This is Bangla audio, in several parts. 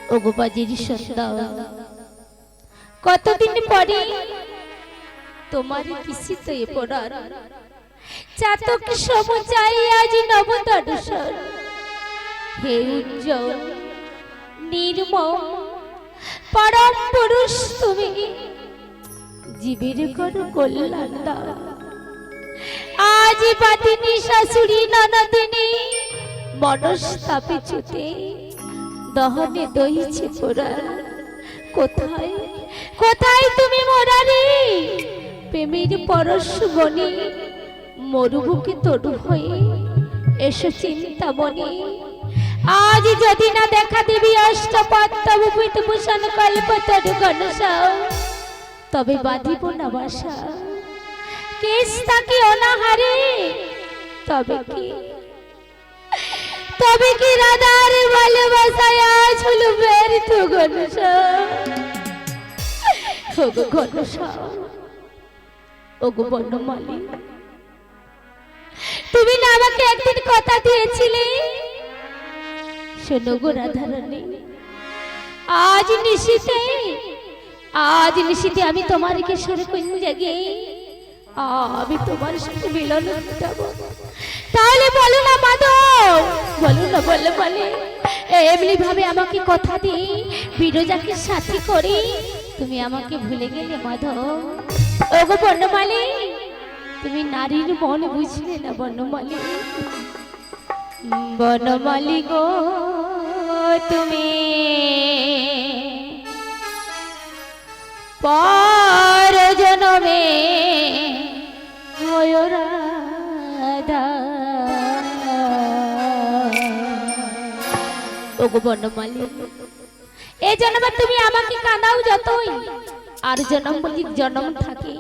ওগো বাজির সন্ধ্যা কতদিন পরে তোমার কিসিতে পড়ার চাতক সমচাই আজ নবদর্শন হে উজ্জ্বল নির্মল পরম পুরুষ তুমি জীবের করো কল্যাণ দাও আজ বাদিনী শাশুড়ি ননদিনী মনস্তাপে ছুটে দহনে দইছে পোড়ার কোথায় কোথায় তুমি মোরারি প্রেমের পরশ বনে মরুভূকে তরু হয়ে এসো চিন্তা বনে আজ যদি না দেখা দেবী অষ্টপদ্ম ভূষণ কল্পতরু ঘনসাও তবে বাঁধিব না বাসা কেস তাকে অনাহারে তবে কি রাধার ভালোবাসায় আজ হলো ব্যর্থ ঘনসা ওগো ঘনসা ওগো বনমালী তুমি না আমাকে একদিন কথা দিয়েছিলে শোনো গো রাধারানী আজ নিশিতে আমি তোমার কিশোর কুঞ্জে গিয়ে আমি তোমার সাথে মিলন ঘটাবো তাহলে বলো না মাধব বলো না বলে এমনি ভাবে আমাকে কথা দিই বিরজাকে সাথী করে তুমি আমাকে ভুলে গেলে মাধব ওগো বনমালী তুমি নারীর মন বুঝলে না বনমালী বনমালী গো তুমি পর জনমে রাধা ওগো বনমালী এই জন্মে তুমি আমাকে কাঁদাও যতই আর জন্ম বলি জন্ম থাকে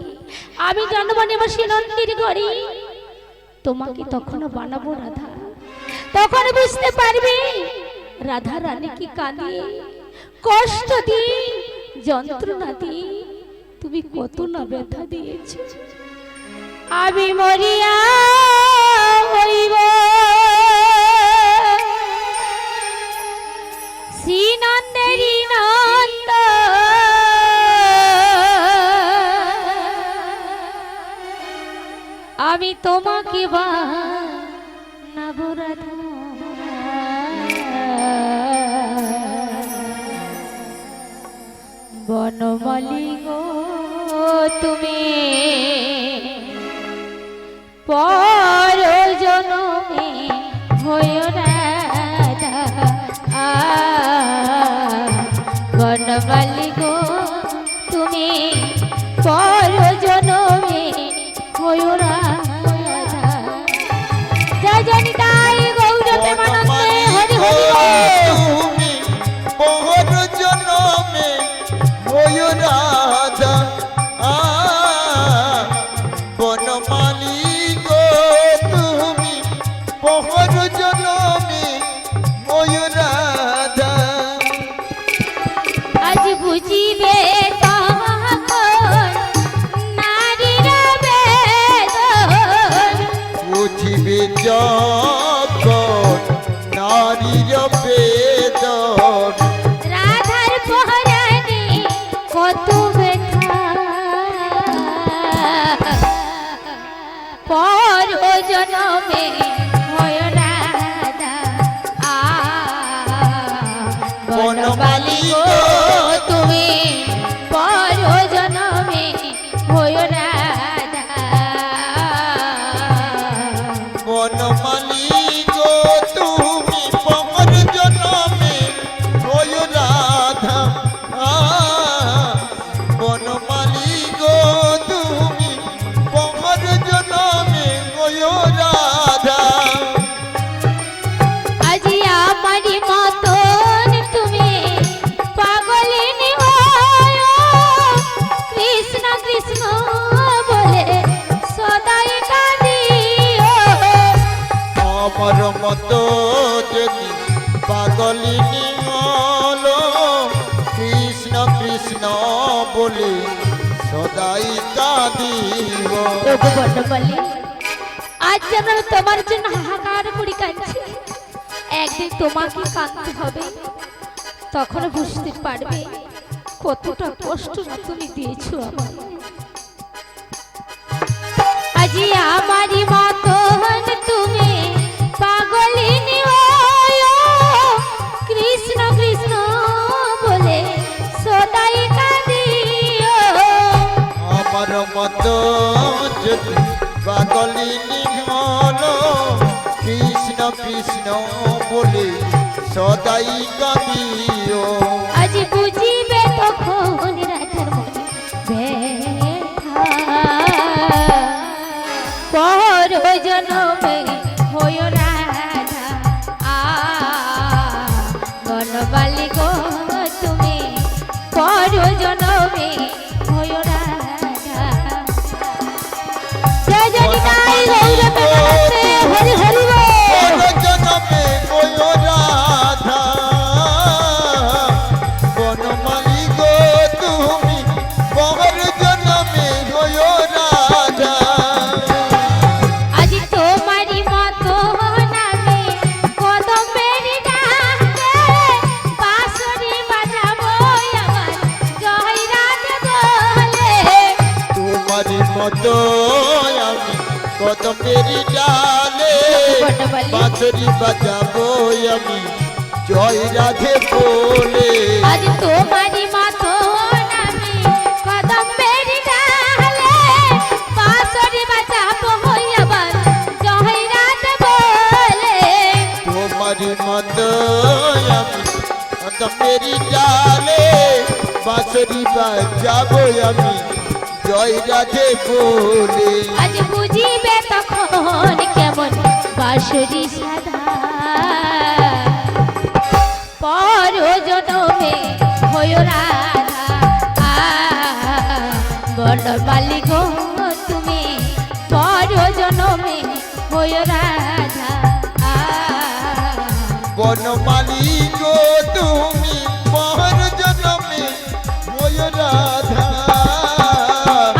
আমি জন্ম নেব সিনন্দির ঘরে তোমাকে তখন বানাবো রাধা তখন বুঝতে পারবে রাধা রানী কি কাঁদিয়ে কষ্ট দিয়ে যন্ত্রণা দিয়ে তুমি কত না ব্যথা দিয়েছো আমি মরিয়া হইব শ্রীনন্দেরী নন্দ আমি তোমাকে বানাবো রাধা বনমালী গো তুমি পর জনমে হয় রাধা বনমালী গো তুমি পর জনমে হয় রাধা জয় জয় তাই গৌর প্রেমানন্দে হরি হরি তুমি পর জনমে হয় রাধা বনমালী গো তুমি পর জনমে হয় রাধা আজ বুঝিবে বুঝিবে জগৎ নারীর বেদন রাধার পহরানি কত ব্যথা পর জনমে হয় রাধা বনমালী গো তুমি পর জনমে হয় রাধা বনমালী গো তুমি পর জনমে হয় রাধা বনমালী গো তুমি পর জনমে হয় রাধা আজি আমারি মতন তুমি পাগলিনী হয় কৃষ্ণ কৃষ্ণ বলে সদাই কাঁদিও আমার মতো যদি পাগলিনী হলো কৃষ্ণ কৃষ্ণ বলে সদাই কাঁদিব ওগো বনমালী আজ যেন তোমার জন্য হাহাকার করে কাঁদছি একদিন তোমাকে কাঁদতে হবে তখন বুঝতে পারবে কতটা কষ্ট না তুমি দিয়েছো আমার। আজি আমারই মতন তুমি পাগলিনী হয়ো, কৃষ্ণ কৃষ্ণ বলে সদাই কাঁদিও। আমার মতো যদি পাগলিনী হলো, কৃষ্ণ কৃষ্ণ বলে সদাই কাঁদিও। আজ বুঝিবে তখন রাধার মনে ব্যথা, পর জনমে হইও রাধা। বনমালী গো তুমি পর জনমে হইও রাধা। জয় জয় নিতাই গৌর প্রেমানন্দে হরি হরি বল। পর জনমে হইও রাধা, বনমালী গো তুমি পর জনমে হইও রাধা। আজ তোমারই মতো নামে কদমের ডাকে বাঁশরি বাজাবো আমার জয় রাধে বলে। তোমারই মতো আমি কদমের ডালে বাঁশরি বাজাবো আমি জয় রাধে বলে। আজ তোমারই মতো নামে কদমের ডালে বাঁশরি বাজাবো আমার জয় রাধে বলে। তোমারই মতো আমি কদমের ডালে বাঁশরি বাজাবো আমি জয় রাধে বলে। আজ বুঝিবে তখন কেমন বাঁশরি সাধা, পর জনমে হইও রাধা। বনমালী গো তুমি পর জনমে হইও রাধা। বনমালী গো তুমি পর জনমে হইও রাধা।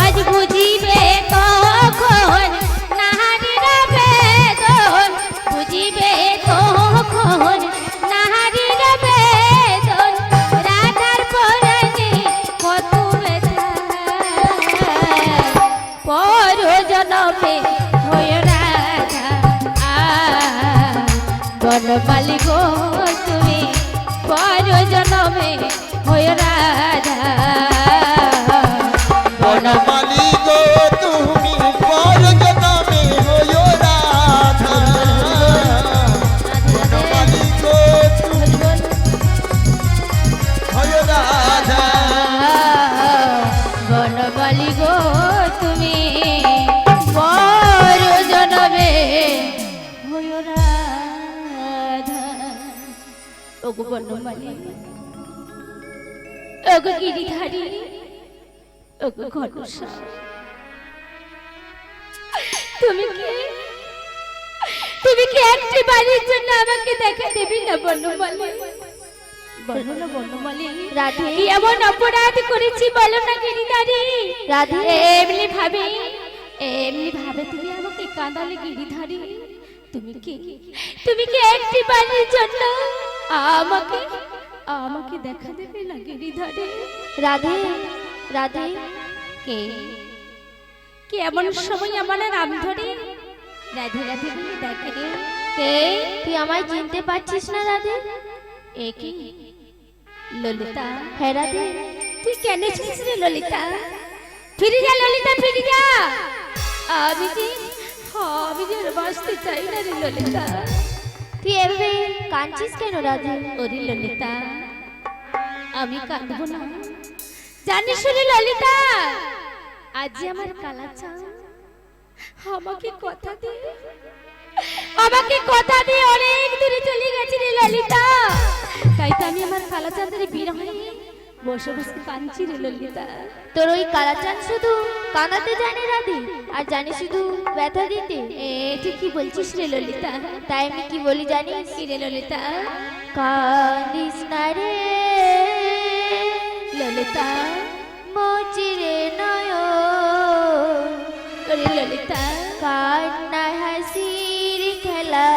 আজ বুঝিবে তখন নারীর বেদন, বুঝিবে তখন নারীর বেদন। রাধার পরাণে কত ব্যথা, পর জনমে হইও রাধা। বনমালী গো তুমি পর জনমে হইও রাধা। বনমালী গো তুমি পর জনমে হইও রাধা। বনমালী গো তুমি হইও রাধা। বনমালী গো তুমি পর জনমে হইও রাধা। ওগো বনমালী, ওগো গিরিধারী, ওগো ঘনশ্যাম, তুমি কি একটি বাড়ির জন্য আমাকে দেখা দেবি না বনমালী? বলো না বনমালী, রাধে কি এমন অপরাধ করেছি বলো না গিরিধারী? রাধে এমনি ভাবে তুমি আমাকে কাঁদালে গিরিধারী। তুমি কি একটি বাড়ির জন্য আমাকে দেখা দেবে না গিরিধারী? রাধে রাধে কে কে এমন সময় আমার নাম ধরে রাধে রাধে বলে ডাকে রে? কে? তুই আমায় চিনতে পারছিস না রাধে? এ কি ললিতা? হ্যাঁ রাধে। তুই কেন এসেছিস রে ললিতা? ফিরে যা ললিতা, ফিরে যা। আমি যে আর বাঁচতে চাই না রে ললিতা। তুই এভাবে কাঁদছিস কেন রাধে? ওরে ললিতা, আমি কাঁদবো না জানিস রে ললিতা? আজ যে আমার কালাচাঁদ আমাকে কথা দিয়ে অনেক দূরে চলে গেছে রে ললিতা। তাই তো আমি আমার কালাচাঁদের বিরহে বসে বসে কাঁদছি রে ললিতা। তোর ওই কালাচাঁদ শুধু কাঁদাতে জানে রাধে, আর জানি শুধু ব্যথা দিতে। তুই কি বলছিস রে ললিতা? তাই আমি কি বলি জানিস? কি রে ললিতা? কাঁদিস না রে ললিতা, মোচিরে নয় ওরে ললিতা, কান্নায় হাসির খেলা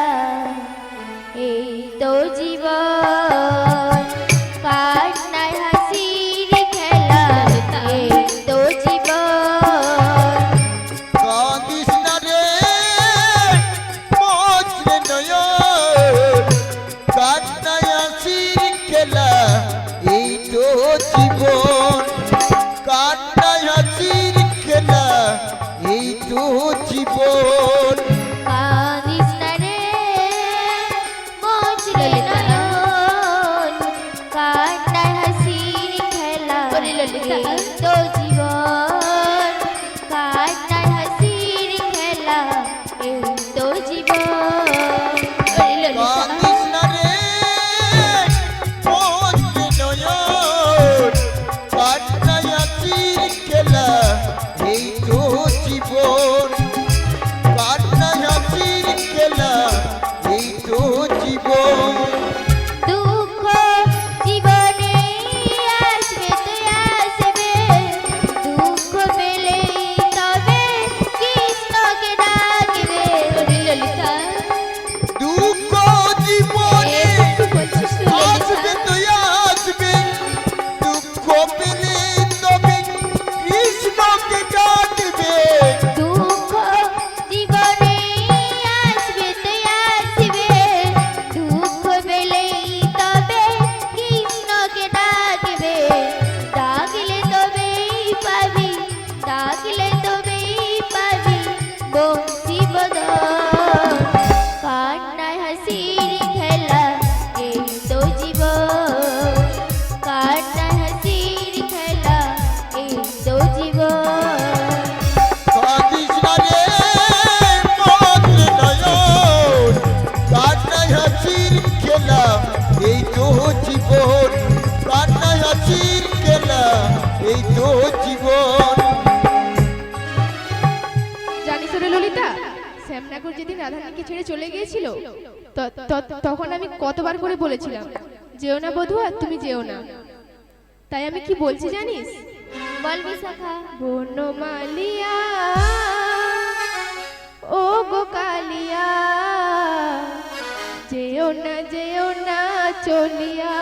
এই তো জীবন। হাসির খেলা এই তো জীবন। জানিস রে ললিতা, শ্যামনগর যেদিন রাধারানীকে ছেড়ে চলে গিয়েছিল তখন আমি কতবার করে বলেছিলাম, যেও না বধুয়া, তুমি যেও না। তাই আমি কি বলছি জানিস? বল বিশাখা। বনমালিয়া ও গো কালিয়া, যেও না চলিয়া,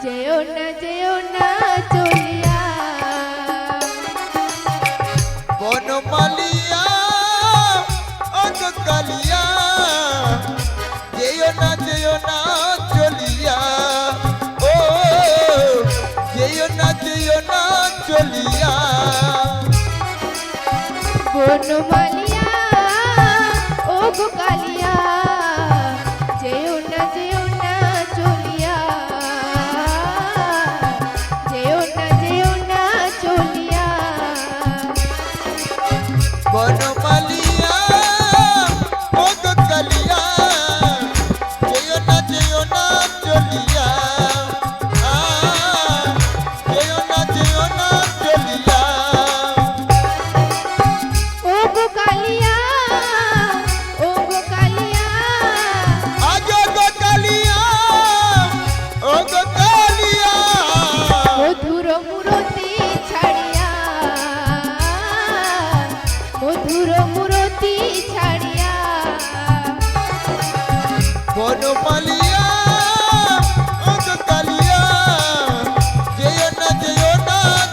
যেও না চলিয়া। বনমালিয়া অগ কালিয়া, যেও না চলিয়া, ও যেও না চলিয়া। বনমালিয়া ও গো কালিয়া, যেও না চলিয়া, যেও না চলিয়া। বনমালিয়া অগ কালিয়া, যেও না চলিয়া, যেও না চলিয়া। ও গো কালিয়া, ও গো কালিয়া, আজ গো কালিয়া, ও গো কালিয়া। মধুর মূরতি ছাড়িয়া, মধুর মূরতি ছাড়িয়া। বনমালিয়া ও গো কালিয়া, যেও না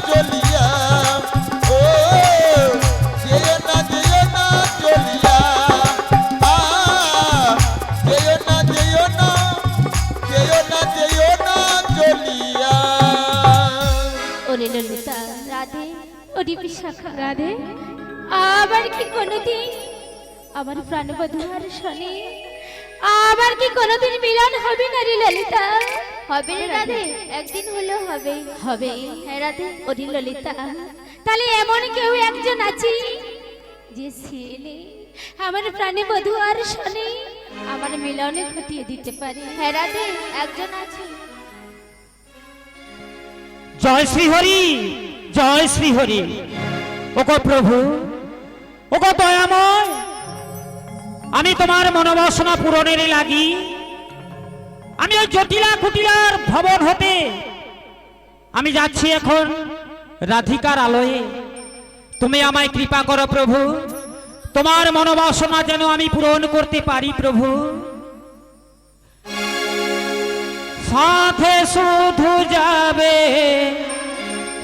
চলিয়া, ও যেও না চলিয়া, যেও না চলিয়া। ওরে ললিতা, রাধে। ওরে বিশাখা, রাধে, আবার কি কোনোদিন আমার প্রাণবধূর শোনে, আবার কি কোনোদিন মিলন হবে না রে ললিতা? হবে রে রাধে, একদিন হলেও হবে। হবে। হ্যাঁ রাধে। ওরে ললিতা, তাহলে এমন কেউ একজন আছে যে ছেলে আমার প্রাণে বধূ আর শোনে আমার মিলনে ঘটিয়ে দিতে পারে? হ্যাঁ রাধে, একজন আছে। জয় শ্রী হরি, জয় শ্রী হরি। ওগো প্রভু, ওগো দয়াময়, আমি তোমার মনোবাসনা পূরণের লাগি আমি ওই জটিলা কুটিলার ভবন হতে আমি যাচ্ছি এখন রাধিকার আলোয়ে। তুমি আমায় কৃপা করো প্রভু, তোমার মনোবাসনা যেন আমি পূরণ করতে পারি প্রভু। সাথে শুধু যাবে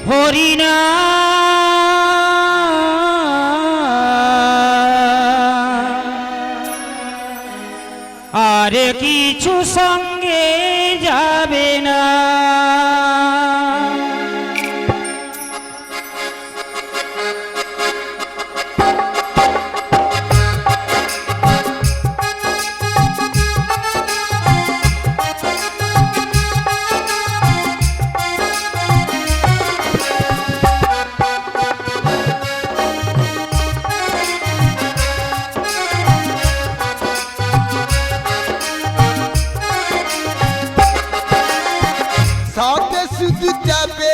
হরিনা, আর কিছু সঙ্গে যাবে না। সাথে শুধু যাবে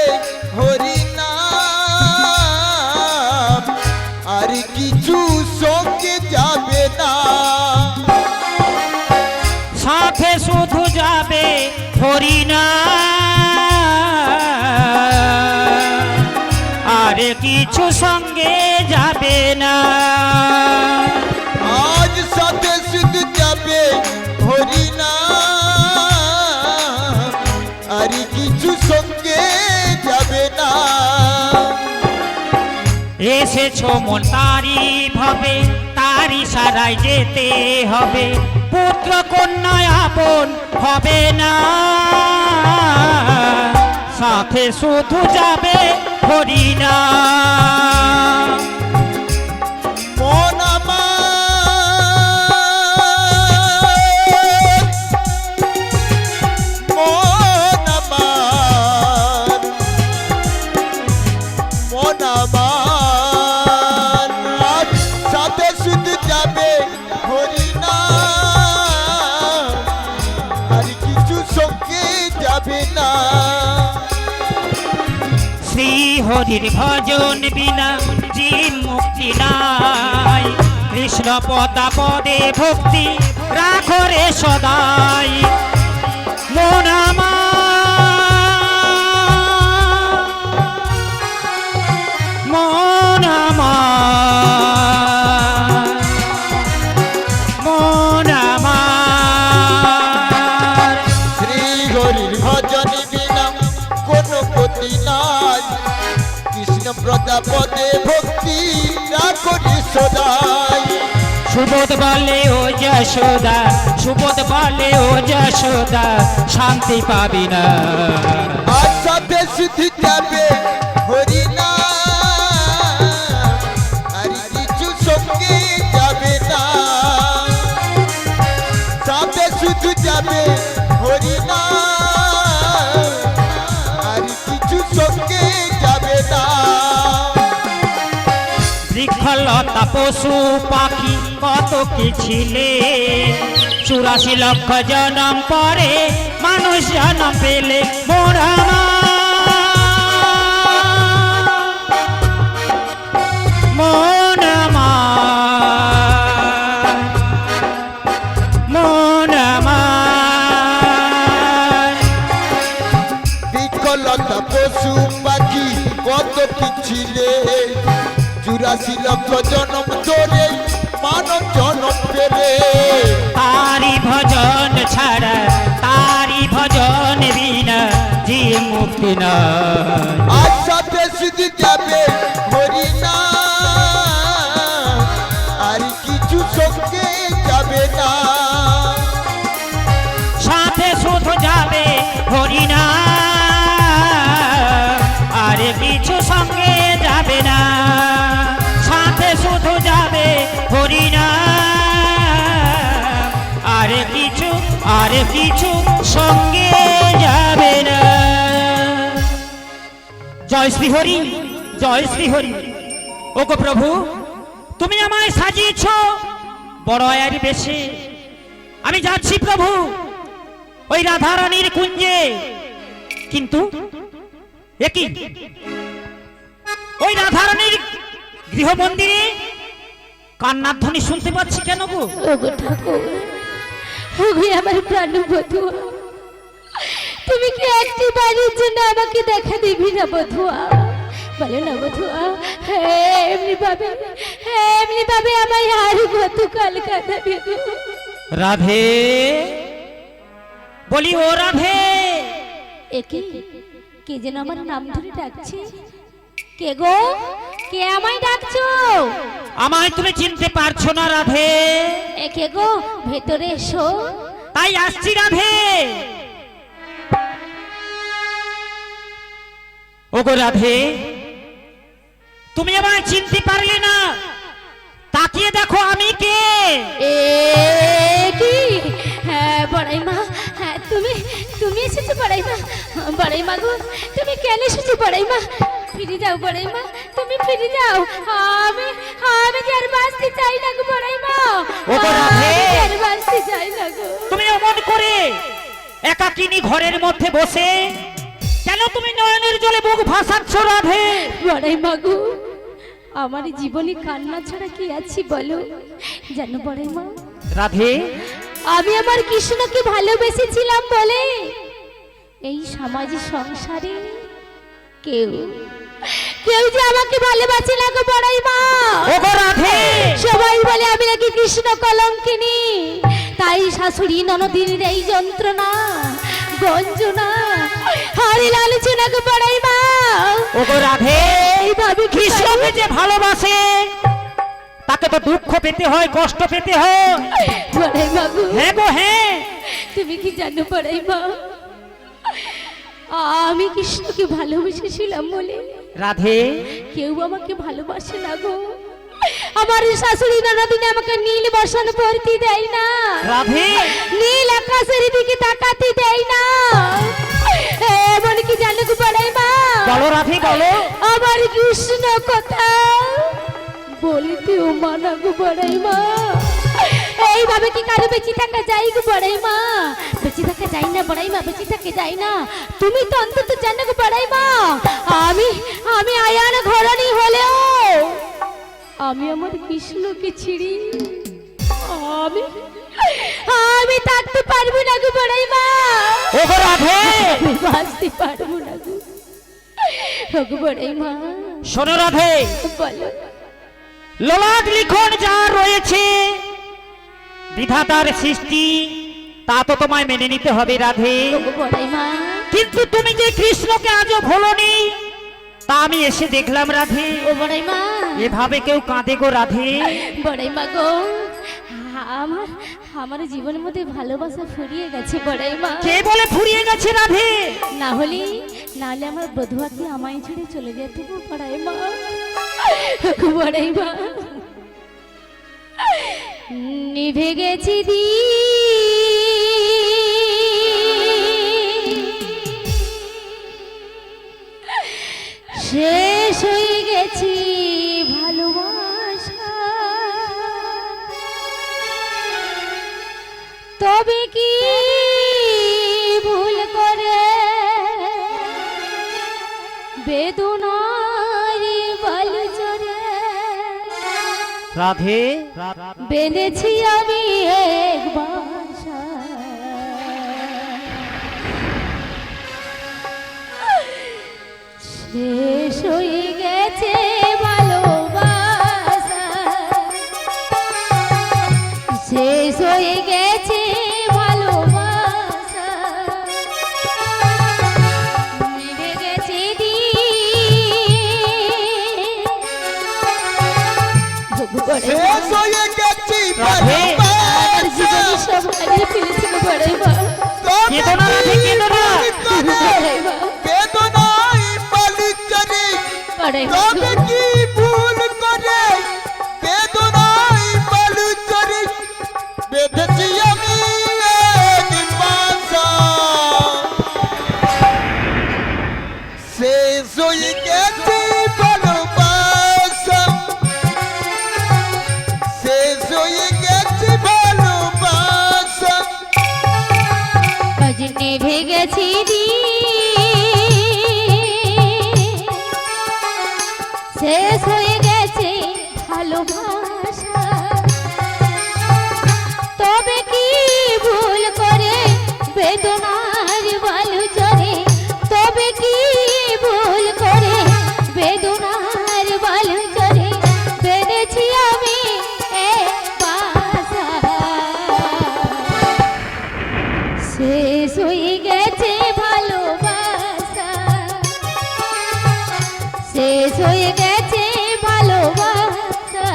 হরিনাম, আর কিছু সঙ্গে যাবে না। সাথে শুধু যাবে হরিনা, আর কিছু সঙ্গে যাবে না। আজ সাথে শুধু যাবে হরিনাম, আর কিছু সঙ্গে যাবে না। এসেছো মন তারি ভাবে, তারি সারাই যেতে হবে, পুত্র কন্যা আপন হবে না। সাথে শুধু যাবে হরিনা। মন আমার, মন আমার, মন আমার, আজ সাথে শুধু যাবে হরিনাম, আর কিছু সঙ্গে যাবে না। শ্রী হরির ভজন বিনা জীব মুক্তি নাই। কৃষ্ণ পদা পদে ভক্তি রাখো রে সদাই। মন আমার, মন আমার, মন আমার। শ্রী হরির ভজন বিনা কোনো গতি নাই। কৃষ্ণ প্রজাপদে ভক্তি রাখো রে সদাই। সুবোধ বলে ও যশোদা, সুবোধ বলে ও যশোদা, শান্তি পাবি না। আর সাথে শুধু যাবে হরি না, আর কিছু সঙ্গে যাবে না। সাথে শুধু যাবে হরি না, আর কিছু সঙ্গে যাবে না। বৃক্ষলতা পশু পাখি কত কি ছিলে, 84 লক্ষ জন্ম পরে মানুষ জন্ম পেলে। মোর আমার, মন আমার, মন আমার। বিকলতা পশু পাখি কত কি ছিলে, 84 লক্ষ জন্ম ধরে মানব জন্ম পেলে। তারি ভজন ছাড়া, তারি ভজন বিনা জীব মুক্তি নাই। আর সাথে শুধু যাবে হরি না, আর কিছু সঙ্গে যাবে না। সাথে শুধু যাবে হরি না, আর কিছু সঙ্গে যাবে না। সাথে শুধু যাবে হরি না, আর কিছু সঙ্গে যাবে না। জয় শ্রী হরি, জয় শ্রী হরি। ওগো প্রভু, তুমি আমায় সাজিয়েছ বড় আয়ারি বেশে। আমি যাচ্ছি প্রভু ওই রাধারানীর কুঞ্জে, কিন্তু একই ওই রাধারানীর গৃহ মন্দিরে কান্নার ধ্বনি শুনতে পাচ্ছি কেন গো? ওগো ঠাকুর, ওগো আমার প্রাণবধূ, তুমি কি একটি বাড়ির জন্য আমাকে দেখা দিবি না বধুয়া? বলো না বধুয়া, এমনি ভাবে আমায় আর গতকাল কাঁদাবে গো। রাধে, বলি ও রাধে। একে কে যেন আমার নাম ধরে ডাকছে? কে গো? কে আমায় ডাকছো? আমায় তুমি চিনতে পারছো না রাধে? একে গো, ভেতরে এসো। তাই আসছি রাধে। ওগো রাধে, তুমি আমায় চিনতে পারলে না? তাকিয়ে দেখো আমি কে। এ কি? হ্যাঁ বড়াই মা, হ্যাঁ তুমি এসেছো বড়াই মা। বড়াই মা গো, তুমি কেন এসেছো বড়াই মা? ফিরে যাও বড়াই মা, তুমি ফিরে যাও। আমি আর বাঁচতে চাই না গো বড়াই মা। ওগো রাধে, আমি আর বাঁচতে চাই না গো। তুমি এমন করে একাকিনী ঘরের মধ্যে বসে কেন তুমি নয়নের জলে মুখ ভাসাচ্ছ রাধে? বড়াই মা গো, আমার জীবনে কান্না ছাড়া কি আছে বলো? জানো বড়াই মা, রাধে, আমি আমার কৃষ্ণকে ভালোবেসেছিলাম বলে এই সমাজ সংসারে কেউ যে আমাকে ভালোবাসে না গো বড়াই মা। ওগো রাধে, সবাই বলে আমি নাকি কৃষ্ণ কলঙ্কিনী। তাই শাশুড়ি ননদির এই যন্ত্রণা গঞ্জনা হারি লালচনা গো বড়াই মা। ওগো রাধে, এইভাবে কৃষ্ণকে যে ভালোবাসে তাকে তো দুঃখ পেতে হয়, কষ্ট পেতে হয়। বড়াই মা গো, হ্যাঁ গো হ্যাঁ। তুমি কি জানো বড়াই মা, আমি কৃষ্ণকে ভালোবেসেছিলাম বলে রাধে, কেউ আমাকে ভালোবাসে না গো। আমার শাশুড়ি ননদিনে আমাকে নীল বসন পড়তে দেয় না, রাধে, নীল আকাশের দিকে তাকাতে দেয় না। এমন কি জানো গো বড়াই মা, বলো রাধে বলো। আমার কৃষ্ণ কোথাও বলিতেও মানা গো বড়াই মা। এইভাবে কি কারো বেঁচে থাকা যায় গো বড়াই মা? বেঁচে থাকা যায় না বড়াই মা, বেঁচে থাকা যায় না। তুমি তো অন্তত জানো গো বড়াই মা, আমি আমি আয়ার ঘরানি হলেও আমি আমার কৃষ্ণকে ছিড়ি আমি আমি থাকতে পারবো না গো বড়াই মা। ওগো রাধে, আমি বাঁচতে পারবো না গো। ওগো বড়াই মা, শোনো রাধে, বলো। ললাট লিখন যা রয়েছে বিধাতার সৃষ্টি, তা তো তোমায় মেনে নিতে হবে রাধে। ওগো বড়াই মা, কিন্তু তুমি যে কৃষ্ণকে আজও ভোলনি, তা আমি এসে দেখলাম রাধে। ও বড়াই মা, এভাবে কেউ কাঁদে গো রাধে? বড়াই মা গো, আমার আমার জীবনের মধ্যে ভালোবাসা ফুরিয়ে গেছে বড়াই মা। কে বলে ফুরিয়ে গেছে রাধে? না হলে আমার বধুয়াকে আমায় ছেড়ে চলে যেত গো বড়াই মা। গো বড়াই মা, নিভে গেছি দি শেষ হয়ে গেছি ভালোবাসা, তবে কি ভুল করে বেদনারি বালু চরে রাধে, বেঁধেছি আমি এক বাসা। শেষ হয়ে গেছে ভালোবাসা, শেষ হয়ে গেছে ভালোবাসা, মিলে গেছে শেষ হয়ে গেছি রাধে। আর জীবনে সব হারিয়ে ফেলেছিল বড়াই মা। কেঁদো না রাধে, কেঁদো না। বড়াই মা, বেদনাই বালুচরে বড়াই মা তবে কি ভুল করে বেদনাই বালুচরে বেঁধেছি আমি এক বাসা। শেষ হয়ে গেছি ভালোবাসা, শেষ হয়ে গেছি ভালোবাসা। আজ নিভে গেছি শেষ হয়ে গেছে ভালোবাসা, তবে কি ভুল করে বেদনার বালু চরে, তবে কি ভুল করে বেদনার বালু চরে, বেঁধেছি আমি এক বাসা। শেষ হয়ে গেছে ভালোবাসা, শেষ হয়ে গেছে ভালোবাসা।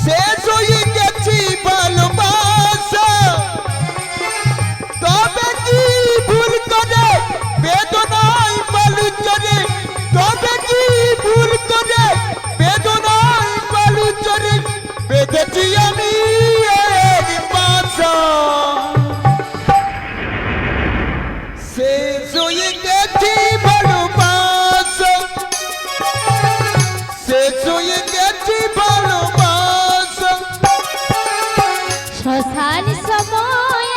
শেষ হয়ে গেছি ভালোবাসা, তবে কি ভুল করে বেদনাই বালু চরে, তবে কি ভুল করে বেদনাই বালু চরে, বেঁধেছি আমি এক বাসা। শেষ হয়ে গেছি ভালোবাসা, শেষ হয়ে গেছি ভালোবাসা। শ্মশান সময়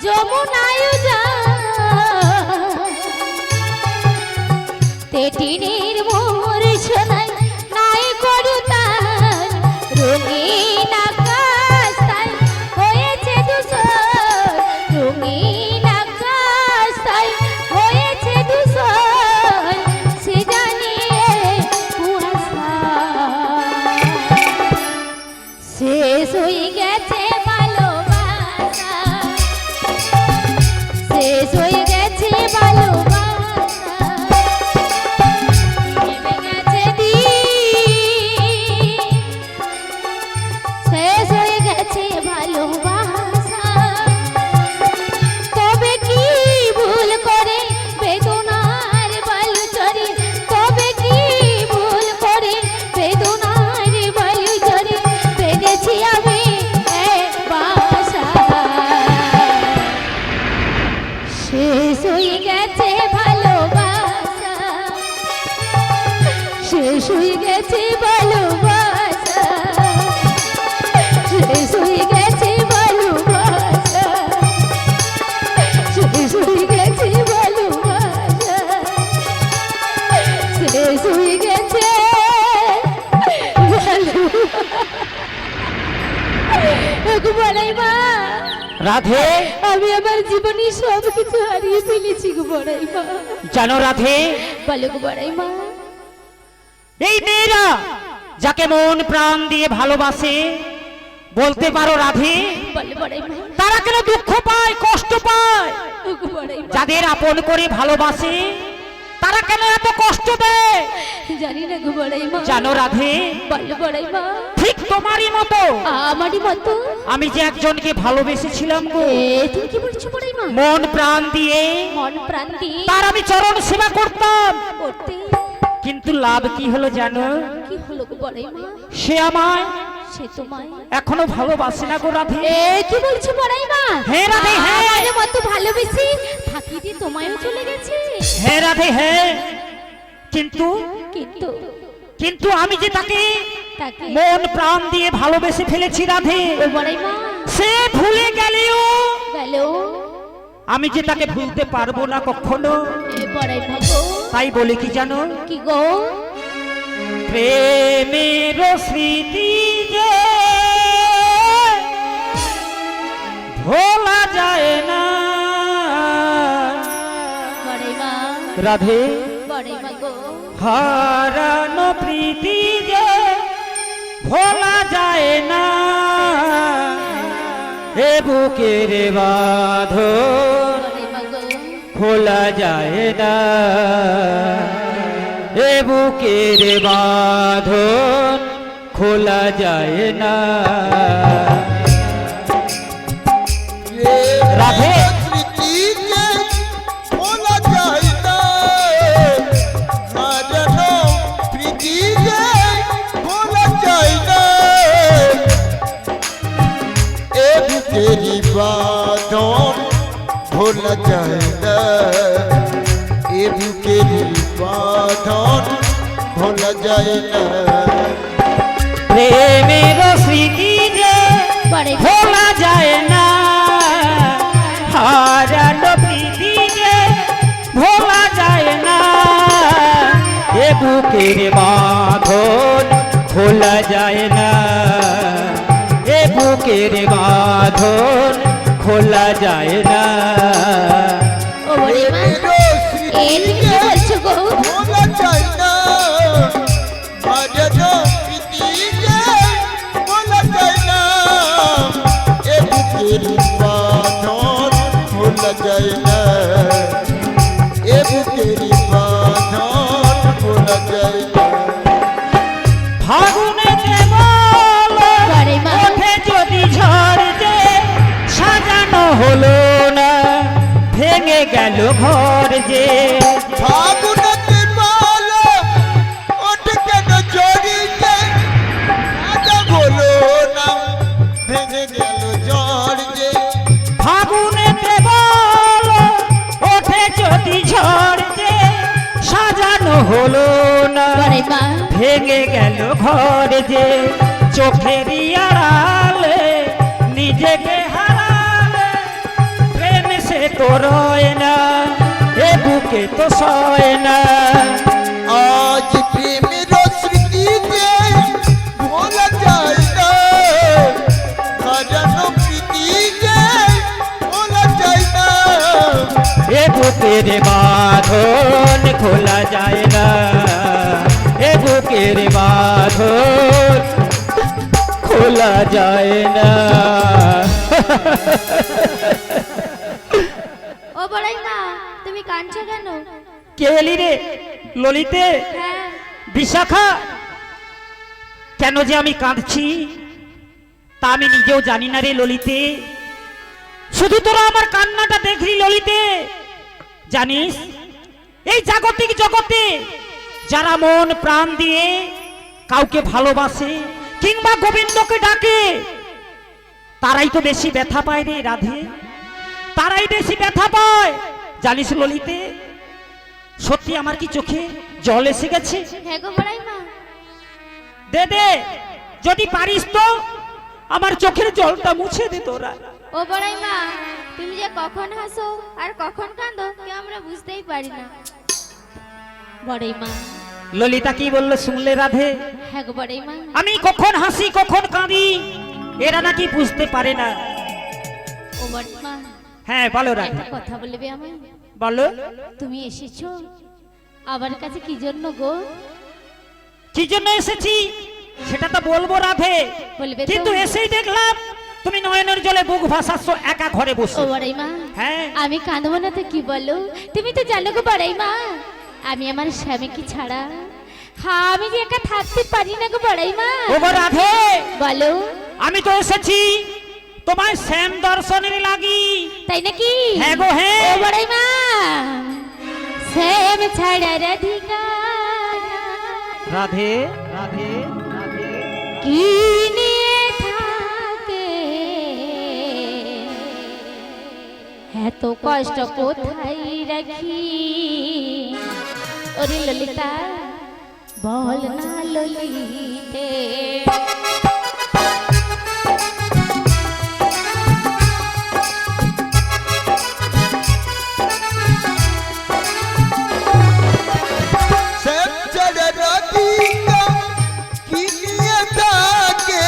যমুনায় যা তেটিনীর মোর শোনাই নাই করু তার শেষ হয়ে গেছে ভালোবাসা, শেষ হয়ে গেছে ভালোবাসা, শেষ হয়ে গেছে ভালোবাসা, শেষ হয়ে গেছে বড়াই মা। রাধে, আমি আমার জীবনে সব কিছু হারিয়ে ফেলেছি গো বড়াই মা। জানো রাধে, বলো গো বড়াই মা। এই মেয়েরা যাকে মন প্রাণ দিয়ে ভালোবাসে, বলতে পারো রাধে, বলো বড়াই মা। তারা কেন দুঃখ পায়, কষ্ট পায়? ওগো বড়াই মা, যাদের আপন করে ভালোবাসে তারা কেন এত কষ্ট দেয়? জানি না গো বড়াই মা। জানো রাধে, বলো বড়াই মা। ঠিক তোমারই মতো আমারই মতো? আমি যে একজনকে ভালোবেসেছিলাম গো, তুমি কি বলছো বড়াই মা? মন প্রাণ দিয়ে মন প্রাণ দিয়ে তার আমি চরণ সেবা করতাম, করতে, কিন্তু লাভ কি হলো জানো? কি হলো গো বড়াই মা? সে আমায় সে তোমায় এখনো ভালোবাসে না গো রাধে। কি বলছো বড়াই মা? হ্যাঁ রাধে, হ্যাঁ। আমাদের মতো ভালোবেসে ফাঁকি দিয়ে তোমায়ও চলে গেছে। হ্যাঁ রাধে, হ্যাঁ। কিন্তু কিন্তু কিন্তু আমি যে তাকে তাকে মন প্রাণ দিয়ে ভালোবেসে ফেলেছি রাধে, ও বড়াই মা সে ভুলে গেলেও গেল, আমি যে তাকে ভুলতে পারবো না কখনো। বড়াই মা গো। তাই বলে কি জানো, কি গো? প্রেমের স্মৃতি যে ভোলা যায় না বড়াই মা, রাধে, বড়াই মা গো। হারানো প্রীতি যে ভোলা যায় না, এ বুকের বাঁধন বড়াই মা গো। খোলা যায় না, এ বুকের বাঁধন খোলা যায় না। রাধে, স্মৃতিকে ভোলা যায় না, হারানো প্রীতিকে ভোলা যায় না, এ বুকেরই বাঁধন ভোলা যায় না, এ বুকেরই বাঁধন ভোলা যায় না। প্রেমের স্মৃতি যে বড়াই মা, ভোলা যায় না, হারানো প্রীতি যে ভোলা যায় না, এ বুকের বাঁধন খোলা যায় না, এ বুকের বাঁধন খোলা যায় না। ও বড়াই মা, তুমি কি বলছো গো? ভোলা যায় না, হারানো প্রীতিকে ভোলা যায় না, এ বুকের বাঁধন ভোলা যায় না, এ বুকের বাঁধন ভোলা যায় না। ফাগুনে কেবল বড়াই মা, ওঠে যদি ঝড় যে সাজানো হলো না, ভেঙে গেল ঘর যে। ফাগুনেতে মালা ওঠে কেন জড়িতে, রাজা বলো না, ভেঙে গেল ঝড় যে। ফাগুনে কেবল ওঠে যদি ঝড় যে সাজানো হলো না, বড়াই মা, ভেঙে গেল ঘর যে। চোখেরই আড়ালে নিজেকে হারালে, প্রেম সে তো রয় না, এ বুকে তো সয় না। আজ প্রেমের স্মৃতিতে ভোলা যায় না, হারানো প্রীতিকে ভোলা যায় না, এ বুকের বাঁধন খোলা যায় না, এ বুকের বাঁধন খোলা যায় না। ও বড়াই মা, তুমি কাঁদছো কেন? কে এলি রে? ললিতে? হ্যাঁ, বিশাখা? কেন যে আমি কাঁদছি তা আমি নিজেও জানি না রে ললিতে। শুধু তোরা আমার কান্নাটা দেখলি ললিতে। জানিস এই জাগতিক জগতে যারা মন প্রাণ দিয়ে কাউকে ভালোবাসে কিংবা গোবিন্দকে ডাকে, তারাই তো বেশি ব্যথা পায় রে রাধে, তারাই বেশি ব্যথা পায়। জানিস ললিতে, সত্যি আমার কি চোখে জল এসে গেছে। হ্যাঁ গো বড়াই মা। দে দে, যদি পারিস তো আমার চোখের জলটা মুছে দে তোরা। ও বড়াই মা, তুমি যে কখন হাসো আর কখন কাঁদো কেউ আমরা বুঝতেই পারি না। বড়াই মা। ললিতা কি বললো শুনলে রাধে? হ্যাঁ গো বড়াই মা। আমি কখন হাসি কখন কাঁদি এরা নাকি বুঝতে পারে না। ও বড়াই মা, হ্যাঁ বলো রাধে। একটা কথা বলবে আমায়? বলো। তুমি এসেছো আমার কাছে কি জন্য গো? কি জন্য এসেছি সেটা তো বলবো রাধে, বলবে তো? কিন্তু এসেই দেখলাম তুমি নয়নের জলে বুক ভাসাচ্ছ একা ঘরে বসে। ও বড়াই মা, হ্যাঁ আমি কাঁদবো না তো কি বলো? তুমি তো জানো গো বড়াই মা, আমি আমার স্বামীকে ছাড়া হ্যাঁ আমি যে একা থাকতে পারি না গো বড়াই মা। ও গো রাধে, বলো। আমি তো এসেছি তোমার শ্যাম দর্শনের লাগি। তাই নাকি? হ্যাঁ গো হ্যাঁ। ও বড়াই মা, শ্যাম ছাড়া রাধিকা রাধে রাধে রাধে কি নিয়ে থাকে, এত কষ্ট কোথায় রাখি? ওরে ললিতা বল না ললিতে। শ্যাম ছাড়া রাধিকা কি নিয়ে থাকে,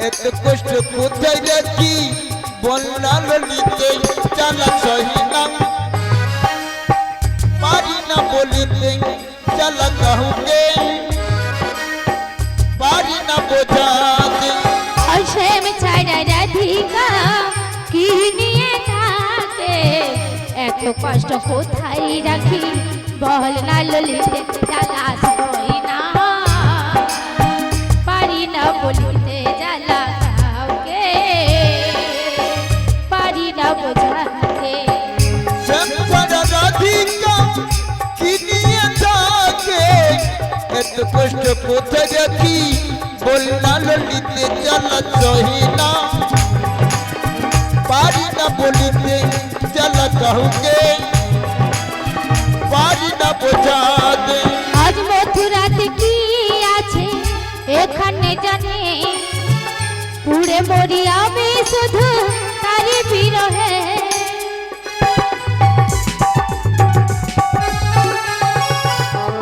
এত কষ্ট কোথায় রাখি? বল না ললিতে, জ্বালা সহি না পারি না বলিতে, জ্বালা কাহুকে পারি না বোঝাতে। আর শ্যাম ছাড়া রাধিকা কি নিয়ে থাকে, এত কষ্ট কোথায় রাখি? বল না ললিতে, জ্বালা সই না পারি না বলিতে, জ্বালা কাউকে পারি না বোঝাতে। শ্যাম ছাড়া রাধিকা কি নিয়ে থাকে, এত কষ্ট কোথায় রাখি? বল না ললিতে, জ্বালা সহি না পারি না বলিতে, জ্বালা কাহুকে পারি না বোঝাতে। আজ মথুরাতে কি আছে এখানে জানে, পুড়ে মরি আমি শুধু তারি বিরহে।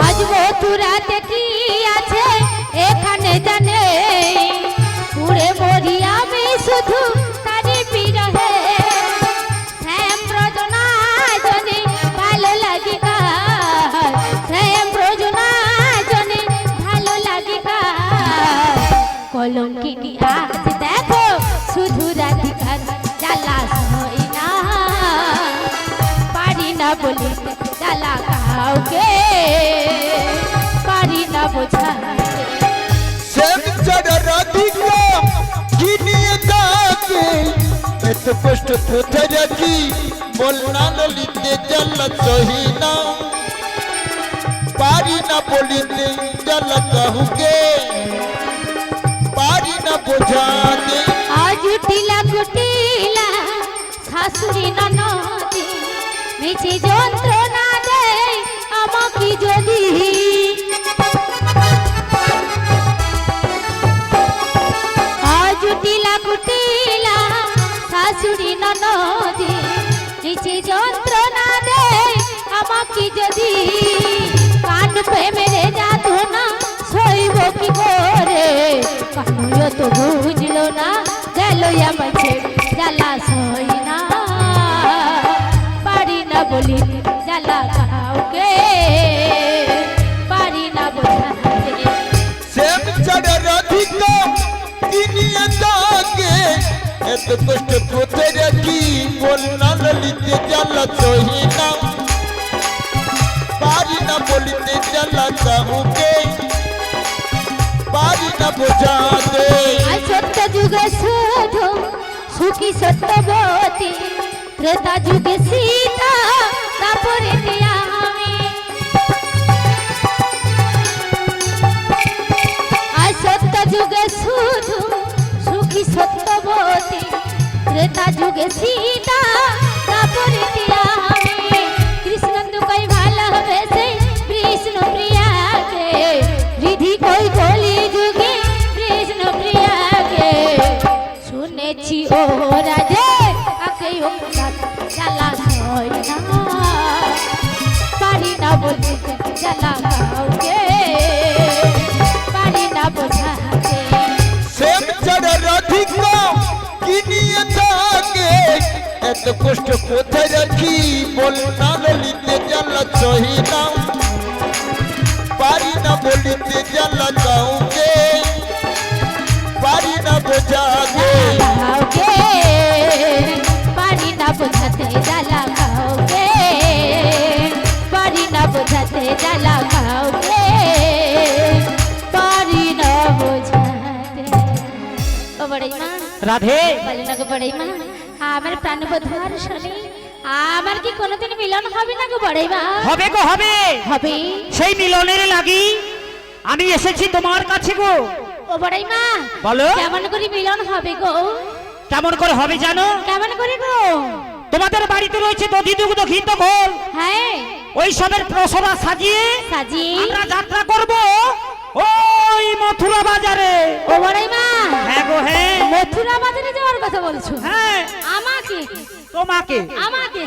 আজ মথুরাতে কি আছে এখানে জানে, পুড়ে মরি আমি শুধু তারি বিরহে। শ্যাম ব্রজনা জনে ভালো লাগে কার, শ্যাম ব্রজনা জনে ভালো লাগে কার। কলঙ্কিনী আজ দেখো শুধু রাধিকার, জ্বালা সই না পারি না বলিতে, জ্বালা কাউকে পারি না বোঝাতে। শ্যাম ছাড়া রাধিকা কি নিয়ে থাকে, এত কষ্ট কোথায় রাখি? বল না ললিতে, জ্বালা সহি না পারি না বলিতে, জ্বালা কাহুকে পারি না বোঝাতে। আজ টিলা কুটিলা শাশুড়ি ননদে মিছে যন্ত্রণা দেয় আমাকে যদি। আজ টিলা কুটিলা শাশুড়ি ননদে মিছে যন্ত্রণা দেয় আমাকে যদি। কান প্রেমের যাতো না সইব কি করে, কানুয় তো বুঝলো না গেল আমার ছেড়ে, জ্বালা সই না পারি না বলি, জ্বালা কাউকে পারি না বোঝাতে। শ্যাম ছাড়া রাধিকা কি নিয়ে থাকে, এত কষ্ট কোথায় রাখি? বল না ললিতে, জ্বালা সহি না পারি না বলিতে, জ্বালা কাহুকে পারি না বোঝাতে। আজ সত্য যুগে শুধু সুখী সত্যবতী, ত্রেতা যুগে সীতা তারপরে আমি। আজ সত্য যুগে শুধু সুখী সত্যবতী, ত্রেতা যুগে সীতা তারপরে আমি। কৃষ্ণ দুকাই ভালোবেসে কৃষ্ণ গো রাধে আকে ও জ্বালা হয় না পারি না বলতে জ্বালা কাউকে পারি না বোঝাতে শ্যাম ছাড়া রাধিকা কি নিয়ে থাকে এত কষ্ট কোথায় রাখি বল না ললিতে জ্বালা সহি না পারি না বলিতে জ্বালা কাউকে পারি না বোঝাতে কাউকে পারি না বোঝাতে জ্বালা কাউকে পারি না বোঝাতে জ্বালা কাউকে পারি না বোঝাতে ও বড়াই মা রাধে বলে না গো বড়াই মা আমার প্রাণবধূ আর শনি আমার কি কোনোদিন মিলন হবে না গো বড়াই মা হবে গো হবে হবে সেই মিলনের লাগি আমি এসেছি তোমার কাছে গো ও বড়াই মা বলো কেমন করে মিলন হবে গো কেমন করে হবে জানো কেমন করে গো তোমাদের বাড়িতে রয়েছে দধি দুগ্ধ ঘি তো ঘোল হ্যাঁ ওই সবের প্রসরা সাজিয়ে সাজিয়ে আমরা যাত্রা করব ওই মথুরা বাজারে ও বড়াই মা হ্যাঁ গো হ্যাঁ মথুরা বাজারে যাওয়ার কথা বলছো হ্যাঁ আমাকে তোমাকে আমাকে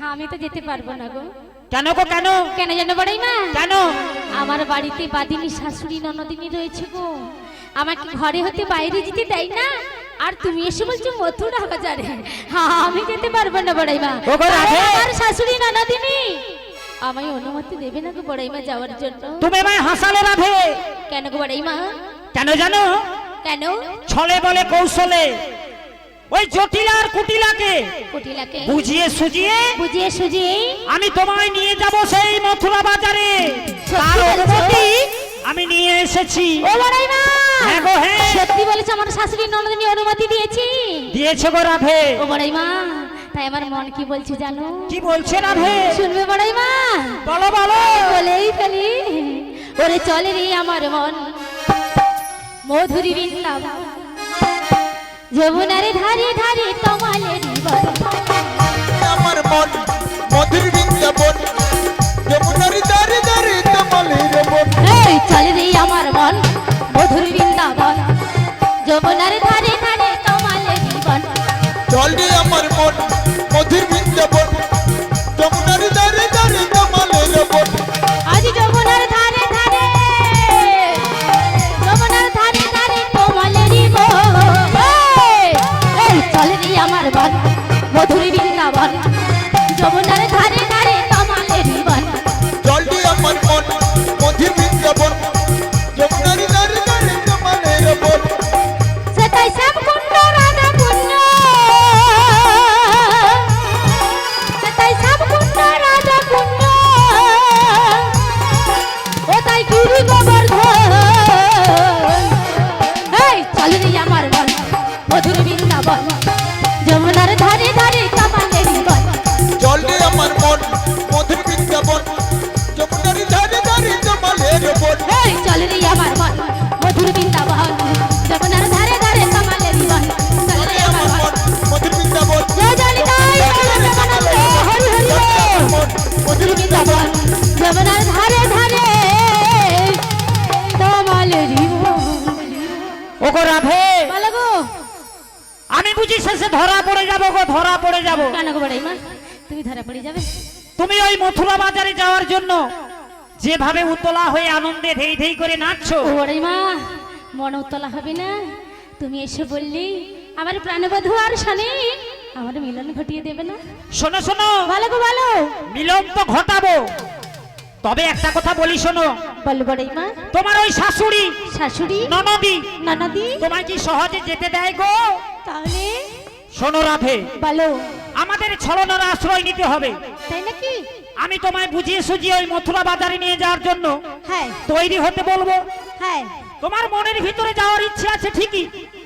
আমি তো যেতে পারবো না গো কেন গো কেন কেন জানো বড়াই মা কেন আমার বাড়িতে বাদিনী শাশুড়ি ননদিনী রয়েছে গো আমাকে ঘরে হতে বাইরে যেতে দেয় না আর তুমি এসে বলছো মথুরা বাজারে হ্যাঁ আমি যেতে পারবো না বড়াই মা ওগো রাধে। আমার শাশুড়ি ননদিনী আমায় অনুমতি দেবে না গো বড়াই মা যাওয়ার জন্য তুমি আমায় হাসালে রাধে কেন গো বড়াই মা কেন জানো কেন ছলে বলে কৌশলে ওই জটিলার কুটিলাকে কুটিলাকে বুঝিয়ে সুজিয়ে বুঝিয়ে সুঝিয়ে আমি তোমায় নিয়ে যাব সেই মথুরা বাজারে সত্যি তার বলছো? অনুমতি আমি নিয়ে এসেছি ও বড়াই মা হ্যাঁ গো হ্যাঁ সত্যি বলেছে আমার শাশুড়ি ননদিনী অনুমতি দিয়েছি দিয়েছে গো রাধে ও বড়াই মা তাই আমার মন কি বলছে জানো কি বলছে রাধে শুনবে বড়াই মা বলো বলো বলেই ফেলি ওরে চলে রে আমার মন মধুরী বৃন্দাবন যমুনার ধারে ধারে তমালের বন আমার মন মধুর বৃন্দাবন যমুনার দারে দারে তমালের বন এই চলে রে আমার মন মধুরী বৃন্দাবন যমুনার ধারে ধারে তমালের বন চল রে আমার মন মধুর বৃন্দাবন যমুনার দারে দারে তমালের বন আজ যমুনার ধারে ধারে যমুনার ধারে ধারে তমালের বন এই চলে রে আমার মন মধুরী বৃন্দাবন যমুনার ধারে ধারে তমালের বন চল রে আমার মন মধুর বৃন্দাবন যমুনার দারে দারে তমালের বন সেটাই শ্যাম কুণ্ড রাধা কুণ্ড সেটাই শ্যাম কুণ্ড রাধা কুণ্ড ও তাই গিরি গোবর্ধন এই চল রে আমার মন মধুর বৃন্দাবন যমুনার ধারে ধারে কামালের বন চল রে আমার মন মধুর বৃন্দাবন যমুনার ধারে ধারে তমালের বন এই চল রে আমার মন মধুর বৃন্দাবন যমুনার ধারে ধারে কামালের বন চল রে আমার মন মধুর বৃন্দাবন জয় জলিতাই জগন্নাথ হরি হরি মন মধুর বৃন্দাবন যমুনার ধারে ধারে তমালের ওগো রাধে ভালো গো আমি বুঝি শেষে ধরা পড়ে যাব গো ধরা পড়ে যাব কেন গো বড়াই মা তুমি ধরা পড়ে যাবে তুমি ওই মথুরা বাজারে যাওয়ার জন্য যেভাবে উতলা হয়ে আনন্দে ধেই ধেই করে নাচছো ও বড়াই মা মন উতলা হবে না তুমি এসে বললি আমার প্রাণবধূ আর শনি আমার মিলন ঘটিয়ে দেবে না শোনো শোনো ভালো গো ভালো মিলন তো ঘটাবো তবে একটা কথা বলি শোনো বল বড়াই মা তোমার ওই শাশুড়ি শাশুড়ি ননদি ননদি তোমায় কি সহজে যেতে দেয় গো তাহলে শোনো রাধে বলো আমাদের ছলনার আশ্রয় নিতে হবে তাই নাকি আমি তোমায় বুঝিয়ে সুঝিয়ে ওই মথুরা বাজারে নিয়ে যাওয়ার জন্য হ্যাঁ তৈরি হতে বলবো হ্যাঁ তোমার মনের ভিতরে যাওয়ার ইচ্ছে আছে ঠিকই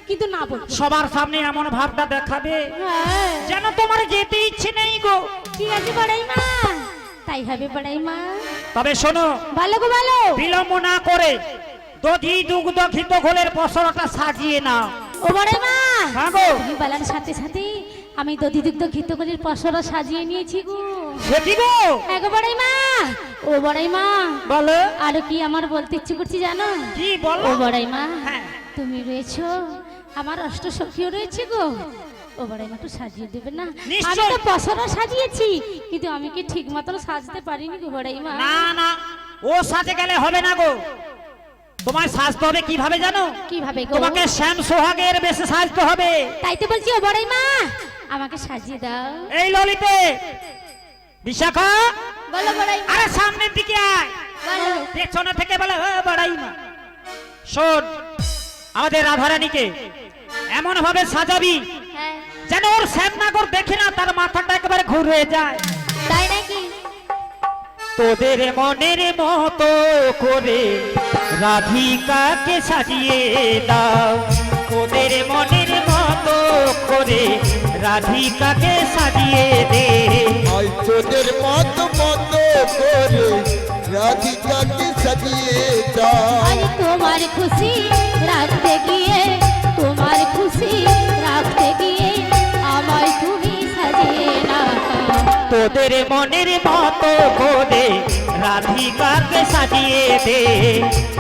কিন্তু না বল সবার সামনে এমন ভাবটা দেখাবে হ্যাঁ যেন তোমার যেতে ইচ্ছে নেই গো ঠিক আছে বড়াই মা তাই হবে বড়াই মা তবে শোনো ভালো গো ভালো বিলম্ব না করে দধি দুগ্ধ ঘিত ঘোলের পসরটা সাজিয়ে নাও ও বড়াই মা হ্যাঁ গো তুমি বলার সাথে সাথে আমি দধিযুক্ত ঘিতকলির পসরা সাজিয়ে নিয়েছি গো সে কি গো হ্যাঁ গো বড়াই মা ও বড়াই মা বলো আরো কি আমার বলতে ইচ্ছে করছি জানো কি বলো ও বড়াই মা হ্যাঁ তুমি রয়েছো আমার অষ্টসখীও রয়েছে গো, ও বড়াই একটু সাজিয়ে দেবে না? নিশ্চয়। আমি তো বছরও সাজিয়েছি, কিন্তু আমি কি ঠিক মতন সাজতে পারিনি গো বড়াই মা। না না, ও সাজে গেলে হবে না গো, তোমায় সাজতে হবে কিভাবে জানো? কিভাবে গো? তোমাকে শ্যাম সোহাগের বেশে সাজতে হবে। তাই তো বলছি ও বড়াই মা, আমাকে সাজিয়ে দাও। এই ললিতে, বিশাখা, বলো বড়াই মা। আরে সামনের দিকে আয়, বলো। পেছনে থেকে বলে ও বড়াই মা। শোন, আমাদের রাধারানীকে এমন ভাবে সাজাবি হ্যাঁ, যেন ওর শ্যামনগর দেখে না তার মাথাটা একেবারে ঘুরে যায়। তাই নাকি? তোদের মনের মতো করে রাধিকাকে সাজিয়ে দাও, তোদের মনের মতো করে রাধিকাকে সাজিয়ে দে। আই তোদের মতো করে রাধিকাকে সাজিয়ে দাও। আরে তোমার খুশি রাখতে গিয়ে, তোমার খুশি রাখতে গিয়ে আমায় তুমি সাজিয়ে না। তোদের মনের মতো করে রাধিকাকে সাজিয়ে দে,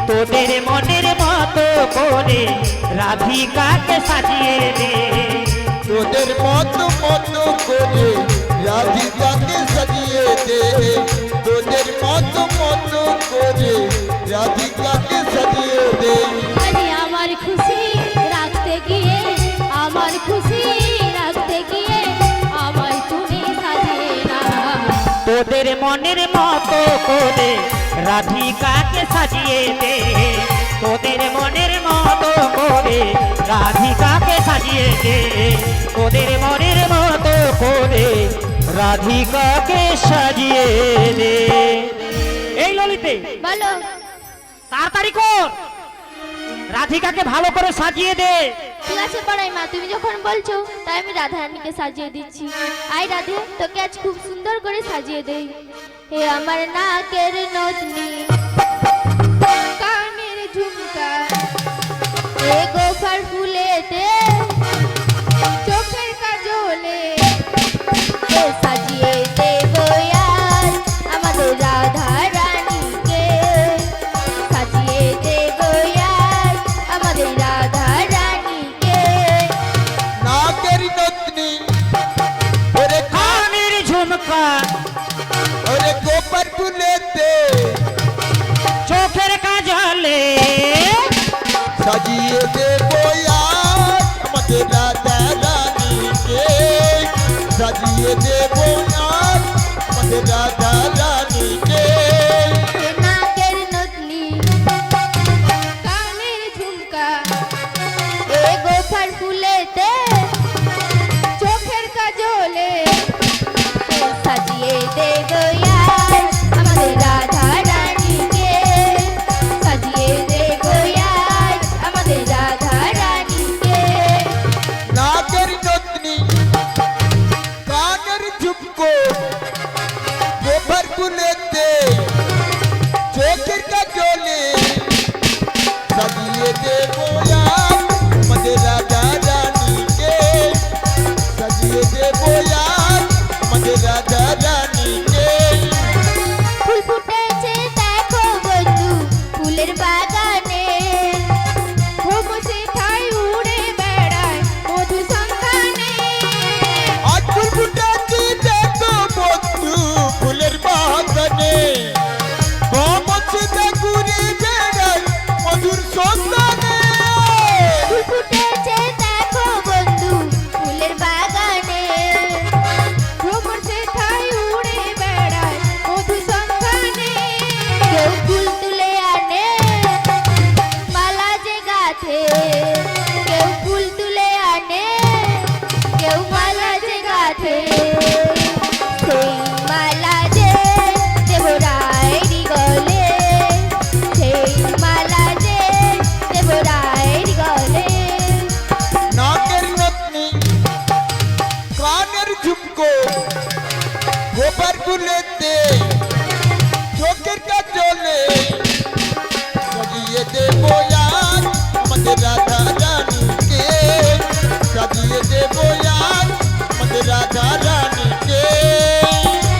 তোদের মনের মতো করে রাধিকাকে সাজিয়ে দে। তোদের মতো করে রাধিকাকে সাজিয়ে দে। তোদের মতো করে রাধিকাকে সাজিয়ে দে। আরে আমার খুশি রাখতে গিয়ে, আমার খুশি রাখতে গিয়ে আমায় তুমি সাজিয়ে না। তোদের মনের মতো করে রাধিকাকে সাজিয়ে দে, তোদের মনের মতো করে রাধিকাকে সাজিয়ে দে, তোদের মনের মতো করে রাধিকাকে সাজিয়ে দে। এই ললিতে, বলো। তাড়াতাড়ি কর, রাধিকাকে ভালো করে সাজিয়ে দে। ঠিক আছে বড়াই মা, তুমি যখন বলছো তাই আমি রাধারানীকে সাজিয়ে দিচ্ছি। আই রাধে, তোকে আজ খুব সুন্দর করে সাজিয়ে দেই। হে আমার নাকের নথনি, কানের ঝুমকা, এ গোফার ফুলেতে, চোখের কাজলে, এ সাজিয়ে দেব আজ আমাদের রাধা রানীকে। সাজিয়ে দেব আজ আমাদের রাধা রানীকে। নাকের নতনি, ওরে কানের ঝুমকা, ওরে গোপার ফুলেতে, চোখের কাজলে, সাজিয়ে দেবো আজ আমাদের রাধা রানীকে। সাজিয়ে দেবো আজ আমাদের রাধা রানীকে। হে নাকের নথনি, কানের ঝুমকা, এ গোফার ফুলেতে, চোখের কাজলে, সাজিয়ে দেব আজ আমাদের রাধা রানীকে। সাজিয়ে দেব আজ আমাদের রাধা রানীকে। নাকের নতনি, কানের ঝুমকো, গোপার ফুলেতে, চোখের কাজলে, সাজিয়ে দেবো আজ আমাদের রাধা রানীকে। সাজিয়ে দেবো আজ আমাদের রাধা রানীকে। ফুল ফুটেছে দেখো বন্ধু ফুলের বাগানে, ঘুমসে ঠাই উড়ে বেড়ায় মধু সন্ধানে। আজ ফুল ফুটাচ্ছি দেখো বন্ধু ফুলের বাগানে। গমছে ঘুরে বেড়ায় মধুর সন্ধানে। ফুল ফুটেছে দেখো বন্ধু ফুলের বাগানে, ঘুমসে ঠাই উড়ে বেড়ায় মধু সন্ধানে। কেউ ফুল তুলে আনে মালা যে গাথে, কেউ ফুল তুলে আনে কেউ মালা যে গাথে। সেই মালা যে দেব রায়ের গলে, সেই মালা যে দেব রায়ের গলে। নাকের নতনি, কানের ঝুমকো, গোপার ফুলেতে, চোখের কাজলে, সাজিয়ে দেবো আজ আমাদের রাধা রানীকে। সাজিয়ে দেবো আজ আমাদের রাধা রানীকে।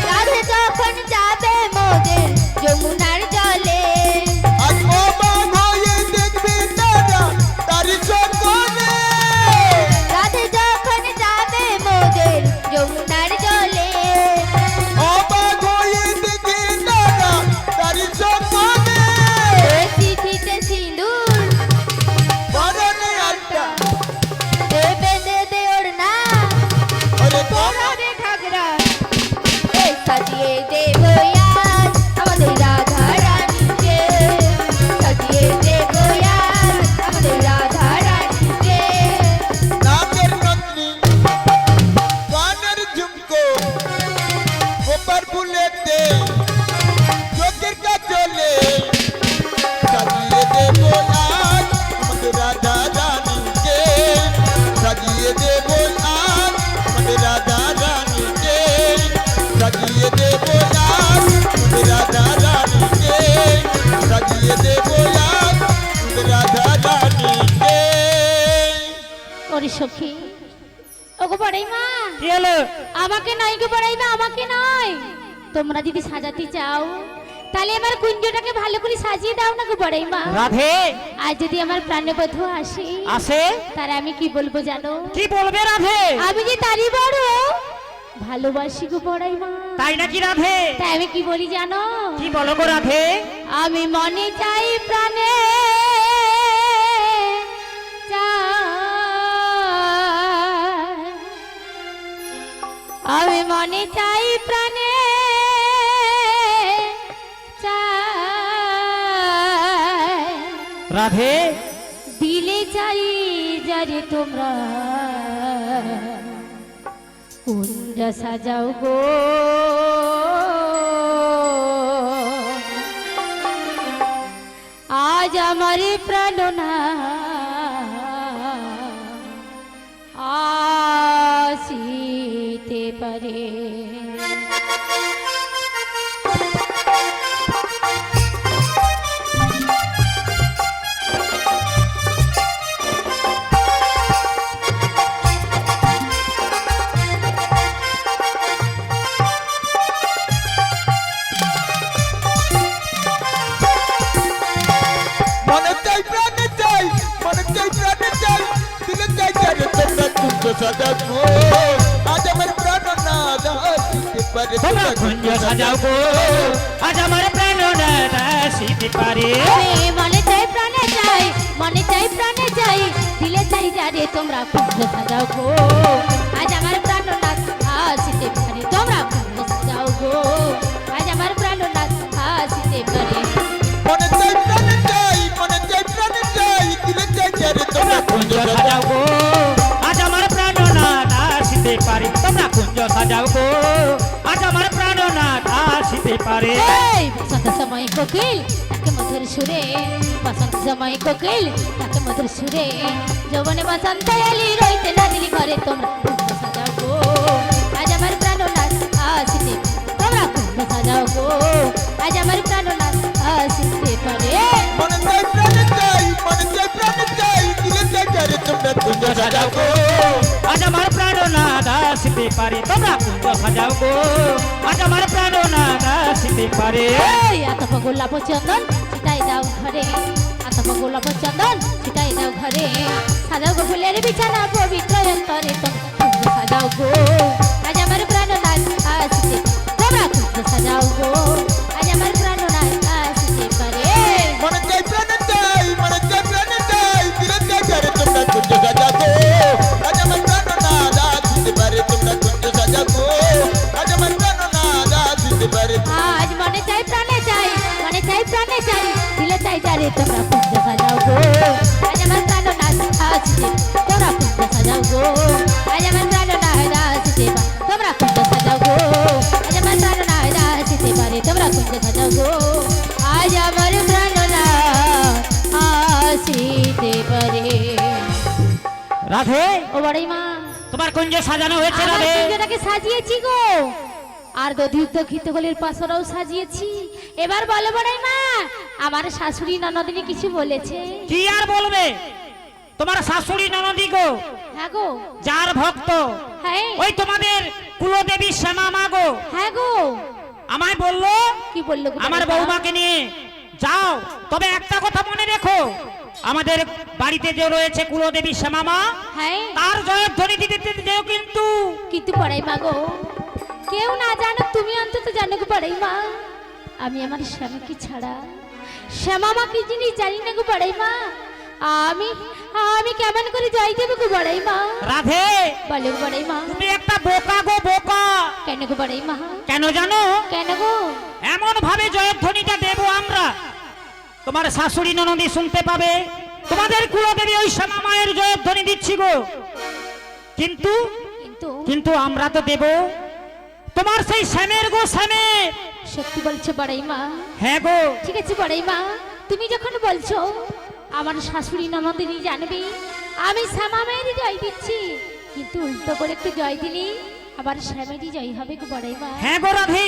রাধে যখন যাবে মোদের যমুনার জলে, আজ অবাক হয়ে দেখবে তারা তারি সকলে। সখী। ওগো বড়াই মা, কি হলো? আমাকে নয় গো বড়াই মা, আমাকে নয়। তোমরা যদি সাজাতে চাও তাহলে আমার কুঞ্জটাকে ভালো করে সাজিয়ে দাও না গো বড়াই মা। রাধে আর যদি আমার প্রাণবধূ আসে আসে, তারা আমি কি বলবো জানো? কি বলবে রাধে? আমি যে তারই বড় ভালোবাসি গো বড়াই মা। তাই নাকি রাধে? তাই আমি কি বলি জানো? কি বলো গো রাধে? আমি মনে চাই প্রাণে চাই, আমি মনে চাই প্রাণে চাই, রাধে দিলে চাই যারে তোমরা কুঞ্জ সাজাও গো। আজ আমার প্রাণনা আসিতে পারে। মনে চাই প্রাণে চাই, মনে চাই প্রাণে চাই, দিলে চাই যারে তোমরা কুঞ্জ সাজাবো। আজ আমার প্রাণ না আসিতে পারে, তোমরা কুঞ্জ সাজাও গো। আজ আমার প্রাণনা আসিতে পারে। আমি মনে চাই প্রাণে চাই, মনে চাই প্রাণে চাই, দিলে চাই যারে তোমরা কুঞ্জ সাজাও গো। আজ আমার প্রাণনাথ আসিতে পারে, তোমরা কুঞ্জ সাজাও গো। আজ আমার প্রাণনাথ আসিতে পারে। মনে চাই প্রাণে চাই, মনে চাই প্রাণে চাই, দিলে চাই যারে তোমরা কুঞ্জ কুঞ্জ সাজাও গো। আজ আমার প্রাণনা আসিতে পারে। তোমরা কুঞ্জ সাজাও গো। আজ আমার প্রাণনা আসিতে পারে। এই বসন্ত সময় কোকিল তাকে মধুর সুরে, বসন্ত সময় কোকিল তাকে মধুর সুরে, যৌবনে বসন্ত এলি রইতে না দিলি ঘরে তোমরা কুঞ্জ সাজাও গো। আজ আমার প্রাণনাথ আসিতে, তোমরা কুঞ্জ সাজাও গো। আজ আমার প্রাণনাথ আসিতে পারে। মনে চাই প্রাণে চাই, মনে চাই প্রাণে চাই, দিলে চাই যারে তোমরা কুঞ্জ সাজাও গো। আজ আমার প্রাণনা আসিতে পারে। তোমরা কুঞ্জ সাজাও গো। আজ আমার প্রাণনা আসিতে পারে। এই আতপ গোলাপ চন্দন ছিটাই দাও ঘরে, আতপ গোলাপ চন্দন ছিটাই দাও ঘরে, সাজাও গো ফুলের বিছানা পবিত্র অন্তরে তোমরা কুঞ্জ সাজাও গো। আজ আমার প্রাণনাথ আসিতে, তোমরা কুঞ্জ সাজাও গো। আজ আমার প্রাণনাথ আসিতে পারে। মনে চাই প্রাণে চাই, মনে চাই প্রাণে চাই, দিলে চাই যারে তোমরা কুঞ্জ সাজাবো। আজ আমার প্রাণ না আসিতে পারে, তোমরা কুঞ্জ সাজাবো। আজ আমার প্রাণ না আসিতে পারে। আজ মনে চাই প্রাণে চাই, মনে চাই প্রাণে চাই, দিলে চাই যারে তোমরা কুঞ্জ সাজাও গো। আজ আমার প্রাণনাথ আসিতে, তোমরা কুঞ্জ সাজাও গো। আজ আমার প্রাণনাথ আসিতে পারে, তোমরা কুঞ্জ সাজাও গো। আজ আমার প্রাণনাথ আসিতে পারে, তোমরা কুঞ্জ সাজাও গো। আজ আমার প্রাণনাথ আসিতে পারে। রাধে ও বড়াই মা, তোমার কুঞ্জ সাজানো হয়েছে আমার রাধে। কুঞ্জটাকে সাজিয়েছি গো, আর দধিউদ্ধ ঘিতগলির পাশরাও সাজিয়েছি। এবার বলো বড়াই মা, আমার শাশুড়ি ননদিনী কিছু বলেছে? কি আর বলবে? তোমার শাশুড়ি ননদি গো, হ্যাঁ গো, যার ভক্ত, হ্যাঁ ওই তোমাদের কুলদেবী শ্যামা মা গো, হ্যাঁ গো, আমায় বললো কি বললো গো আমার বড়াই মা? বৌমাকে নিয়ে যাও। তবে একটা কথা মনে রেখো, আমাদের বাড়িতে যে রয়েছে কুলদেবী শ্যামা মা, হ্যাঁ তার জয়ধ্বনি দিতে যেও কিন্তু। কিন্তু বড়াই মা গো, কেউ না জানো, তুমি অন্তত জানো গো বড়াই মা, আমি আমার স্বামীকে ছাড়া শ্যামা মা কি জিনিস জানি না গো বড়াই মা। আমি আমি কেমন করে জয় দেবো গো বড়াই মা? রাধে বলো গো বড়াই মা। তুমি একটা বোকা গো, বোকা। কেন গো বড়াই মা? কেন জানো? কেন গো? এমন ভাবে জয়ধ্বনিটা দেব আমরা, তোমার শাশুড়ি ননদি শুনতে পাবে তোমাদের কুলদেবী ওই শ্যামা মায়ের জয়ধ্বনি দিচ্ছি গো। কিন্তু কিন্তু কিন্তু আমরা তো দেব তোমার সেই শ্যামের গো, শ্যামের। সত্যি বলছো বড়াই মা? হ্যাঁ গো। ঠিক আছে বড়াই মা, তুমি যখন বলছো আমার শাশুড়ি ননদিনী জানবে আমি শ্যামা মেয়েরই জয় দিচ্ছি, কিন্তু উল্টো করে একটু জয় দিলি আবার শ্যামেরই জয় হবে গো বড়াই মা। হ্যাঁ গো রাধে।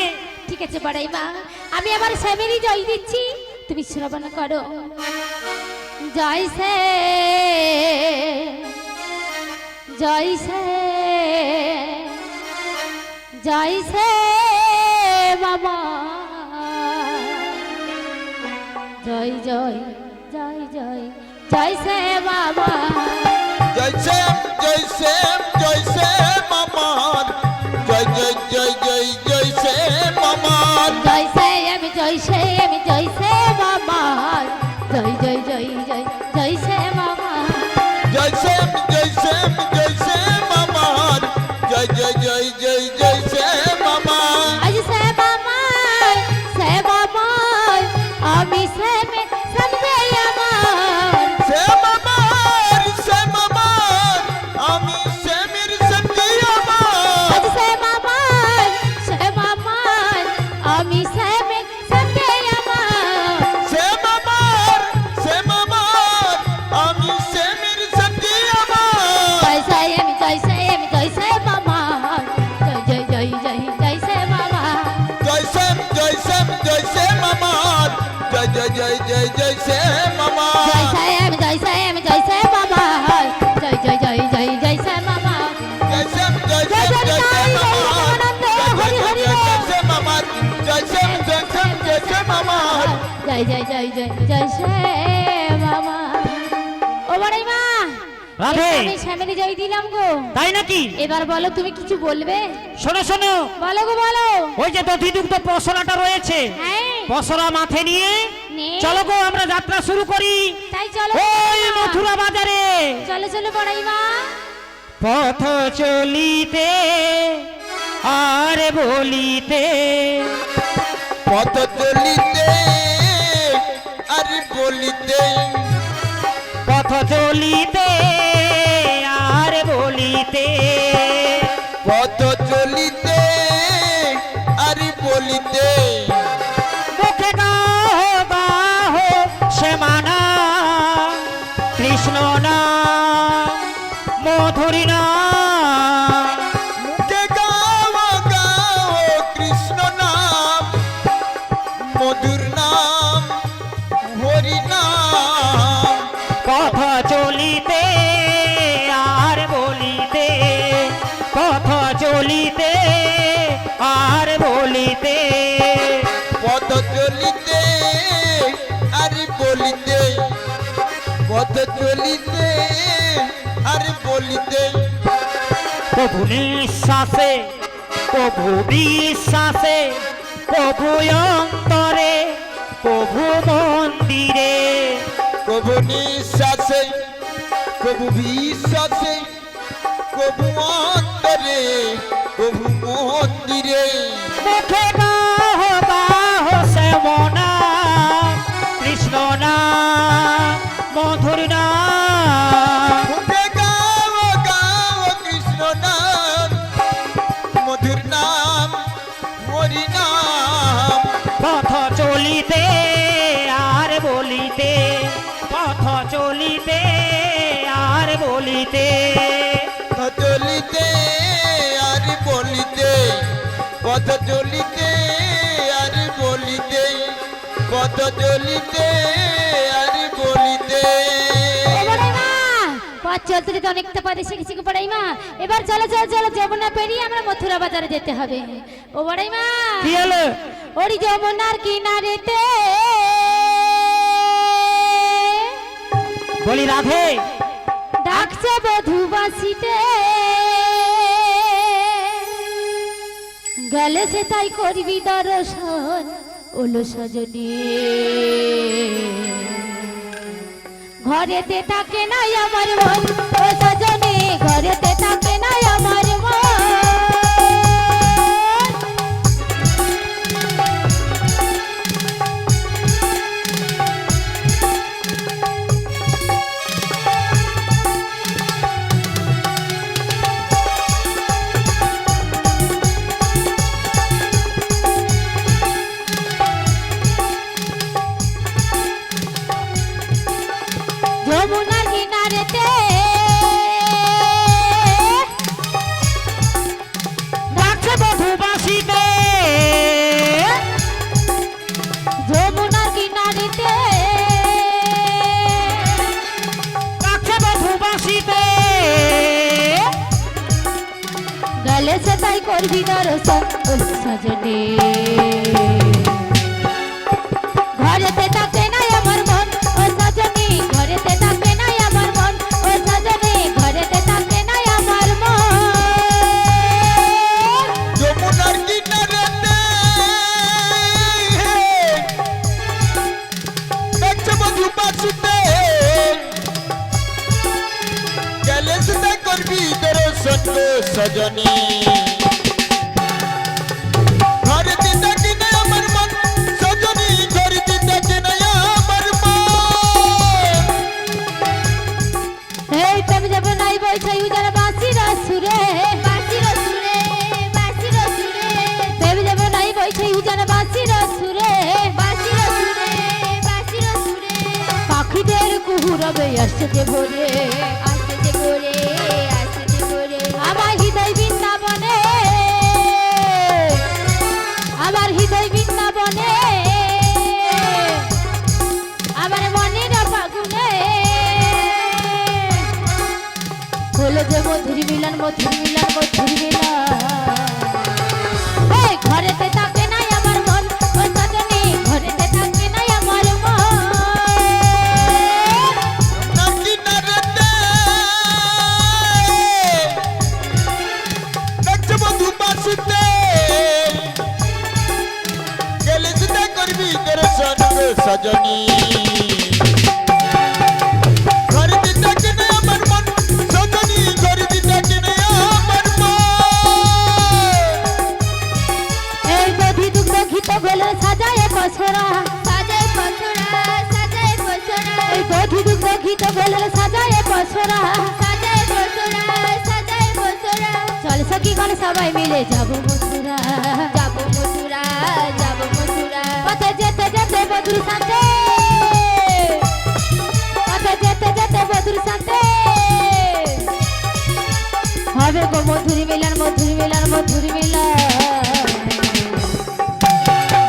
ঠিক আছে বড়াই মা, আমি আবার শ্যামেরই জয় দিচ্ছি, তুমি শ্রবণ করো। জয় সে জয়সে জয়সে বাবা জয় জয় জয় জয় জয়সে বাবা জয় শ্যাম জয় শ্যাম জয় শ্যাম আমার জয় জয় জয় জয় জয় শ্যাম আমার জয়সে আমি জয়সে আমি জয়সে বাবা জয় জয় জয় জয় জয়সে বাবা জয় শ্যাম জয় শ্যাম জয় শ্যাম আমার জয় জয় জয় জয় জয় শ্যাম আমার আজ সে বাবা আমি সে মে সমঝে আমার শ্যাম আমার শ্যাম আমার আমি শ্যামের সঙ্গে আমার আজ সে বাবা আমি সে মে সমঝে আমার শ্যাম আমার শ্যাম আমার আমি শ্যামের সঙ্গে আমার জয়সে আমি জয়সে বাবা জয় জয় জয় জয় জয়সে বাবা জয় শ্যাম জয় শ্যাম জয় শ্যাম আমার জয় জয় জয় জয় জয় শ্যাম আমার জয়সে আমি জয়সে বাবা জয় জয় জয় জয় জয়সে বাবা জয় শ্যাম জয় শ্যাম জয় শ্যাম আমার হরি হরি শ্যাম আমার জয় শ্যাম জয় শ্যাম জয় শ্যাম আমার জয় জয় জয় জয় জয়সে বাবা ও বড়াই মা রাধে। আমি স্বামীর জয় দিলাম গো তাই নাকি? এবার বলো তুমি কিছু বলবে শোনো শোনো, বলো গো বলো ওই যে দধিদুগ্ধ পসরাটা রয়েছে, হ্যাঁ পসরা মাথে নিয়ে নে। চলো গো আমরা যাত্রা শুরু করি তাই চলো ওই মথুরা বাজারে। চলো চলো বড়াই মা পথ চলিতে আর বলিতে পথ চলিতে আর বলিতে পথ চলিতে আর বলিতে পথ চলিতে আর বলিতে মুখে গাহ গাহ শ্যামানা কৃষ্ণ না মধুরী না মুখে গাও গাও কৃষ্ণ নাম মধুর নাম হরি নাম পথ চলিতে আর বলিতে পথ চলিতে আর বলিতে পথ চলিতে আর বলিতে পথ চলিতে আর বলিতে প্রভু নিঃশ্বাসে প্রভু বিশ্বাসে প্রভু অন্তরে প্রভু মন্দিরে কবু নিঃশ্বাসে কবু বিশ্বাসে কবু অন্তরে কবু মন্দিরে মুখে গাহ গাহ শ্যামনা কৃষ্ণ না মধুর না মুখে গাও গাও কৃষ্ণ নাম মধুর নাম হরি নাম পথ চলিতে আর বলিতে পথ চলিতে আর বলিতে পথ চলিতে আর বলিতে পথ চলিতে আর বলিতে পথ চলিতে আর বলিতে ও বড়াই মা পথ চলতে যেতে অনেকটা পথ এসে গেছি গো বড়াই মা এবার চলো চলো চলো যমুনা পেরিয়ে আমরা মথুরা বাজারে যেতে হবে ও বড়াই মা কি হলো? ওরি যমুনার কিনারেতে বলি রাধে, ডাকছে বধুবাসিতে গেলে সে তাই করবি দর্শন ওলো সজনী ঘরেতে থাকে নাই আমার মন ও সজনী ঘরেতে থাকে নাই আমার মন যমুনার কিনারেতে ডাকছে বধুবাসিতে যমুনার কিনারেতে ডাকছে বধুবাসিতে করবি দর্শন ও সজনে ঘরেতে থাকে নাই আমার মন ও সজনে ঘরেতে থাকে নাই আমার মন ও সজনে ঘরেতে থাকে নাই আমার মন যমুনার কিনারেতে দেখছে বধু বাসুতে গেলে সেটা করবি দর্শন গো সজনী ঘরে দিতে কিনে আমার মন সজনী ঘরে দিতে কিনে আমার মন এই তুমি যাব নাই বইছে উজার বাসির সুরে বাসির সুরে বাসির সুরে তুমি যাব নাই বইছে উজার বাসির সুরে বাসির সুরে বাসির সুরে পাখিদের কুহুরবে আসতে ভোরে আসতে যে করে আসতে যে করে আমার হৃদয় বৃন্দাবনে আমার হৃদয় বৃন্দাবনে আমার মনের ফাগুনে হলো যে মধুর মিলন মধুর মিলন মধুর মিলন এই ঘরেতে থাকে নাই আমার মন ও সজনী ঘরেতে থাকে নাই আমার মন না কিনারেতে দেখছে বধু বাসুতে গেলে সেটা করবি দর্শন গো সজনী ঘরে দিতে কিনে আমার মন সজনী ঘরে দিতে কিনে আমার মন এই দধি দুগ্ধ ঘিত বেলে সাজায় পছরা সাজায় পছরা সাজায় পছরা এই দধি দুগ্ধ ঘিত বেলে সাজায় পছরা সাজায় পছরা সাজায় পছরা চল সখী গণ সবাই মিলে যাব মথুরা যাব মথুরা যাব মথুরা পথে যেতে যেতে বধুর সাথে পথে যেতে যেতে বধুর সাথে হবে গো মধুর মিলন মধুর মিলন মধুর মিলন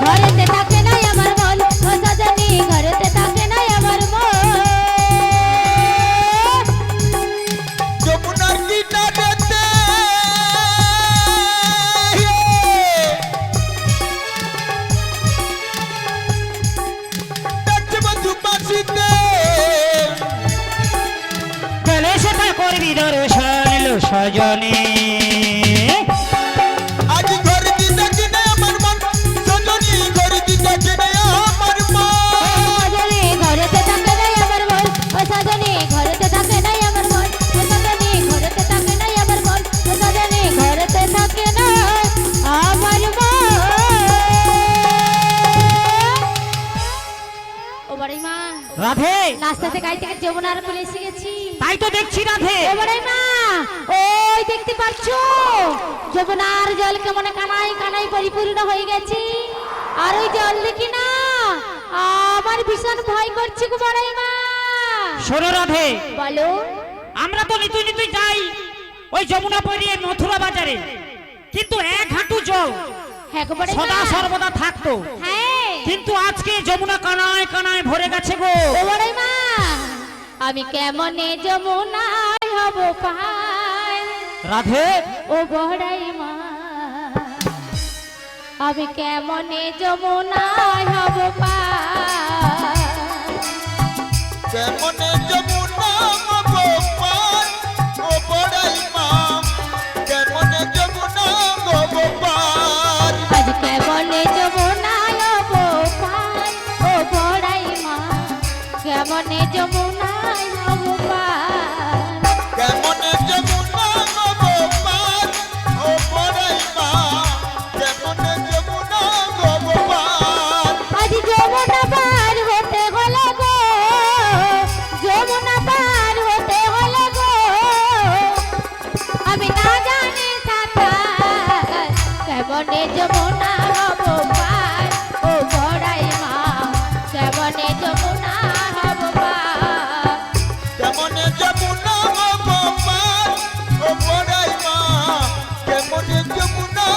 ঘরেতে থাকে নাই আমার মন ও সজনী ঘরেতে থাকে নাই আমার মন যমুনার কিনারেতে দেখছে বধু বাসুতে গেলে সেটা করবি দর্শন লো সজনে আজ ঘরে দিতে কিনে আমার মন সজনী ঘরে দিতে কিনে আমার মন সজনী ঘরেতে থাকে নাই আমার মন ও সজনী ঘরেতে থাকে নাই আমার মন ও সজনী ঘরেতে থাকে নাই আমার মন ও সজনী ঘরেতে থাকে নাই আমার মন ও বড়াই মা রাধে নাস্তাতে গাই থেকে যমুনার কোলে এসে গেছি তাই তো দেখছি রাধে ও বড়াই মা ওই দেখতে পাচ্ছো যমুনার জল কেমন কানাই কানাই পরিপূর্ণ হয়ে গেছে আর ওই জল দেখি না আমার ভীষণ ভয় করছে গো বড়াই মা শোনো রাধে বলো আমরা তো নিতুই নিতুই যাই ওই যমুনা পেরিয়ে মথুরা বাজারে কিন্তু এক হাঁটু জল হ্যাঁ গো বড়াই সদা মা সর্বদা থাকতো হ্যাঁ কিন্তু আজকে যমুনা কানায় কানায় ভরে গেছে গো ও বড়াই মা আমি কেমনে যমুনায় হব পার রাধে ও বড়াই মা আমি কেমনে যমুনায় হব পার কেমনে যমুনা গোপাল ও বড়াই মা কেমনে যমুনা গোপাল আজ কেমনে যমুনায় হব পার ও বড়াই মা কেমনে যমুনায় হব পার কেমনে যমুনা গোপাল ও বড়াই মা কেমনে যমুনা গোপাল আজ যমুনা পার হতে হলে গো যমুনা পার হতে হলে গো আমি না জানি সাঁতার কেমনে যমুনা হব পার ও বড়াই মা কেমনে যমুনা হব পার কেমনে যমুনা গোপাল ও বড়াই মা কেমনে যমুনা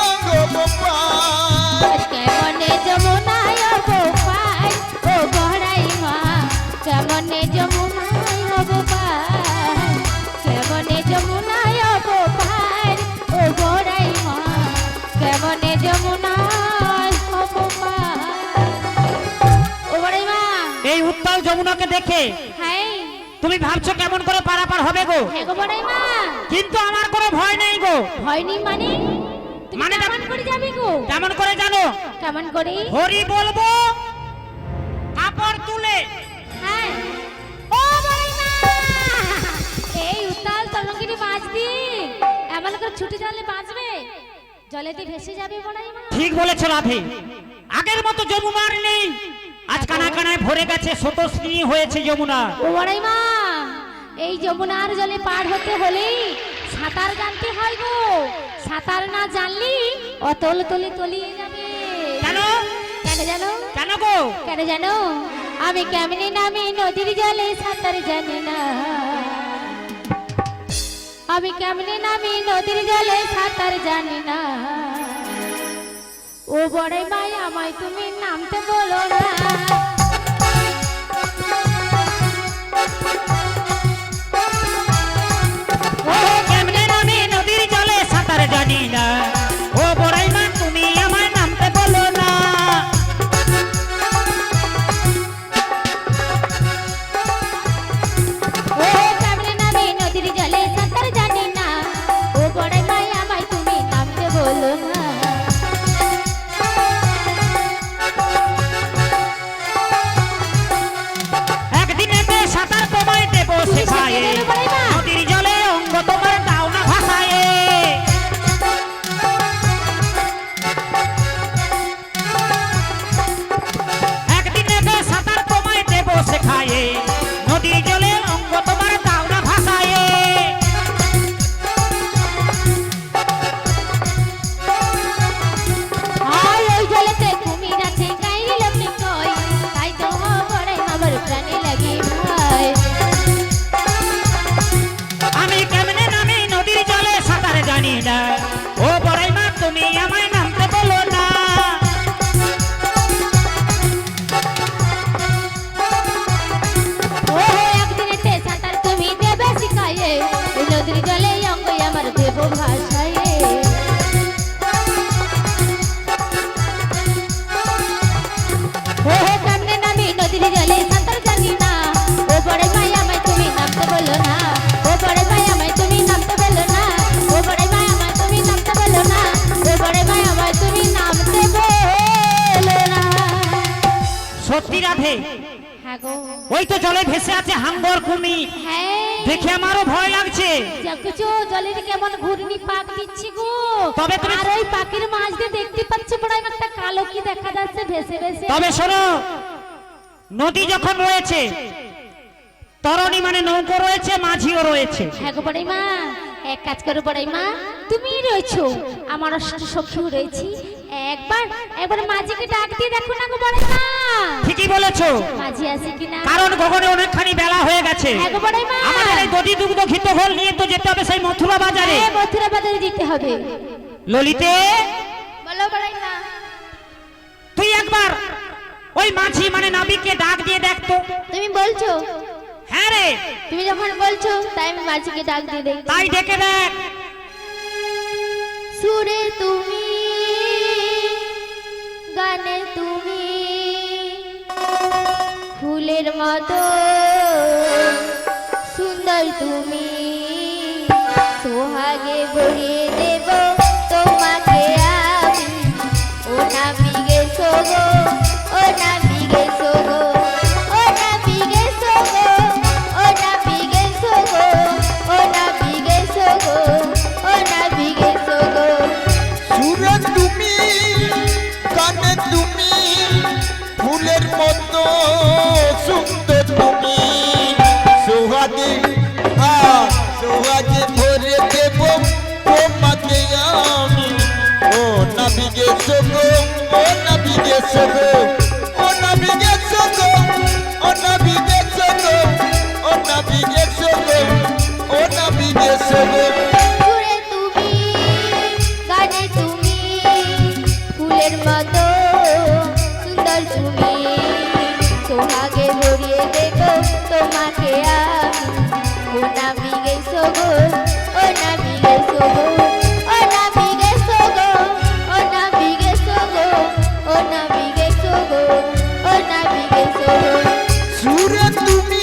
গোপাল কেমনে যমুনায় হব পার ও বড়াই মা কেমনে যমুনায় হব পার কেমনে যমুনায় হব পার ও বড়াই মা দেখে হ্যাঁ তুমি ভাবছো কেমন করে পারাপার হবে গো? হ্যাঁ গো বড়াই মা, কিন্তু আমার কোনো ভয় নেই গো। ভয় নেই মানে? তুমি মানে কেমন করে যাবে গো? কেমন করে জানো? কেমন করে? হরি বলবো কাপড় তুলে। হ্যাঁ ও বড়াই মা, এই উত্তাল তরঙ্গিনী মাছ দিয়ে এমন করে ছুটে জলে বাঁচবে, জলেতে ভেসে যাবে বড়াই মা। ঠিক বলেছ রাধে, আগের মতো যমুনার নেই, আজ কানা কানায় ভরে গেছে, স্রোতস্বিনী হয়েছে যমুনা। ও বড়াই মা, এই যমুনার জলে পার হতে হলে সাঁতার জানতে হয় গো, সাঁতার না জানলি অতল তলে তলিয়ে যাবে। কেন? কেন জানো? কেন গো? কেন জানো? আমি কেমনে নামে নদীর জলে সাঁতার জানি না, আমি কেমনে নামে নদীর জলে সাঁতার জানি না। ও বড়াই ভাই আমায় তুমি নামতে বলো না। ও কেমনে নামে নদীর জলে সাঁতার জানি না, ও বড়াই মা তুমি আমায় নামতে বলো না। ও কেমনে নামে নদীর জলে সাঁতার জানি না, ও বড়াই ভাই আমায় তুমি নামতে বলো না। একদিনেতে সাঁতার তোমায় দেবো শেখায়ে, নদীর জলে অঙ্গ তোমার দাও না ভাসায়ে। একদিনেতে সাঁতার তোমায় দেবো শেখায়ে, নদীর জলে অঙ্গ তোমার দাও না ভাসায়ে। আর ওই জলেতে কুমির আছে কাইরি লোকে কই, তাই তো বড়াই আমার প্রাণে লাগে ভাই। আমি কেমনে নামি নদীর জলে সাঁতার জানি না, ও বড়াই মা তুমি আমায় নামতে বলো না। ও একদিনেতে সাঁতার তুমি দেবে শিখায়ে, ওই নদীর জলে অঙ্গ আমার দেব ভাষায়ে। ও কেমনে নামি নদীর জলে সাঁতার জানি না, ও বড়াই ভাই আমায় তুমি নামতে বলো না, ও বড়াই ভাই আমায় তুমি নামতে বলো না, ও বড়াই ভাই আমায় তুমি নামতে বলো না, ও বড়াই ভাই আমায় তুমি নামতে বলো না। সত্যি রাধে, হ্যাঁ গো, ওই তো জলে ভেসে আছে হাঙ্গর কুমির, হ্যাঁ দেখে আমারও ভয় লাগছে। দেখছো জলের কেমন ঘূর্ণি পাক দিচ্ছে গো। তবে তুমি- আর ওই পাখির মাছ দিয়ে দেখতে পাচ্ছ বড়াই একটা কালো কি দেখা যাচ্ছে ভেসে ভেসে। তবে শোনো, নদী যখন রয়েছে, তরণী মানে নৌকো রয়েছে, মাঝিও রয়েছে। হ্যাঁ গো বড়াই মা, এক কাজ করো বড়াই মা, তুমি রয়েছো, আমার সখীও রয়েছি, একবার মাঝিকে ডাক দিয়ে দেখো না গো বড়াই মা, ঠিকই বলেছো, মাঝি আছে কিনা। কারণ গগনে অনেকখানি বেলা হয়ে গেছে। হ্যাঁ গো বড়াই মা, আমাদের এই দধি দুগ্ধ ঘিত ঘোল নিয়ে তো যেতে হবে সেই মথুরা বাজারে। হ্যাঁ মথুরা বাজারে যেতে হবে। ললিতে, বলো বড়াই মা। তুই একবার ওই মাঝি মানে নাবিককে ডাক দিয়ে দেখতো। তুমি বলছো, হ্যাঁ রে, তুমি যখন বলছো তাই আমি মাঝিকে ডাক দিয়ে দেখি। তাই ডেকে দেখ। সুরে তুমি, গানে তুমি, ফুলের মতো সুন্দর তুমি, সোহাগে ভরিয়ে দেব তোমাকে আমি, ও নাবিগে সোগো, ও নাবিগে সোগো, ও নাবিগে সোগো, ও নাবিগে সোগো, ও নাবিগে সোগো, ও নাবিগে সোগো। সুরে তুমি, কানে তুমি, ফুলের মতো সুন্দর তুমি, সোহাগে সোহাগে ভরে দেব তোমাকে আমি, ও নাবিগে সোগো, ও নাবিগে সোগো, ও নাবিগে সোগো, ও নাবিগে সোগো, ও নাবিগে সোগো, ও নাবিগে সোগো। সুরে তুমি, গানে তুমি, ফুলের মতো সুন্দর তুমি, সোহাগে ভরিয়ে দেব তোমাকে আমি, ও নাবিগে সোগো, ও নাবিগে সোগো, ও নাবিগে সোগো, ও নাবিগে সোগো, ও নাবিগে সোগো, ও নাবিগে সোগো। সুরে তুমি,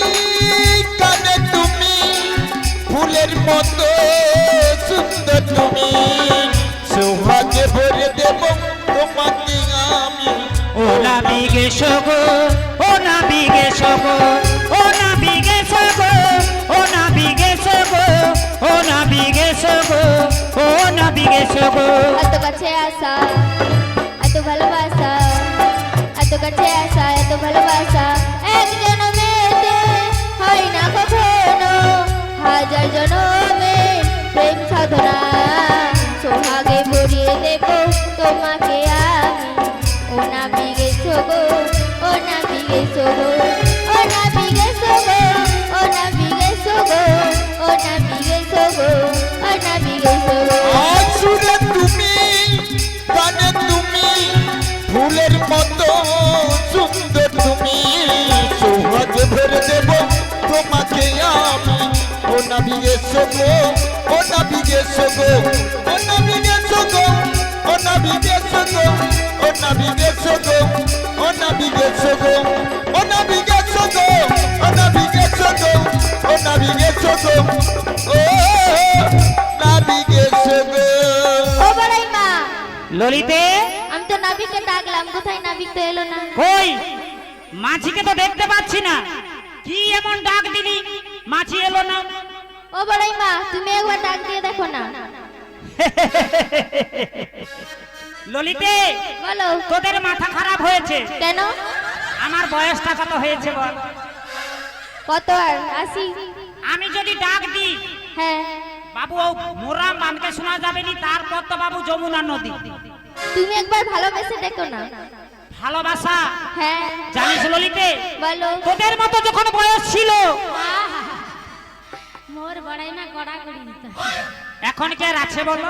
বিগেছো গো ও না বিগেছো গো ও না বিগেছো গো ও না বিগেছো গো ও না বিগেছো গো ও না বিগেছো গো এত কাছে আসা এত ভালোবাসা এত কাছে আসা এত ভালোবাসা এক জন্মেতে হয় না কখনো হাজার জন্মে প্রেম সাধনা সোহাগে ভরিয়ে দেব তোমাকে আমি ও না বিগেছো গো ও না বিগেছো গো ও না বিগেছো গো ও না বিগেছো গো ও না বিগেছো গো ও না বিগেছো গো আজ সুরে তুমি গানে তুমি ফুলের মতো সুন্দর তুমি সোহাগে ভরে দেব তোমাকে আমি ও না বিগেছো গো ও না বিগেছো গো ও না বিগেছো গো ও না বিগেছো গো ও না বিগেছো গো ও না বিগেছো গো ও না বিগেছো গো ও না বিগেছো গো ও না বিগেছো গো ও না বিগেছো গো ও বড়াই মা ললিতে আমি তো নাবিককে ডাকলাম কোথায় নাবিক তো এলো না কই মাছিকে তো দেখতে পাচ্ছি না কি এমন ডাক দিলি মাছি এলো না ও বড়াই মা তুমি একবার ডাক দিয়ে দেখো না ললিতে বলো তোদের মাথা খারাপ হয়েছে কেন আমার বয়সটা কত হয়েছে বল কত আর 80 আমি যদি ডাক দিই হ্যাঁ বাবু ও মোরাম বাঁধকে শোনা যাবে নি তারপর তো বাবু যমুনা নদী তুমি একবার ভালোবেসে দেখো না ভালোবাসা হ্যাঁ জানিস ললিতে বলো তোদের মতো যখন বয়স ছিল মোর বড়াই মা গড়া করি দিত এখন কে আর আছে বলো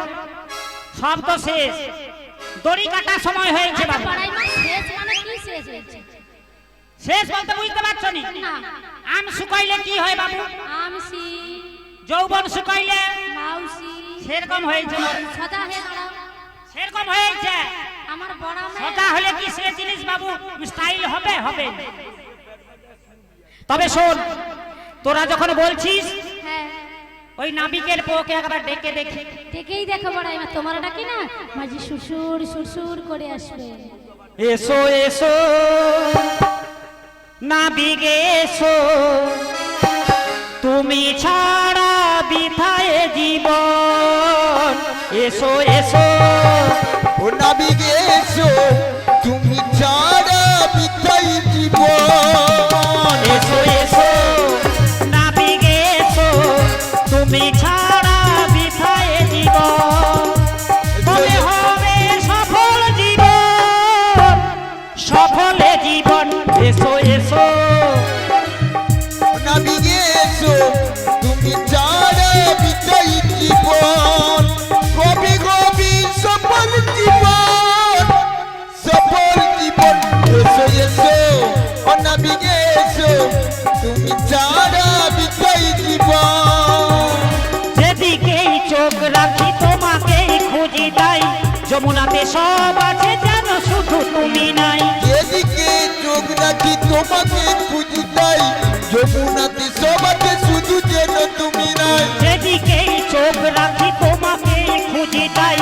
সব তো শেষ দড়ি কাটার সময় হয়েছে বাবু বড়াই মা শেষ মানে কি শেষ হয়েছে শেষ বলতে বুঝতে পারছো নি না আম শুকাইলে কি হয় বাবু আমসি যৌবন শুকাইলে মাউসি সেরকম হয়েছে মোর। সদা হে দাঁড়াও সেরকম হয়েছে আমার বড় মা সদা হলে কি সে জিনিস বাবু স্টাইল হবে হবে তবে শোন তোরা যখন বলছিস হ্যাঁ ওই নাবিকের পোকে একবার ডেকে দেখি থেকেই দেখো বড়াই মা তোমার ডাকি না মাঝি সুসুর সুসুর করে আসবে এসো এসো নাবিক এসো তুমি ছাড়া বিথায় জীবন এসো এসো ও নাবিকে এসো তুমি ছাড়া বিতাই জীবন এসো এসো নাবিক এসো তুমি ছাড়া বিথায় জীবন তবে হবে সফল জীবন সফলে জীবন এসো এসো নাবিকে এসো তুমি ছাড়া বিতাই জীবন কবি কবি সফল জীবন সফল জীবন এসো এসো ও নাবিকে এসো তুমি ছাড়া বিতাই জীবন যেদিকেই চোখ রাখি তোমাকেই খুঁজি তাই যমুনাতে সব আছে যেন শুধু তুমি নাই যেদিকে চোখ রাখি তোমাকে খুঁজি তাই যমুনাতে সবাতে শুধু যেন তুমি নাই যেদিকেই চোখ রাখি তোমাকেই খুঁজি তাই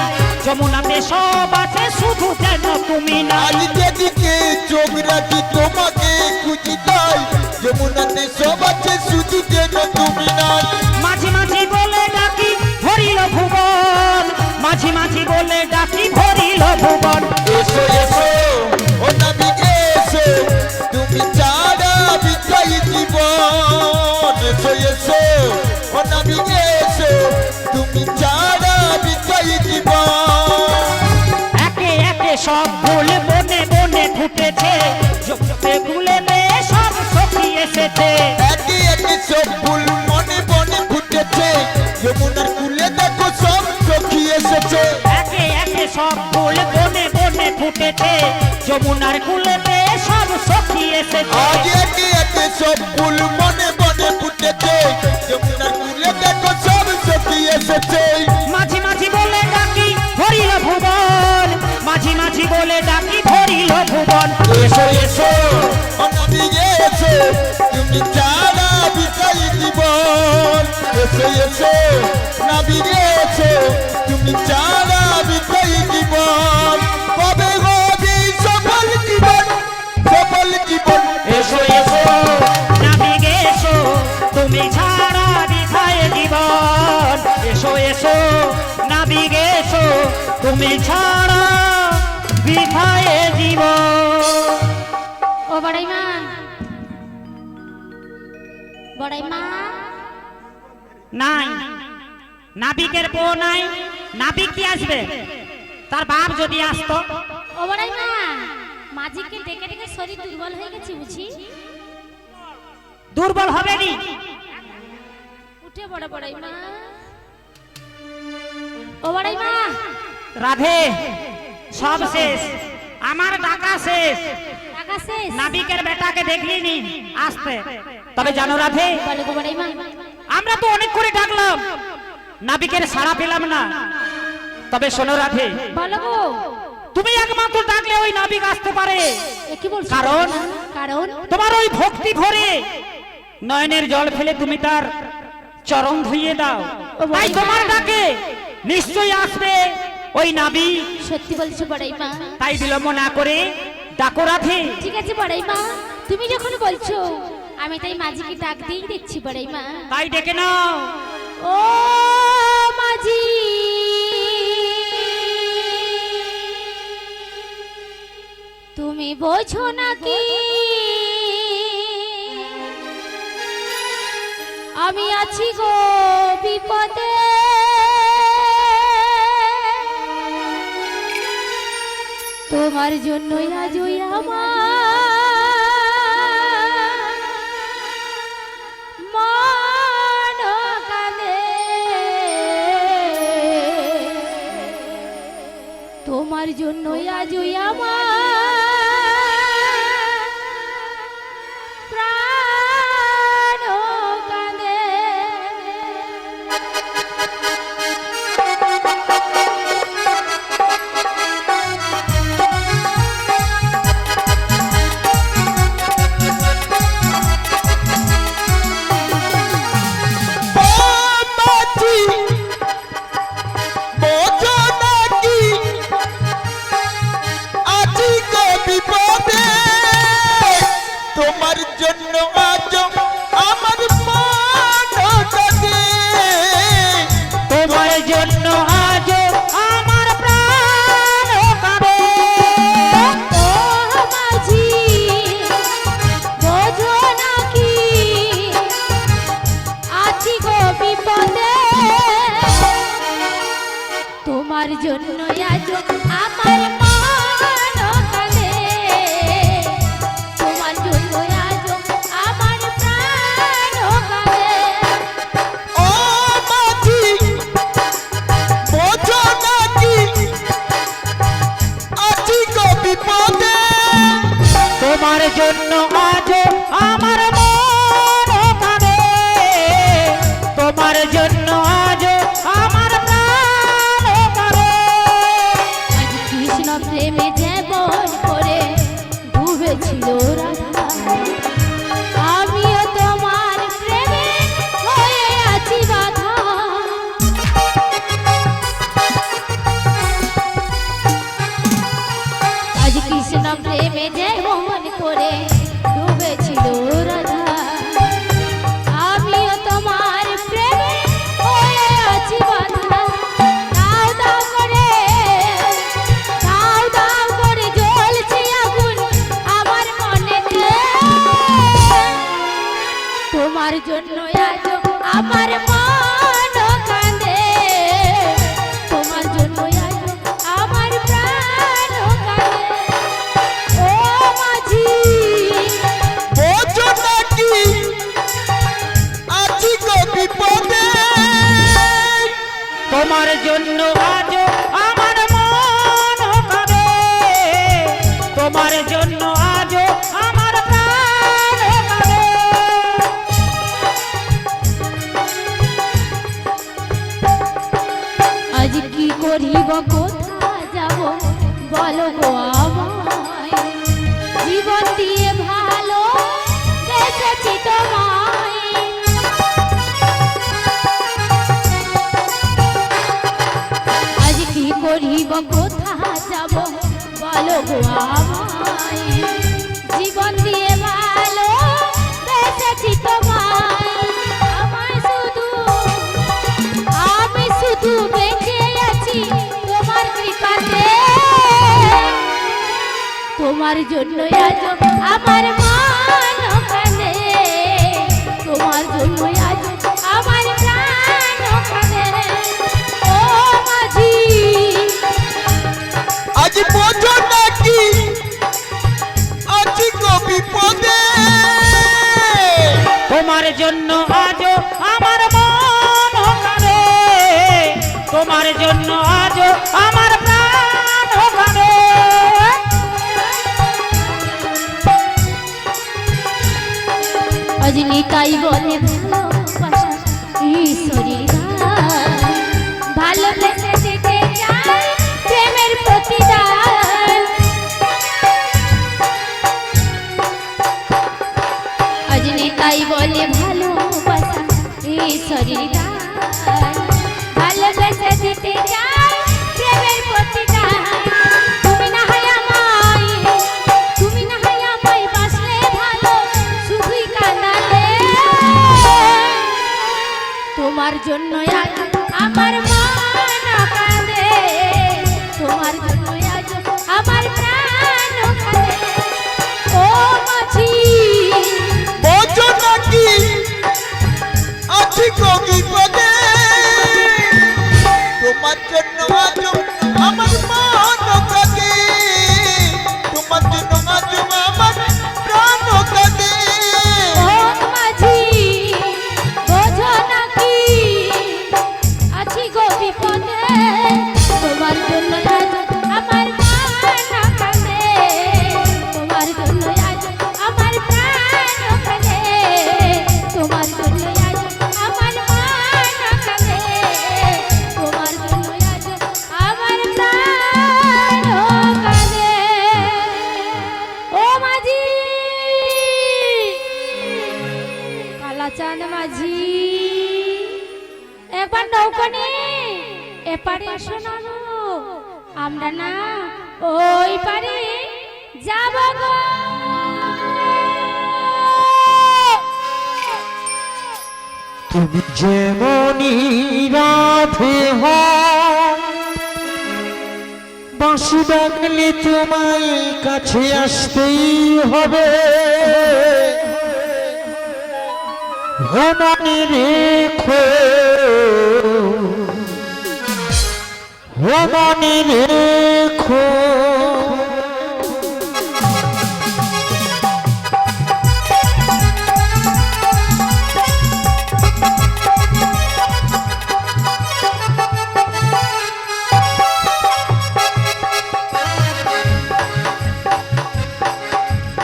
যমুনাতে সব আছে শুধু যেন তুমি নাই আজ যেদিকে চোখ রাখি তোমাকে খুঁজি তাই যমুনাতে সবাতে শুধু যেন তুমি নাই মাঝি মাঝি বলে ডাকি ভরিল ভুবন মাঝি মাঝি বলে ডাকি ভরিল ভুবন এসো এসো ও নাবিকে এসো তুমি ছাড়া বিতাই জীবন এসো এসো ও নাবিকে এসো তুমি ছাড়া বিতাই জীবন একে একে সব ফুল বনে বনে ফুটেছে জগতে গুলে সব সখী এসেছে একে একে সব ফুল মনে মনে ফুটেছে যমুনার কুলে দেখো সব সখী এসেছে একে একে সব ফুল বনে বনে ফুটেছে যমুনার কুলেতে সব সখী এসেছে আজ একে একে সব ফুল মনে মনে ফুটেছে যমুনার কুলে দেখো সব সখী এসেছে মাঝি মাঝি বলে ডাকি ভরিল ভুবন মাঝি মাঝি বলে ডাকি ভরিল ভুবন এসো এসো ও নাবিকে এসো তুমি ছাড়া বিতাই জীবন এসো এসো নাবিকে এসো তুমি ছাড়া বিতাই জীবন কবে কবি সফল জীবন তুমি ছাড়া বিধায় জীবন। এসো এসো নাবিক এসো, তুমি ছাড়া বিধায় জীবন। ও বড়াই মা, বড়াই মা, নাই, নাবিকের বউ নাই, নাবিক কি আসবে? তার বাপ যদি আসতো। ও বড়াই মা, মাঝিকে ডেকে ডেকে শরীর দুর্বল হয়ে গেছে বুঝি। দুর্বল হবে নি, উঠে বড় বড়াই মা। ও বড়াই মা, রাধে সব শেষ, আমার ডাকা শেষ। টাকা শেষ। নাবিকের বেটাকে দেখলি নি আসতে। তবে জানো রাধে, বলো গো বড়াই মা, আমরা তো অনেক করে ডাকলাম, নাবিকের সাড়া পেলাম না। তবে শোনো রাধে, বলো গো। তুমি একমাত্র ডাকলে ওই নাবিক আসতে পারে। এ কি বলছো? কারণ? কারণ তোমার ওই ভক্তি ভরে নয়নের জল ফেলে তুমি তার চরণ ধুইয়ে দাও, তাই তোমার ডাকে নিশ্চয়ই আসবে ওই নাবিক। সত্যি বলছো বড়াই মা। তাই বিলম্ব না করে ডাকো রাধে। ঠিক আছে বড়াই মা, তুমি যখন বলছো আমি তাই মাঝিকে ডাক দিয়েই দেখছি বড়াই মা। তাই ডেকে নাও। ও মাঝি, তুমি বোঝো নাকি আমি আছি গো বিপদে। তোমার জন্যই আজ ওই আমার মন কাঁদে। তোমার জন্যই আজ ওই আমার প্রাণ কাঁদে। তোমার জন্য আজ আমার মন কাঁদে। তোমার জন্য আজ আমার প্রাণ কাঁদে। ও মাঝি, বোঝো নাকি আছি গো বিপদে। তোমার জন্য আজ আমার মন কাঁদে। তোমার জন্য আজ আমার প্রাণ কাঁদে। ও মাঝি, বোঝো নাকি আছি গো বিপদে। তোমার জন্য আজ আমার মন কাঁদে। তোমার জন্য আজ আমার প্রাণ কাঁদে। আজ কৃষ্ণ প্রেমে যেমন করে ডুবেছিল রাধা, আমিও তোমার প্রেমে হয়ে আছি বাধা। আজ কৃষ্ণ প্রেমে যেমন করে ডুবেছিল রাধা, আমিও তোমার প্রেমে হয়ে আছি বাধা। দাও দাও করে, দাও দাও করে জ্বলছে আগুন আমার মনেতে। তোমার জন্য আজ আমার মন কাঁদে। তোমার জন্য আজ আমার প্রাণ কাঁদে। ও মাঝি, বোঝো নাকি আছি গো বিপদে। তোমার জন্য আজ আমার মন কাঁদে। তোমার জন্য আজ আমার প্রাণ কাঁদে। আজ কি করিব কোথা যাব বলো গো আমায়। জীবন দিয়ে ভালো বেসেছি তোমায়। আজ কি করিব কোথা যাব বলো গো আমায়। জীবন দিয়ে ভালো বেসেছি তোমায়। তোমার জন্য আজ আমার মন কাঁদে, তোমার জন্য আজ আমার প্রাণ কাঁদে। ও মাঝি আজ বোঝো নাকি আছি গো বিপদে, তোমার জন্য আজও আমার মন কাঁদে, তোমার জন্য আজও আমার প্রাণ কাঁদে। আজ নিতাই বলে ভালোবাসা ঈশ্বরীর দান, ভালোবেসে দিতে চাই প্রেমের প্রতিদান। আজ নিতাই বলে ভালোবাসা ঈশ্বরীর দান, ভালোবেসে দিতে চাই প্রেমের প্রতিদান। তুমি না হয় আমায়, তুমি না হয় আমায় বাসলে ভালো, শুধুই কাঁদালে। তোমার জন্য আজ আমার মন কাঁদে, তোমার জন্য আজ আমার প্রাণ কাঁদে। ও মাঝি বোঝো নাকি আছি গো বিপদে, তোমার জন্য আজ আমার মন কাঁদে, তোমার জন্য আজ আমার প্রাণ কাঁদে। ও মাঝি বোঝো নাকি আছি গো বিপদে, তোমার জন্য আজ আমার মন কাঁদে, তোমার জন্য আজ আমার প্রাণ কাঁদে, তোমার জন্য আজ আমার মন কাঁদে, তোমার জন্য আজ আমার প্রাণ কাঁদে। ও মাঝি কালাচাঁদ মাঝি, একবার নৌকো নিয়ে এপারে এসো না গো, আমরা না ওই পারে যাব গো। তুমি যেমনই রাধে হও, বাঁশি ডাকলে তোমায় কাছে আসতেই হবে। ও মনে রেখো, ও মনে রেখো।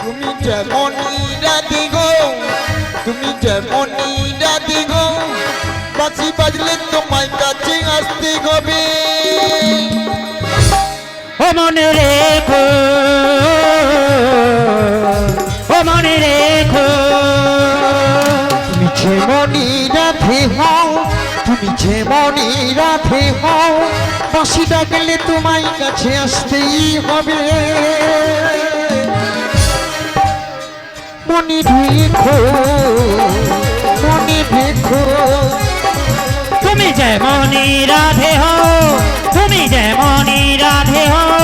তুমি যেমনই রাধে গো, তুমি যেমনই রাধে গো, বাঁশি বাজলে তোমায় কাছে আসতে হবে। ও মনে রেখো, ও মনে রেখো। তুমি যেমনই রাধে হও, তুমি যেমনই রাধে হও, বাঁশি ডাকলে তোমায় কাছে আসতেই হবে। মনে রেখো, মনে রেখো। তুমি যেমনই রাধে হও, তুমি যেমনই রাধে হও,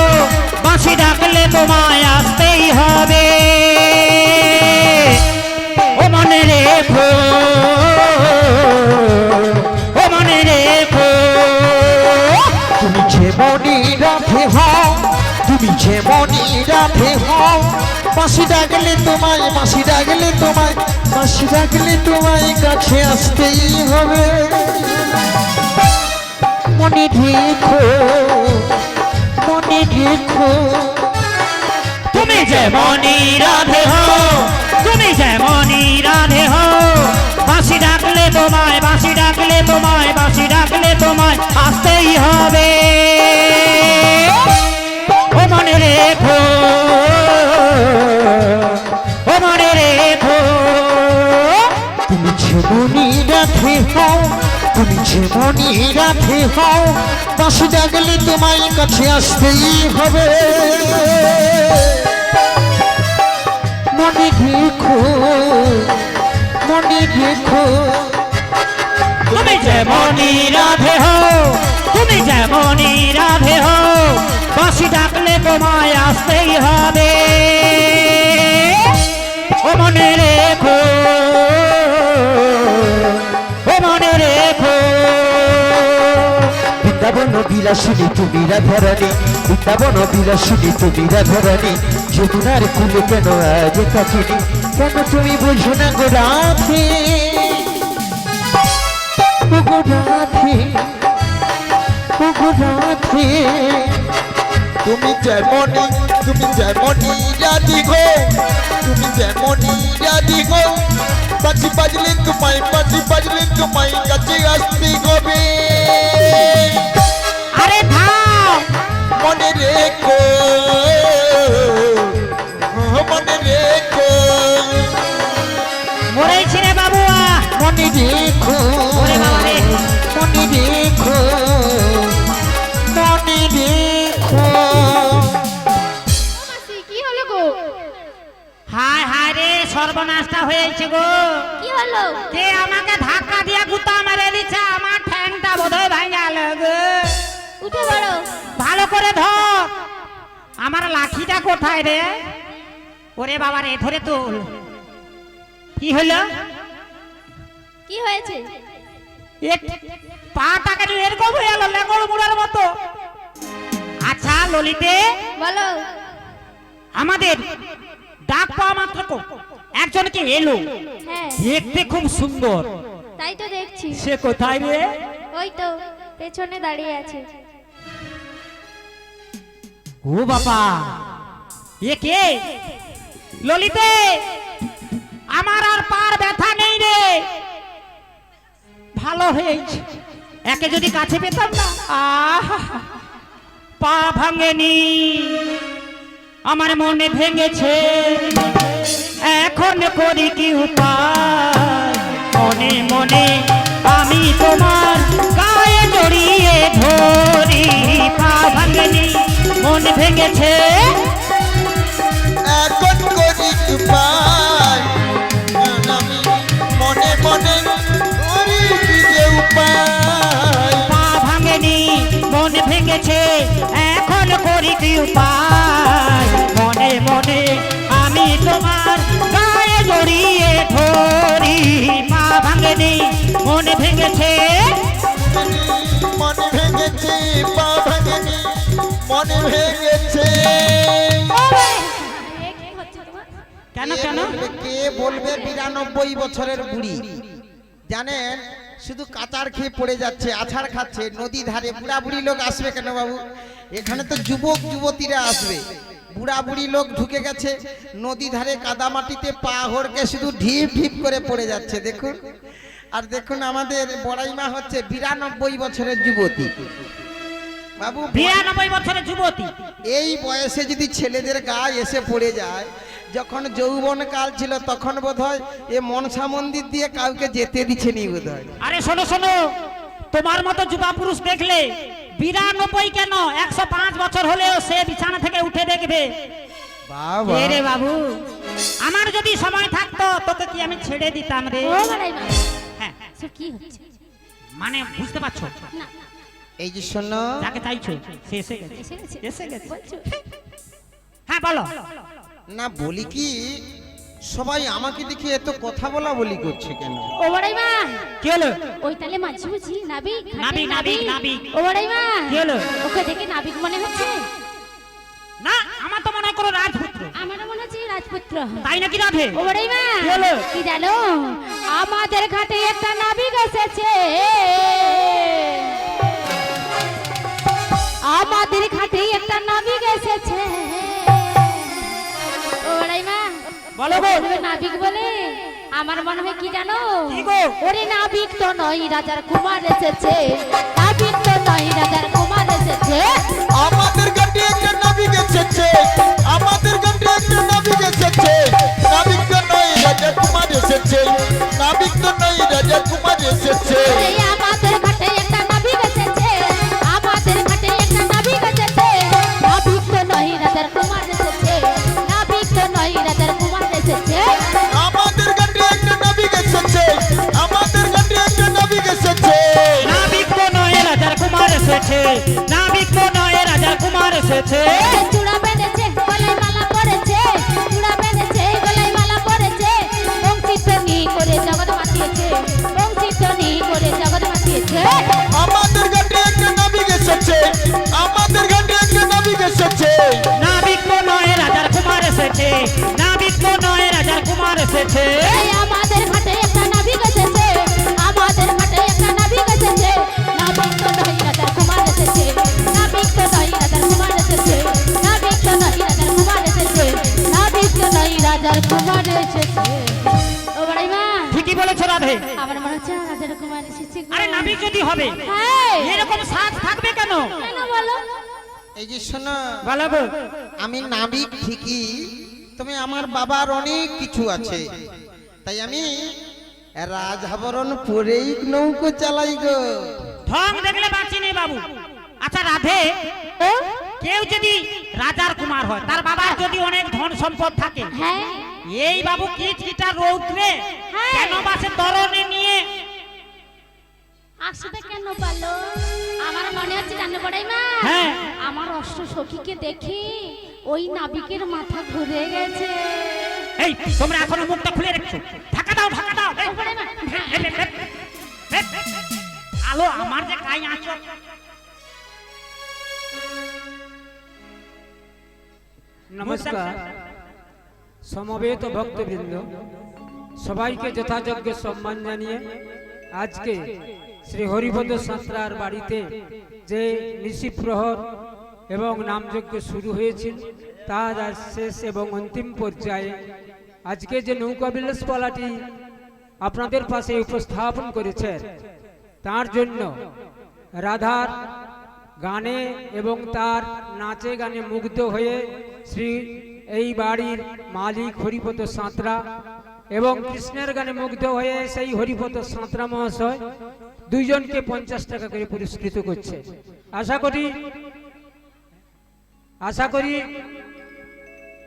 বাঁশি ডাকলে তোমায় আসতেই হবে। ও মনে রেখো, ও মনে রেখো। তুমি যেমনই রাধে হও, তুমি যেমনই রাধে হও, বাঁশি ডাকলে তোমায়, বাঁশি ডাকলে তোমায়, বাঁশি ডাকলে তোমায় কাছে আসতেই হবে। মনে রেখো, মনে রেখো। তুমি যেমনই রাধে হও, তুমি যেমনই রাধে হও, বাঁশি ডাকলে তোমায়, বাঁশি ডাকলে তোমায়, বাঁশি ডাকলে তোমায় আসতেই হবে। ও মনে রেখো, ও মনে রেখো। তুমি যেমনই রাধে হও, তুমি যেমনই রাধে হও, বাঁশি ডাকলে তোমায় কাছে আসতেই হবে। মনে রেখো, মনে রেখো। তুমি যেমনই রাধে হও, তুমি যেমনই রাধে হও, দাসী ডাকলে তোমায় আসতেই হবে। ও মনে রেখো, ও মনে রেখো, বৃন্দাবন বিলাসিনী তুমি রাধারানী, বৃন্দাবন বিলাসিনী তুমি রাধারানী, যমুনার কুলে কেন আজ কাকিনি, কেন তুমি বুঝো না গো রাধে, ও গো রাধে, ও গো রাধে। তুমি যেমনই রাধি গো, তুমি যেমনই রাধি গো, পাখি বাজলে তোমায় কাছে আসতে হবে। আরে থাম, মনে রেখো, মনে রেখো, মরেছি রে বাবু। মনে রেখো, ওরে বাবা রে, মনে রেখো, মনে রেখো। মাসি কি হলো গো? হায় হায় রে, সর্বনাশটা হয়েছে গো। কি হলো? কে আমাকে ধাক্কা দিয়ে গুতা মেরে দিচ্ছে, আমার ঠ্যাংটা বোধহয় ভাঙে গেল গো। উঠে পড়ো। ভালো করে ধর, আমার লাঠিটা কোথায় রে? ওরে বাবা রে, ধরে তোল। কি হলো? কি হয়েছে? পাটাকে নিয়ে এরকম হয়ে গেল লেঙ্গড় মুড়ার মতো। আচ্ছা ললিতে, বলো। আমাদের ডাক পাওয়া মাত্র একজনকে এলো, হ্যাঁ দেখতে খুব সুন্দর, তাই তো দেখছি। সে কোথায় রে? ওই তো পেছনে দাঁড়িয়ে আছে। ও বাবা, এ কে? ললিতে, আমার আর পার ব্যথা নেই রে, ভালো হয়েছে। একে যদি কাছে পেতাম না, পা ভাঙেনি, আমার মনে ভেঙেছে, এখন করি কি উপায়? মনে মনে আমি তোমার গায়ে জড়িয়ে ধরি, পা ভাঙেনি, মন ভেঙেছে, এখন করি উপায়, আমি মনে মনে করি কি যে উপায়। পা ভাঙেনি, মন ভেঙেছে, এখন করি কি উপায়? মনে মনে আমি তোমার গায়ে জড়িয়ে ধরি, পা ভাঙেনি, মন ভেঙেছে, মনে ভেঙেছে, পা ভাঙেনি, মনে ভেঙেছে। কেন কেন? কে বলবে 92 বছরের বুড়ি, জানেন শুধু কাঁচার খেয়ে পড়ে যাচ্ছে, আছাড় খাচ্ছে, নদী ধারে বুড়া বুড়ি লোক আসবে কেন বাবু? এখানে তো যুবক যুবতীরা আসবে, বুড়া বুড়ি লোক ঢুকে গেছে নদী ধারে কাদা মাটিতে, পা হড়কে শুধু ঢিপ ঢিপ করে পড়ে যাচ্ছে দেখুন। আর দেখুন আমাদের বড়াইমা হচ্ছে 92 বছরের যুবতী বাবু। 92 বছরের যুবতী, এই বয়সে যদি ছেলেদের গায়ে এসে পড়ে যায়, যখন যৌবন কাল ছিল তখন বোধহয় এ মনসা মন্দির দিয়ে কাউকে যেতে দিচ্ছে নি বোধহয়। আরে শোনো শোনো, তোমার মতো যুবা পুরুষ দেখলে 92 কেন, 105 বছর হলেও সে বিছানা থেকে উঠে দেখবে। বাবা এ রে বাবু, আমার যদি সময় থাকতো তোকে কি আমি ছেড়ে দিতাম রে? ও বাড়াই মা, হ্যাঁ, সব কি হচ্ছে? মানে বুঝতে পারছো, না এই যে শোনো, যাকে চাইছো সে এসে গেছে, এসে গেছে, এসে গেছে। বলছো? হ্যাঁ বলো। না বলি কি, সবাই আমাকে দেখে এত কথা বলা বলি করছে কেন? ও বাড়াই মা, কি হলো? ওই তালে মাঝি বুঝি নাবিক, নাবিক, নাবিক, নাবিক। ও বাড়াই মা, কি হলো? ওকে দেখে নাবিক মনে হচ্ছে? না, আমার তো মনে হয় কোনো রাজপুত্র। আমারও মনে হচ্ছে রাজপুত্র। তাই নাকি রাধে? ও বাড়াই মা, কি হলো? কি জানো, আমাদের ঘাটে একটা নাবিক এসেছে, আমাদের ঘাটে একটা নাবিক এসেছে। ও বাড়াই মা, বলো গো। বলবে নাবিক বলে, আমার মনে হয় কি জানো, কি গো? ওরে নাবিক তো নয়, রাজার কুমার এসেছে, নাবিক তো নয়, রাজার কুমার এসেছে। আমাদের ঘাটে একটা নাবিক এসেছে, আমাদের ঘাটে একটা নাবিক এসেছে, নাবিক তো নয় রাজা কুমার এসেছে, নাবিক তো নয় রাজা কুমার এসেছে। ওরে আমাদের ঘাটে একটা নাবিক এসেছে, আমাদের ঘাটে একটা নাবিক এসেছে, নাবিক তো নয়, রাজার কুমার এসেছে, নাবিক তো নয়, রাজার কুমার এসেছে। আমাদের ঘাটে একটা নাবিক এসেছে, আমাদের ঘাটে একটা নাবিক এসেছে। নাবিক তো নয় রাজার কুমার এসেছে, নাবিক তো নয় রাজার কুমার এসেছে চূড়া বেঁধেছে গলায় মালা পরেছে, চূড়া বেঁধেছে গলায় মালা পরেছে, বংশীধ্বনি করে জগৎ মাতিয়েছে, বংশীধ্বনি করে জগৎ মাতিয়েছে। আমাদের ঘাটে একটা নাবিক এসেছে, আমাদের ঘাটে একটা নাবিক এসেছে। নাবিক নয় রাজার কুমার এসেছে, নাবিক নয় রাজার কুমার এসেছে। এই আমাদের ঘাটে একটা নাবিক এসেছে, আমাদের ঘাটে একটা নাবিক এসেছে, নাবিক তো নয় রাজার কুমার এসেছে, নাবিক তো নয় রাজার কুমার এসেছে, নাবিক তো নয় রাজার কুমার এসেছে, নাবিক তো নয় রাজার কুমার এসেছে। ও বড়াই মা, ঠিকই বলেছো রাধে। আমার মনে হচ্ছে রাজার কুমার এসেছে গো। আরে নাবিক যদি হবে হ্যাঁ, এরকম সাজ থাকবে কেন? কেন বলো? এই যে শোনো, ভালো গো। আমি নাবিক ঠিকই, তবে আমার বাবার অনেক কিছু আছে, তাই আমি রাজভরণ পরেই নৌকো চালাই গো। ঢং দেখলে বাঁচি নেই বাবু। আচ্ছা রাধে, কেউ যদি রাজার কুমার হয়, তার বাবার যদি অনেক ধন সম্পদ থাকে, হ্যাঁ, এই বাবু কিচকিটা রৌদ্রে হ্যাঁ। কেন বাসে তরণে নিয়ে আসতে কেন পারলো? আমার মনে হচ্ছে জানো বড়াই মা, হ্যাঁ। আমার অষ্ট সখীকে দেখি ওই নাবিকের মাথা ঘুরে গেছে। এই তোমরা এখনো মুখটা খুলে রেখেছো, ঢাকা দাও ঢাকা দাও। এই, ও বড়াই মা, হ্যাঁ, এই, এই, এই, এই, আলো আমার যে কাই আছো। নমস্কার সমবেত ভক্তবৃন্দ, সবাইকে যথাযোগ্য সম্মান জানিয়ে আজকে শ্রী হরিপদ সাঁতরার বাড়িতে যে নিশি প্রহর এবং নামযজ্ঞ শুরু হয়েছিল তার আজ শেষ এবং অন্তিম পর্যায়ে আজকে যে নৌকা বিলাস পালাটি আপনাদের পাশে উপস্থাপন করেছেন, তার জন্য রাধার গানে এবং তার নাচে গানে মুগ্ধ হয়ে শ্রী এই বাড়ির মালিক হরিপদ সাঁতরা এবং কৃষ্ণের গানে মুগ্ধ হয়ে সেই হরিপদ সাঁতরা মহাশয় দুইজনকে 50 টাকা করে পুরস্কৃত করছে। আশা করি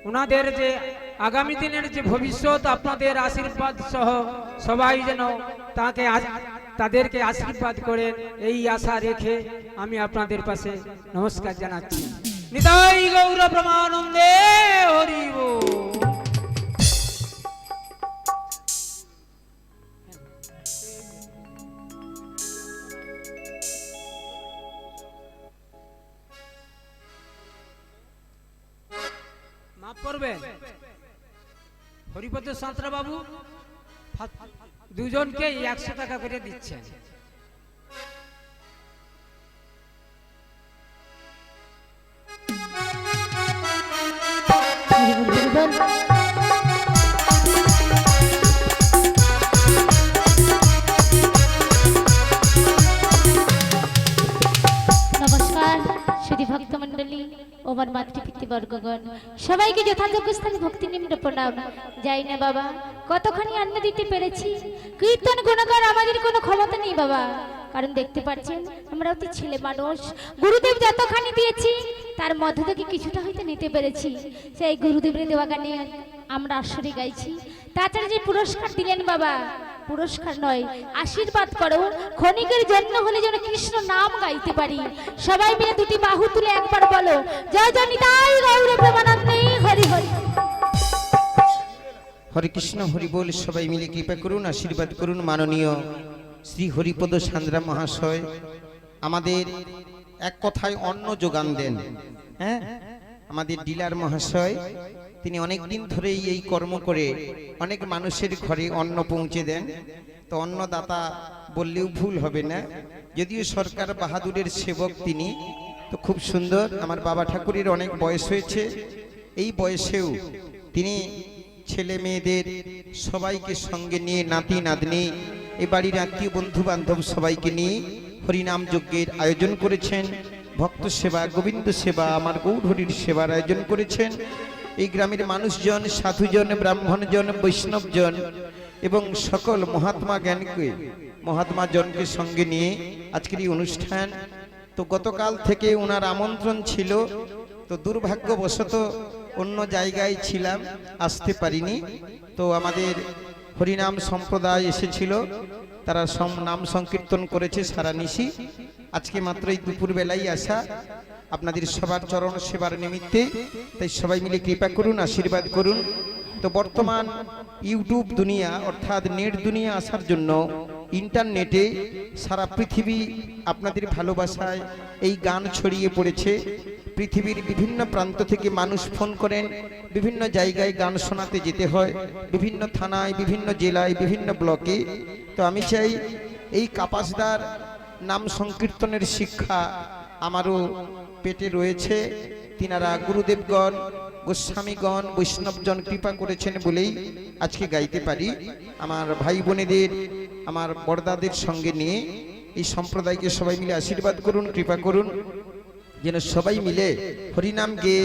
ওনাদের যে আগামী দিনের যে ভবিষ্যৎ আপনাদের আশীর্বাদ সহ সবাই যেন তাদেরকে আশীর্বাদ করেন, এই আশা রেখে আমি আপনাদের পাশে নমস্কার জানাচ্ছি। নিতাই গৌর ব্রহ্মানন্দে হরি বল। মাফ করবেন হরিপদ সাঁতরা বাবু দুজনকে 100 টাকা করে দিচ্ছেন। নমস্কার সুধী ভক্ত মন্ডলী ও আমার মাতৃপিতৃবর্গগণ, সবাইকে যথাযোগ্য স্থানে ভক্তি নিম্ন প্রণাম। যাই না বাবা, কতখানি অন্ন দিতে পেরেছি, কীর্তন গুণগান আমাদের কোনো ক্ষমতা নেই বাবা, কারণ দেখতে পাচ্ছেন আমরা অতি ছেলে মানুষ, গুরুদেব যতখানি দিয়েছি তার মধ্য থেকে কিছুটা হয়তো নিতে পেরেছি, সেই গুরুদেবের দেওয়া গানে আমরা আসরে গাইছি। তাছাড়া যে পুরস্কার দিলেন বাবা, পুরস্কার নয় আশীর্বাদ করো, ক্ষণিকের জন্য হলে যেন কৃষ্ণ নাম গাইতে পারি। সবাই মিলে দুটি বাহু তুলে একবার বলো, জয় জয় নিতাই গৌর প্রেমানন্দে হরি হরি। হরে কৃষ্ণ হরি বল। সবাই মিলে কৃপা করুন, আশীর্বাদ করুন মাননীয় শ্রী হরিপদ সাঁতরা মহাশয় আমাদের এক কথায় অন্ন যোগান দেন। হ্যাঁ, আমাদের ডিলার মহাশয় তিনি অনেক দিন ধরেই এই কর্ম করে অনেক মানুষের ঘরে অন্ন পৌঁছে দেন। তো অন্নদাতা বললেও ভুল হবে না, যদিও সরকার বাহাদুরের সেবক তিনি, তো খুব সুন্দর। আমার বাবা ঠাকুরের অনেক বয়স হয়েছে, এই বয়সেও তিনি ছেলে মেয়েদের সবাইকে সঙ্গে নিয়ে, নাতি নাতনি, এ বাড়ির আত্মীয় বন্ধু বান্ধব সবাইকে নিয়ে হরিনাম যজ্ঞের আয়োজন করেছেন। ভক্ত সেবা, গোবিন্দ সেবা, আমার গৌরহরির সেবার আয়োজন করেছেন। এই গ্রামের মানুষজন, সাধুজন, ব্রাহ্মণজন, বৈষ্ণবজন এবং সকল মহাত্মা জনকে সঙ্গে নিয়ে আজকের এই অনুষ্ঠান। তো গতকাল থেকে ওনার আমন্ত্রণ ছিল, তো দুর্ভাগ্যবশত অন্য জায়গায় ছিলাম, আসতে পারিনি। তো আমাদের হরিনাম সম্প্রদায় এসেছিল, তারা নাম সংকীর্তন করেছে সারা নিশি। আজকে মাত্র এই দুপুর বেলায় আসা। আপনাদের সবার চরণ সেবার নিমিত্তে। তাই সবাই মিলে কৃপা করুন, আশীর্বাদ করুন। তো বর্তমান ইউটিউব দুনিয়া অর্থাৎ নেট দুনিয়া আসার জন্য ইন্টারনেটে সারা পৃথিবী আপনাদের ভালোবাসায় এই গান ছড়িয়ে পড়েছে। পৃথিবীর বিভিন্ন প্রান্ত থেকে মানুষ ফোন করেন, বিভিন্ন জায়গায় গান শোনাতে যেতে হয়, বিভিন্ন থানায়, বিভিন্ন জেলায়, বিভিন্ন ব্লকে। তো আমি চাই এই কাপাসদার নাম সংকীর্তনের শিক্ষা আমারও পেটে রয়েছে। তিনারা গুরুদেবগণ, গোস্বামীগণ, বৈষ্ণবজন কৃপা করেছেন বলেই আজকে গাইতে পারি। আমার ভাই বোনেদের, আমার বড়দাদের সঙ্গে নিয়ে এই সম্প্রদায়কে সবাই মিলে আশীর্বাদ করুন, কৃপা করুন, যেন সবাই মিলে হরিনাম গেয়ে,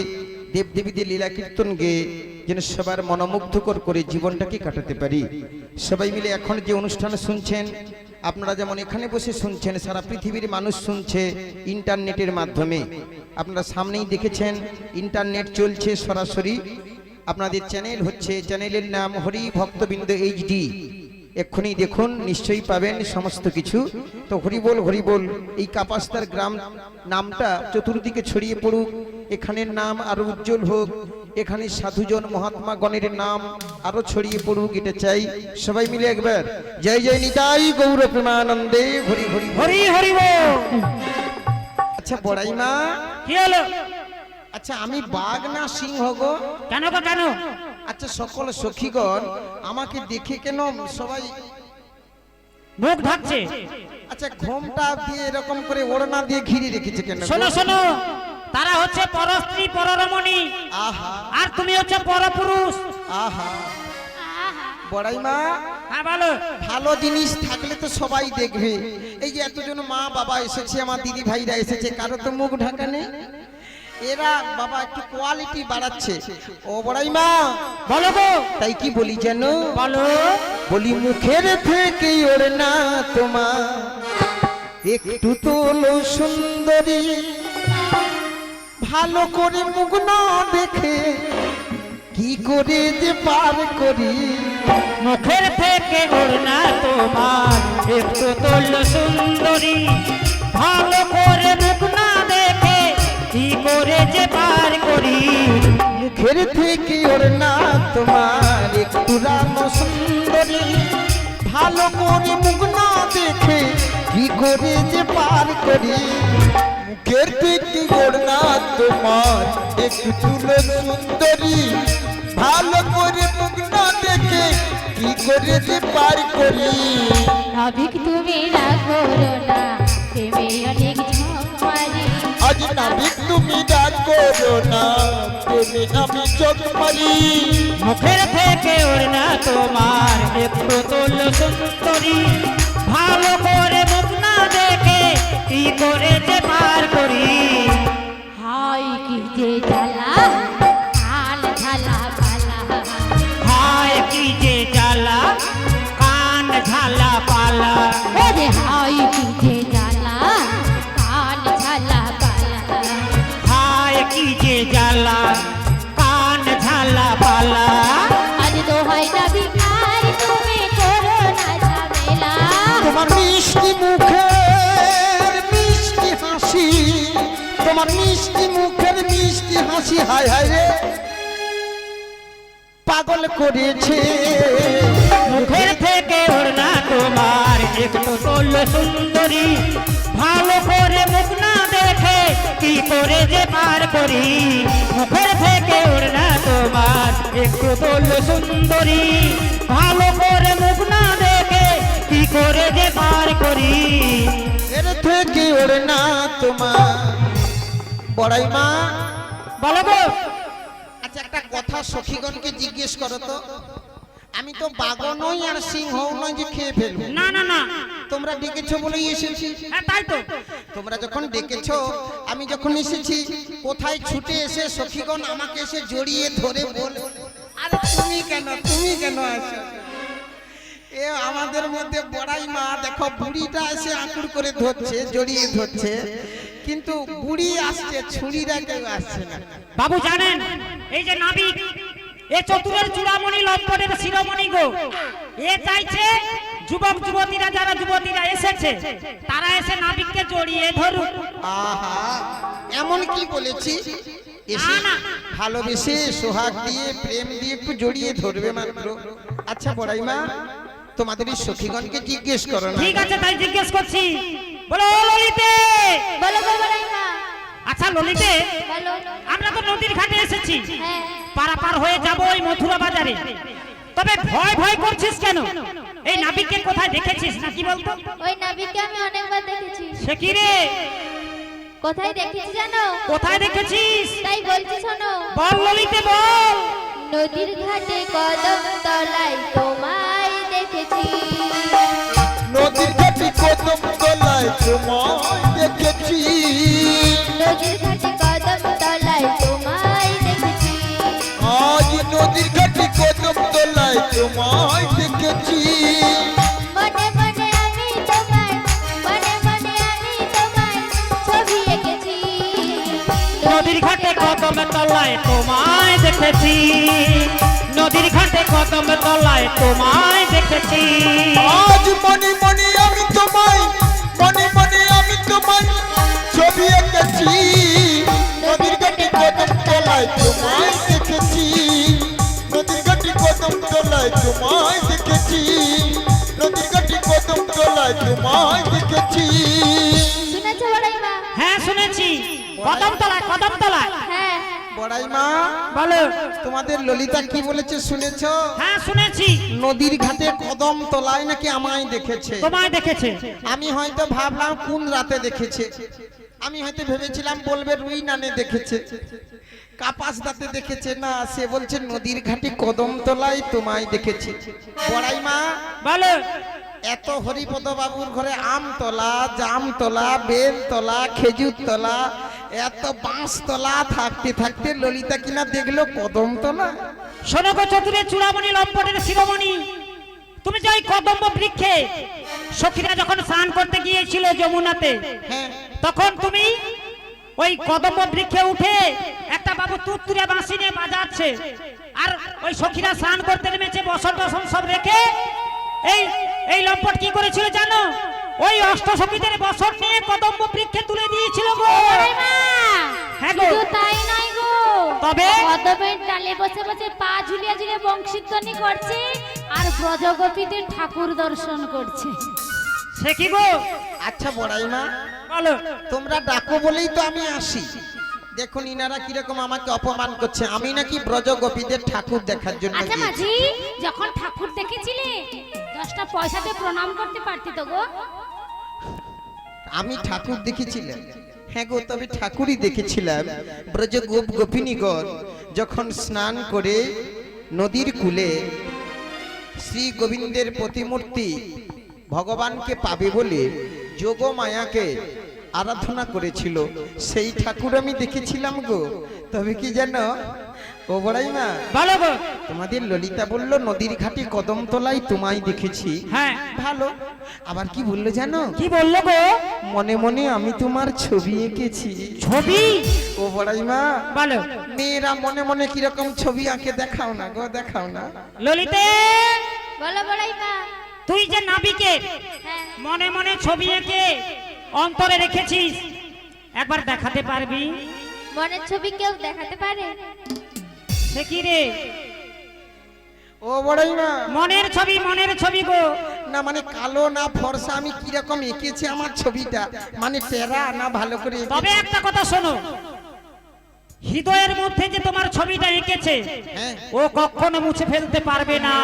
দেবদেবীদের লীলা কীর্তন গেয়ে যেন সবার মনোমুগ্ধকর করে জীবনটাকে কাটাতে পারি। সবাই মিলে এখন যে অনুষ্ঠান শুনছেন, আপনারা যেমন এখানে বসে শুনছেন, সারা পৃথিবীর মানুষ শুনছে ইন্টারনেটের মাধ্যমে। আপনারা সামনেই দেখেছেন ইন্টারনেট চলছে সরাসরি। আপনাদের চ্যানেল হচ্ছে, চ্যানেলের নাম হরি ভক্তবৃন্দ HD। এক্ষুনি দেখুন, নিশ্চয়ই পাবেন সমস্ত কিছু। তো হরিবোল হরিবোল, এই কাপাসদার গ্রাম নামটা চতুর্দিকে ছড়িয়ে পড়ুক, এখানের নাম আরো উজ্জ্বল হোক, এখানে সাধুজন মহাত্মা গণের নাম আরো ছড়িয়ে পড়ুক, এটা চাই। সবাই মিলে একবার জয় জয় নিতাই গৌর প্রেমানন্দে হরি হরি হরি হরি বল। আচ্ছা বড়াই মা, কি হলো? আচ্ছা আমি বাঘ না সিংহ গো? কেন গো কেন? আচ্ছা সকল সখীগণ আমাকে দেখে কেন সবাই মুখ ঢাকছে? আচ্ছা ঘোমটা দিয়ে এরকম করে ওড়না দিয়ে ঘিরে রেখেছে কেন গো? শোনো শোনো, তারা হচ্ছে পরস্ত্রী পররমণী, আহা আর তুমি হচ্ছে পরপুরুষ। আহা বড়াই মা, হ্যাঁ বলো। ভালো জিনিস থাকলে তো সবাই দেখবে। এই যে এতজন মা বাবা এসেছে, আমার দিদি ভাইরা এসেছে, কারো তো মুখ ঢাকা নেই। এরা বাবা একটু কোয়ালিটি বাড়াচ্ছে। ও বড়াই মা বলো গো। তাই কি বলি জানো? বলো। বলি মুখের থেকে ওড়ে না তোমার একটু তোলো সুন্দরী, ভালো করে মুখ না দেখে কি করে যে পার করি। মুখের থেকে ওড়না তোমার একটু তোল সুন্দরী, ভালো করে মুখ না দেখে কি করে যে পার করি। মুখের থেকে ওড়না তোমার একটু রাম সুন্দরী, ভালো করে মুখ না দেখে কি করে যে পার করি। মুখের থেকে ওড়না তোমার একটু তুলো সুন্দরী, ভালো করে মুখ না দেখে কি করে যে পার করি। নাবিক তুমি রাখো না, প্রেমে অনেক ঝকমারি। আজ নাবিক তুমি ডাক করো না, প্রেমে আমি চোখ মারি। মুখের থেকে ওড়না তোমার একটু তোল সুন্দরী, ভালো করে মুখ না দেখে কি করে যে পার করি। হাই কি যে জ্বালা, কাল ঝালা পালা। হায় কি যে জ্বালা, কান ঝালা পালা। ওরে হাই কি যে জ্বালা, কাল ঝালা পালা। হায় কি যে জ্বালা, কান ঝালা পালা। আজ তো হয় না বিকার, তুমি করো না ঝামেলা। তোমার মিষ্টি মুখের মিষ্টি হাসি, তোমার মিষ্টি মুখের মিষ্টি হাসি হায় হায় রে পাগল করেছে। মুখের থেকে ওড়না তোমার একটু তোল সুন্দরী, ভালো করে মুখ না দেখে কি করে যে পার করি। মুখের থেকে ওড়না তোমার একটু তোল সুন্দরী, ভালো করে মুখ না দেখে কি করে যে পার করি। এর থেকে ওড়না তোমার বড়াই মা বলো গো। আচ্ছা একটা কথা সখীগণকে জিজ্ঞেস করো তো, আমি তো বাঘও নই আর সিংহ নই যে খেয়ে ফেলবো। না না না, তোমরা ডেকেছো বলেই এসেছি। হ্যাঁ তাই তো। তোমরা যখন ডেকেছো, আমি যখন এসেছি, কোথায় ছুটে এসে সখীগণ আমাকে এসে জড়িয়ে ধরে বল, আরে তুমি কেন, তুমি কেন আসো? এ আমাদের মধ্যে বড়াই মা দেখো, বুড়িটা এসে আঁকুড় করে ধরছে, জড়িয়ে ধরছে, কিন্তু বুড়ি আসছে, ছুরিরা কেউ আসছে না। বাবু জানেন, এই যে নাবিক, এ চতুরের চূড়ামণি লম্পটের শিরোমণি গো, এ চাইছে যুবক যুবতীরা যারা যুবতীরা এসেছে তারা এসে নাবিককে জড়িয়ে ধরুক। আহা, এমন কি বলেছি? এসে না, না। ভালোবেসে সোহাগ দিয়ে প্রেম দিয়ে একটু জড়িয়ে ধরবে মাত্র। আচ্ছা বড়াইমা, তোমাদের এই সখীগণকে জিজ্ঞেস করো না। ঠিক আছে, তাই জিজ্ঞেস করছি। বলো ও ললিতে। বলো গো বড়াইমা। আচ্ছা ললিতে, বলো। আমরা তো নদীর ঘাটে এসেছি, হ্যাঁ। পারাপার হয়ে যাব ওই মথুরা বাজারে। তবে ভয় ভয় করছিস কেন? এই নাবিককে কোথায় দেখেছিস নাকি বলতো? ওই নাবিককে আমি অনেকবার দেখেছি। সে কি রে? কোথায় দেখেছি জানো? কোথায় দেখেছিস? তাই বলছি শোনো। বল ললিতে বল। নদীর ঘাটে কদম তলায় তোমায় দেখেছি। নদীর ঘাটে কদম তলায় তোমায় দেখেছি। নদীর ঘাটে কদম তলায় তোমায় দেখেছি। আজ নদীর ঘাটে কদম তলায় তোমায় দেখেছি। মনে মনে আমি তোমায়, মনে মনে আমি তোমায় ছবি এঁকেছি। নদীর ঘাটে কদম তলায় তোমায় দেখেছি। নদীর ঘাটে কদম তলায় তোমায় দেখেছি। আজ মনে মনে আমি তোমায়, মনে মনে আমি তোমায় ছবি এঁকেছি। নদীর ঘাটে কদম তলায় তোমায় দেখেছি। নদীর ঘাটে কদম তলায় তোমায় দেখেছি। নদীর ঘাটে কদম তলায় তোমায় দেখেছি। শুনেছো বড়াইমা? হ্যাঁ শুনেছি, কদম তলায়, কদম তলায়। হ্যাঁ। বড়াইমা, বলো। তোমাদের ললিতা কি বলেছে শুনেছো? হ্যাঁ শুনেছি, নদীর ঘাটে কদম তলায় নাকি আমায় দেখেছে। তোমায় দেখেছে। আমি হয়তো ভাবলাম কোন রাতে দেখেছে। আমি হয়তো ভেবেছিলাম বলবে রুই নানে দেখেছে, কাপাস দাতে দেখেছে। না, সে বলছে নদীর ঘাটে কদম তলায় তোমায় দেখেছে। বড়াইমা, বলো। এত হরিপদ বাবুর ঘরে আমতলা, জামতলা, বেলতলা, খেজুর তলা, এত বাঁশ তলা থাকতে থাকতে ললিতা কিনা দেখলো কদম তলা। শোনো গো চতুরে চূড়ামণি লম্পটের শিরোমণি, তুমি যে ওই কদম্ব বৃক্ষে সখীরা যখন স্নান করতে গিয়েছিল যমুনাতে, হ্যাঁ, তখন তুমি ওই কদম্ব বৃক্ষে উঠে একটা বাবু তুত্তুরে বাঁশি নিয়ে বাজাচ্ছে, আর ওই সখীরা স্নান করতে নেমেছে বসন টসন সব রেখে। এই এই লম্পট কি করেছিল জানো? ওই অষ্ট সখীদের বসন নিয়ে কদম্ব বৃক্ষে তুলে দিয়েছিল গো। বড়াইমা, হ্যাঁ গো। শুধু তাই নয় গো, তবে? কদমের ডালে বসে বসে পা ঝুলিয়ে ঝুলিয়ে বংশীধ্বনি করছে আর ব্রজগোপীদের ঠাকুর দর্শন করছে। সে কি গো? আচ্ছা বড়াইমা, বলো। তোমরা ডাকো বলেই তো আমি আসি। দেখুন ইনারা কিরকম আমাকে অপমান করছে। আমি নাকি ব্রজ গোপীদের ঠাকুর দেখার জন্য আচ্ছা গিয়েছি। মাঝি, যখন ঠাকুর দেখেছিলে 10টা পয়সাতে প্রণাম করতে পারতি তো গো। আমি ঠাকুর দেখেছিলাম? হ্যাঁ গো, তবে ঠাকুরই দেখেছিলাম। ব্রজ গোপ গোপিনীগণ যখন স্নান করে নদীর কূলে শ্রী গোবিন্দের প্রতিমূর্তি ভগবানকে পাবে বলে যোগ মায়াকে আরাধনা করেছিল, সেই ঠাকুর আমি দেখেছিলাম গো। তবে কি জানো ও বড়াইমা, বলো গো। তোমাদের ললিতা বলল নদীর ঘাটে কদম তলায় তোমায় দেখেছি। হ্যাঁ। ভালো, আবার কি বললো জানো? কি বললো গো? মনে মনে আমি তোমার ছবি এঁকেছি। ছবি? ও বড়াইমা, বলো। মেয়েরা মনে মনে কিরকম ছবি আঁকে দেখাও না গো, দেখাও না। ললিতে, বলো বড়াইমা। তুই যে নাবিকের হ্যাঁ। মনে মনে ছবি এঁকে অন্তরে রেখেছিস, একবার দেখাতে পারবি? মনের ছবি কেউ দেখাতে পারে? সে কি রে? ও বড়াইমা, মনের ছবি, মনের ছবি গো। না মানে কালো না ফর্সা আমি কিরকম এঁকেছি আমার ছবিটা, মানে টেরা না ভালো করে এঁকেছি? তবে একটা কথা শোনো, হৃদয়ের মধ্যে যে তোমার ছবিটা এঁকেছে হ্যাঁ। ও কখনো মুছে ফেলতে পারবে না।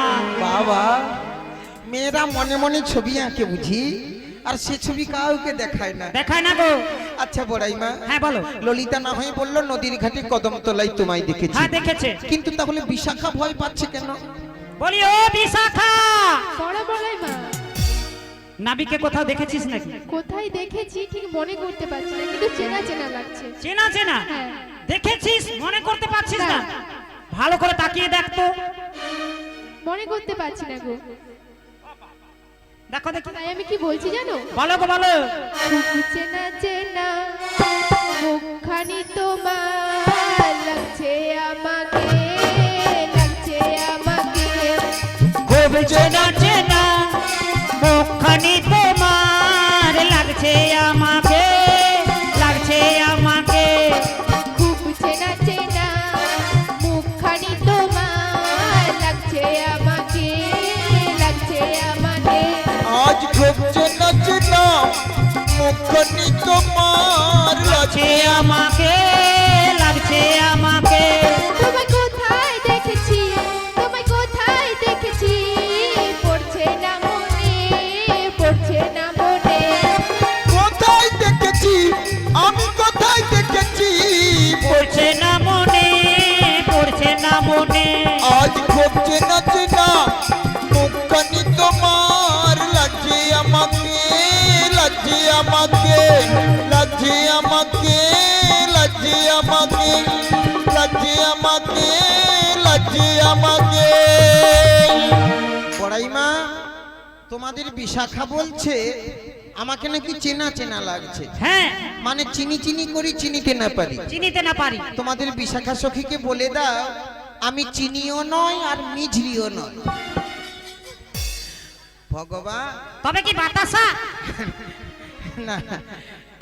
বাবা, মেয়েরা মনে মনে ছবি আঁকে বুঝি, আর সে ছবি কাউকে দেখায় না। দেখায় না গো। আচ্ছা বড়াইমা, হ্যাঁ বলো। ললিতা না হয়ে বললো নদীর ঘাটে কদম তলায় তোমায় দেখেছি। হ্যাঁ দেখেছে। কিন্তু তাহলে বিশাখা ভয় পাচ্ছে কেন? বলি ও বিশাখা, বড় বড়াইমা, নাবিকে কোথাও দেখেছিস নাকি? কোথায় দেখেছি ঠিক মনে করতে পারছি না, কিন্তু চেনা চেনা লাগছে। চেনা চেনা? হ্যাঁ। দেখেছিস, মনে করতে পারছিস না? না। ভালো করে তাকিয়ে দেখ তো। মনে করতে পারছি না গো। দেখো দেখি। তাই আমি কি বলছি জানো? বলো গো বলো। খুব চেনা চেনা মুখখানি তোমার লাগছে আমাকে, লাগছে আমাকে। খুব চেনা চেনা মুখখানি তোমার লাগছে আমাকে, লাগছে আমাকে। খুব চেনা চেনা মুখখানি তোমার লাগছে আমাকে, লাগছে আমাকে। আজ খুব চেনা চেনা মুখখানি তোমার লাগছে আমাকে, লাগছে আমাকে। তোমায় কোথায় দেখেছি, তোমায় কোথায় দেখেছি, পড়ছে না মনে, পড়ছে না মনে। কোথায় দেখেছি আমি, কোথায় দেখেছি পড়ছে না মনে, পড়ছে না মনে। আজ খুব চেনা চেনা মুখখানি তোমার লাগছে আমাকে, লাগছে আমাকে, লাগছে আমাকে, লাগছে আমাকে, লাগছে আমাকে, লাগছে আমাকে। বড়াইমা, তোমাদের বিশাখা বলছে আমাকে নাকি চেনা চেনা লাগছে, হ্যাঁ, মানে চিনি চিনি করি চিনিতে না পারি। চিনিতে না পারি। তোমাদের বিশাখা সখীকে বলে দাও আমি চিনিও নয় আর মিঝরিও নয়। ভগবান, তবে কি বাতাসা? না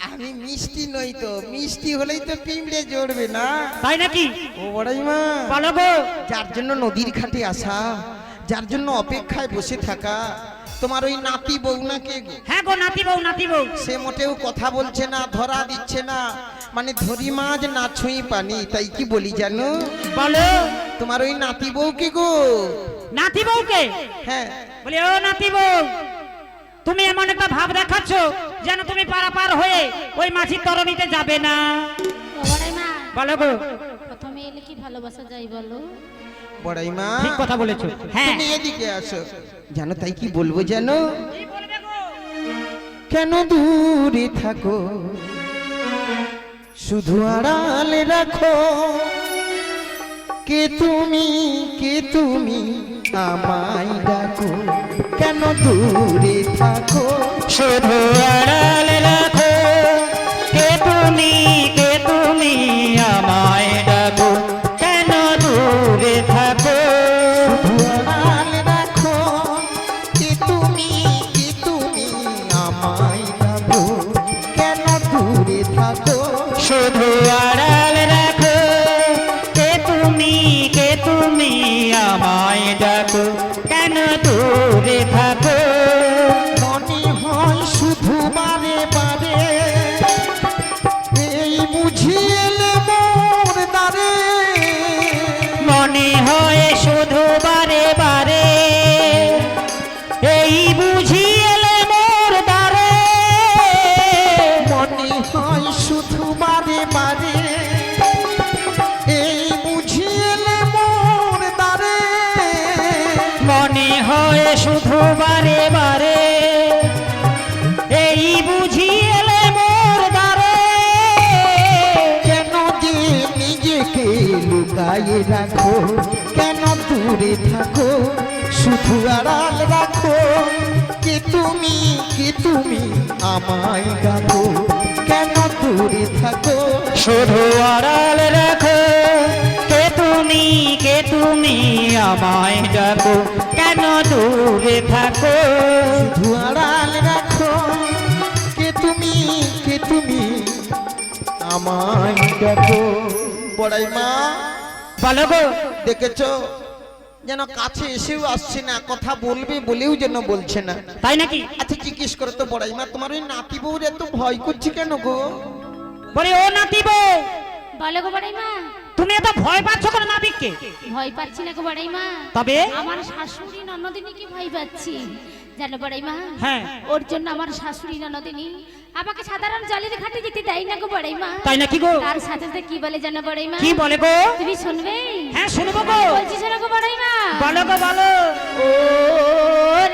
আমি মিষ্টি নই তো, মিষ্টি হলেই তো পিঁপড়ে জড়বে না। তাই নাকি? ও বড়াইমা, বলো গো। যার জন্য নদীর ঘাটে আসা, যার জন্য অপেক্ষায় বসে থাকা, তোমার ওই নাতি বউ নাকি গো? হ্যাঁ গো, নাতি বউ, নাতি বউ। সে মোটেও কথা বলছে না, ধরা দিচ্ছে না, মানে ধরি মাছ না ছুঁই পানি। তাই কি বলি জানো? বলো। তোমার ওই নাতি বউ কি গো? নাতি বউকে? হ্যাঁ, বলি ও নাতি বউ, তুমি এমন একটা ভাব দেখাচ্ছ যেন তুমি পারাপার হয়ে ওই মাঝির তরণীতে যাবে না। ও বড়াইমা, বলো গো। প্রথমে এলে কি ভালোবাসা যায় বলো? বড়াইমা ঠিক কথা বলেছো। হ্যাঁ। তুমি এদিকে আসো। জানো তাই কি বলবো জানো? কেন দূরে থাকো, শুধু আড়ালে রাখো, কে তুমি, কে তুমি আমায় ডাকো। কেন দূরে থাকো, শুধু আড়ালে রাখো, কে তুমি, কে তুমি আমায় ডাকো। কেন দূরে থাকো, শুধু আড়ালে রাখো, কে তুমি, কে তুমি আমায় ডাকো। কেন দূরে থাকো, শুধু আড়ালে রাখো, কে তুমি, কে তুমি আমায় ডাকো। কেন দূরে থাকো, মনে হয় শুধু বারে বারে এই বুঝিয়েলে মোর দ্বারে। মনে হয় শুধু বারে বারে এই বুঝি এলে মোর দ্বারে। মনে হয় শুধু বারে বারে এই বুঝিয়েলে মোর দ্বারে। মনে হয় শুধু বারে বারে এই বুঝি এলে মোর দ্বারে। কেন যে নিজেকে লুকায়ে রাখো, কেন দূরে থাকো, শুধু আড়াল রাখো, কে তুমি, কে তুমি আমায় ডাকো। কেন দূরে থাকো, শুধু আড়াল রাখো, কে তুমি, কে তুমি আমায় ডাকো। কেন দূরে থাকো, শুধু আড়াল রাখো, কে তুমি, কে তুমি আমায় ডাকো। বড়াইমা, বলো গো। দেখেছো যেন কাছে এসেও আসছে না, কথা বলবে বলেও যেন বলছে না। তাই নাকি? আচ্ছা জিজ্ঞেস করো তো বড়াইমা, তোমার ওই নাতি বউর এত ভয় করছে কেন গো? বলি ও নাতি বউ, বলো গো বড়াইমা, তুমি এত ভয় পাচ্ছ কেন নাবিককে? ভয় পাচ্ছি না গো বড়াইমা, তবে আমার শাশুড়ি ননদিনীকে ভয় পাচ্ছি জানো বড়াইমা। হ্যাঁ। ওর জন্য আমার শাশুড়ি ননদিনী আমাকে সাধারণ জলের ঘাটে যেতে দেয় না গো বড়াইমা। তাই নাকি গো? তার সাথে সাথে কি বলে জানো বড়াইমা? কি বলে গো? তুমি শুনবে? হ্যাঁ শুনবো গো। বলছি শোনো গো বড়াইমা। বলো গো, বলো। ও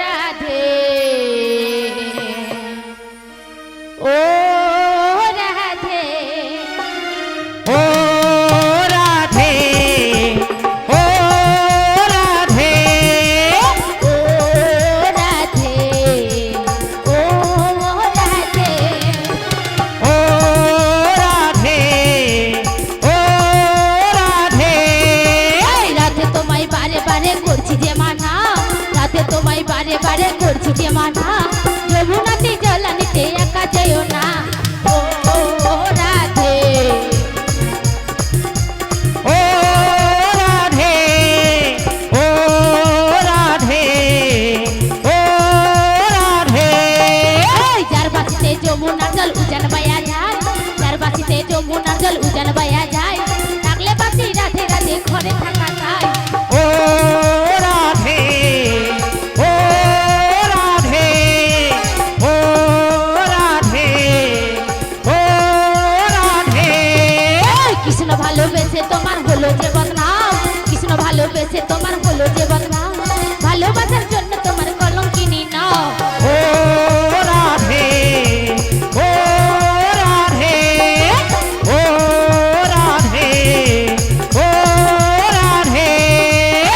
রাধে, ও রাধে, ও রাধে, ও রাধে, ও রাধে, ও রাধে, ও রাধে, ও রাধে। এই রাতে তোমায় বারে বারে করছি যে মানা, রাতে তোমায় বারে বারে করছি যে মানা, যমুনার জল উজান বাইয়া যায়, যার বাসিতে যমুনার জল উজান বাইয়া যায়, থাকলে বাসি রাধে রাধে ঘরে থাকা যায়। ও রাধে, ও রাধে, ও রাধে, ও রাধে। কৃষ্ণ ভালোবেসে তোমার হলো যে বদনাম, কৃষ্ণ ভালোবেসে তোমার হলো যে বদনাম, ভালোবাসার জন্য তোমার কলঙ্কিনী নাও। ও রাধে, ও রাধে, ও রাধে, ও রাধে।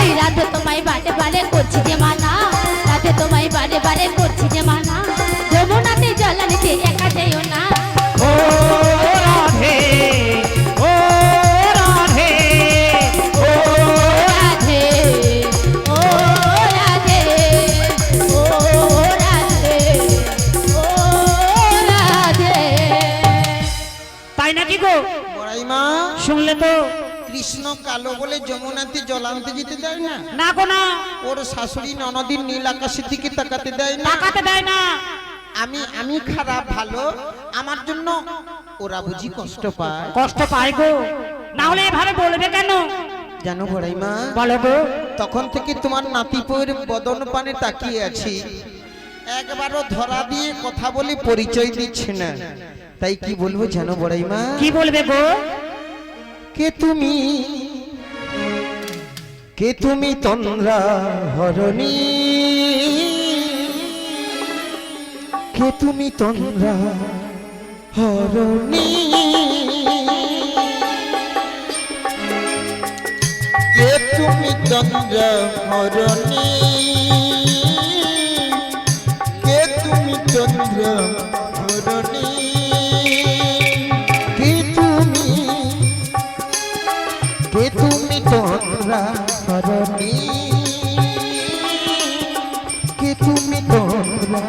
এই রাধে তোমায় বারে বারে করছি যে মানা, রাধে তোমায় বারে বারে করছি যে মানা, যমুনাতে জল আনতে একা যেও না। ও রাধে, ও রাধে, ও রাধে, ও রাধে, ও রাধে, ও রাধে। তাই নাকি গো? বড়াই মা, শুনলে তো? কৃষ্ণ কালো বলে যমুনাতে জল আনতে যেতে দেয় না, না গো না, ওর শাশুড়ি ননদিন নীল আকাশের দিকে তাকাতে দেয় না। তাকাতে দেয় না। আমি খারাপ ভালো, আমার জন্য ওরা বুঝি কষ্ট পায়। কষ্ট পায় গো, না হলে এভাবে বলবে কেন? জানো বড়াই মা, বলো গো। তখন থেকে তোমার নাতিপুয়ের বদন পানে তাকিয়ে আছি, একবারও ধরা দিয়ে কথা বলে পরিচয় দিচ্ছে না। তাই কি বলবো জানো বড়াই মা? কি বলবে গো? কে তুমি, কে তুমি তন্দ্রা হরণী, কে তুমি তন্দ্রা হরণী, কে তুমি তন্দ্রা হরণী, কে তুমি তন্দ্রা হরণী, কে তুমি, কে তুমি তন্দ্রা হরণী, কে তুমি তন্দ্রা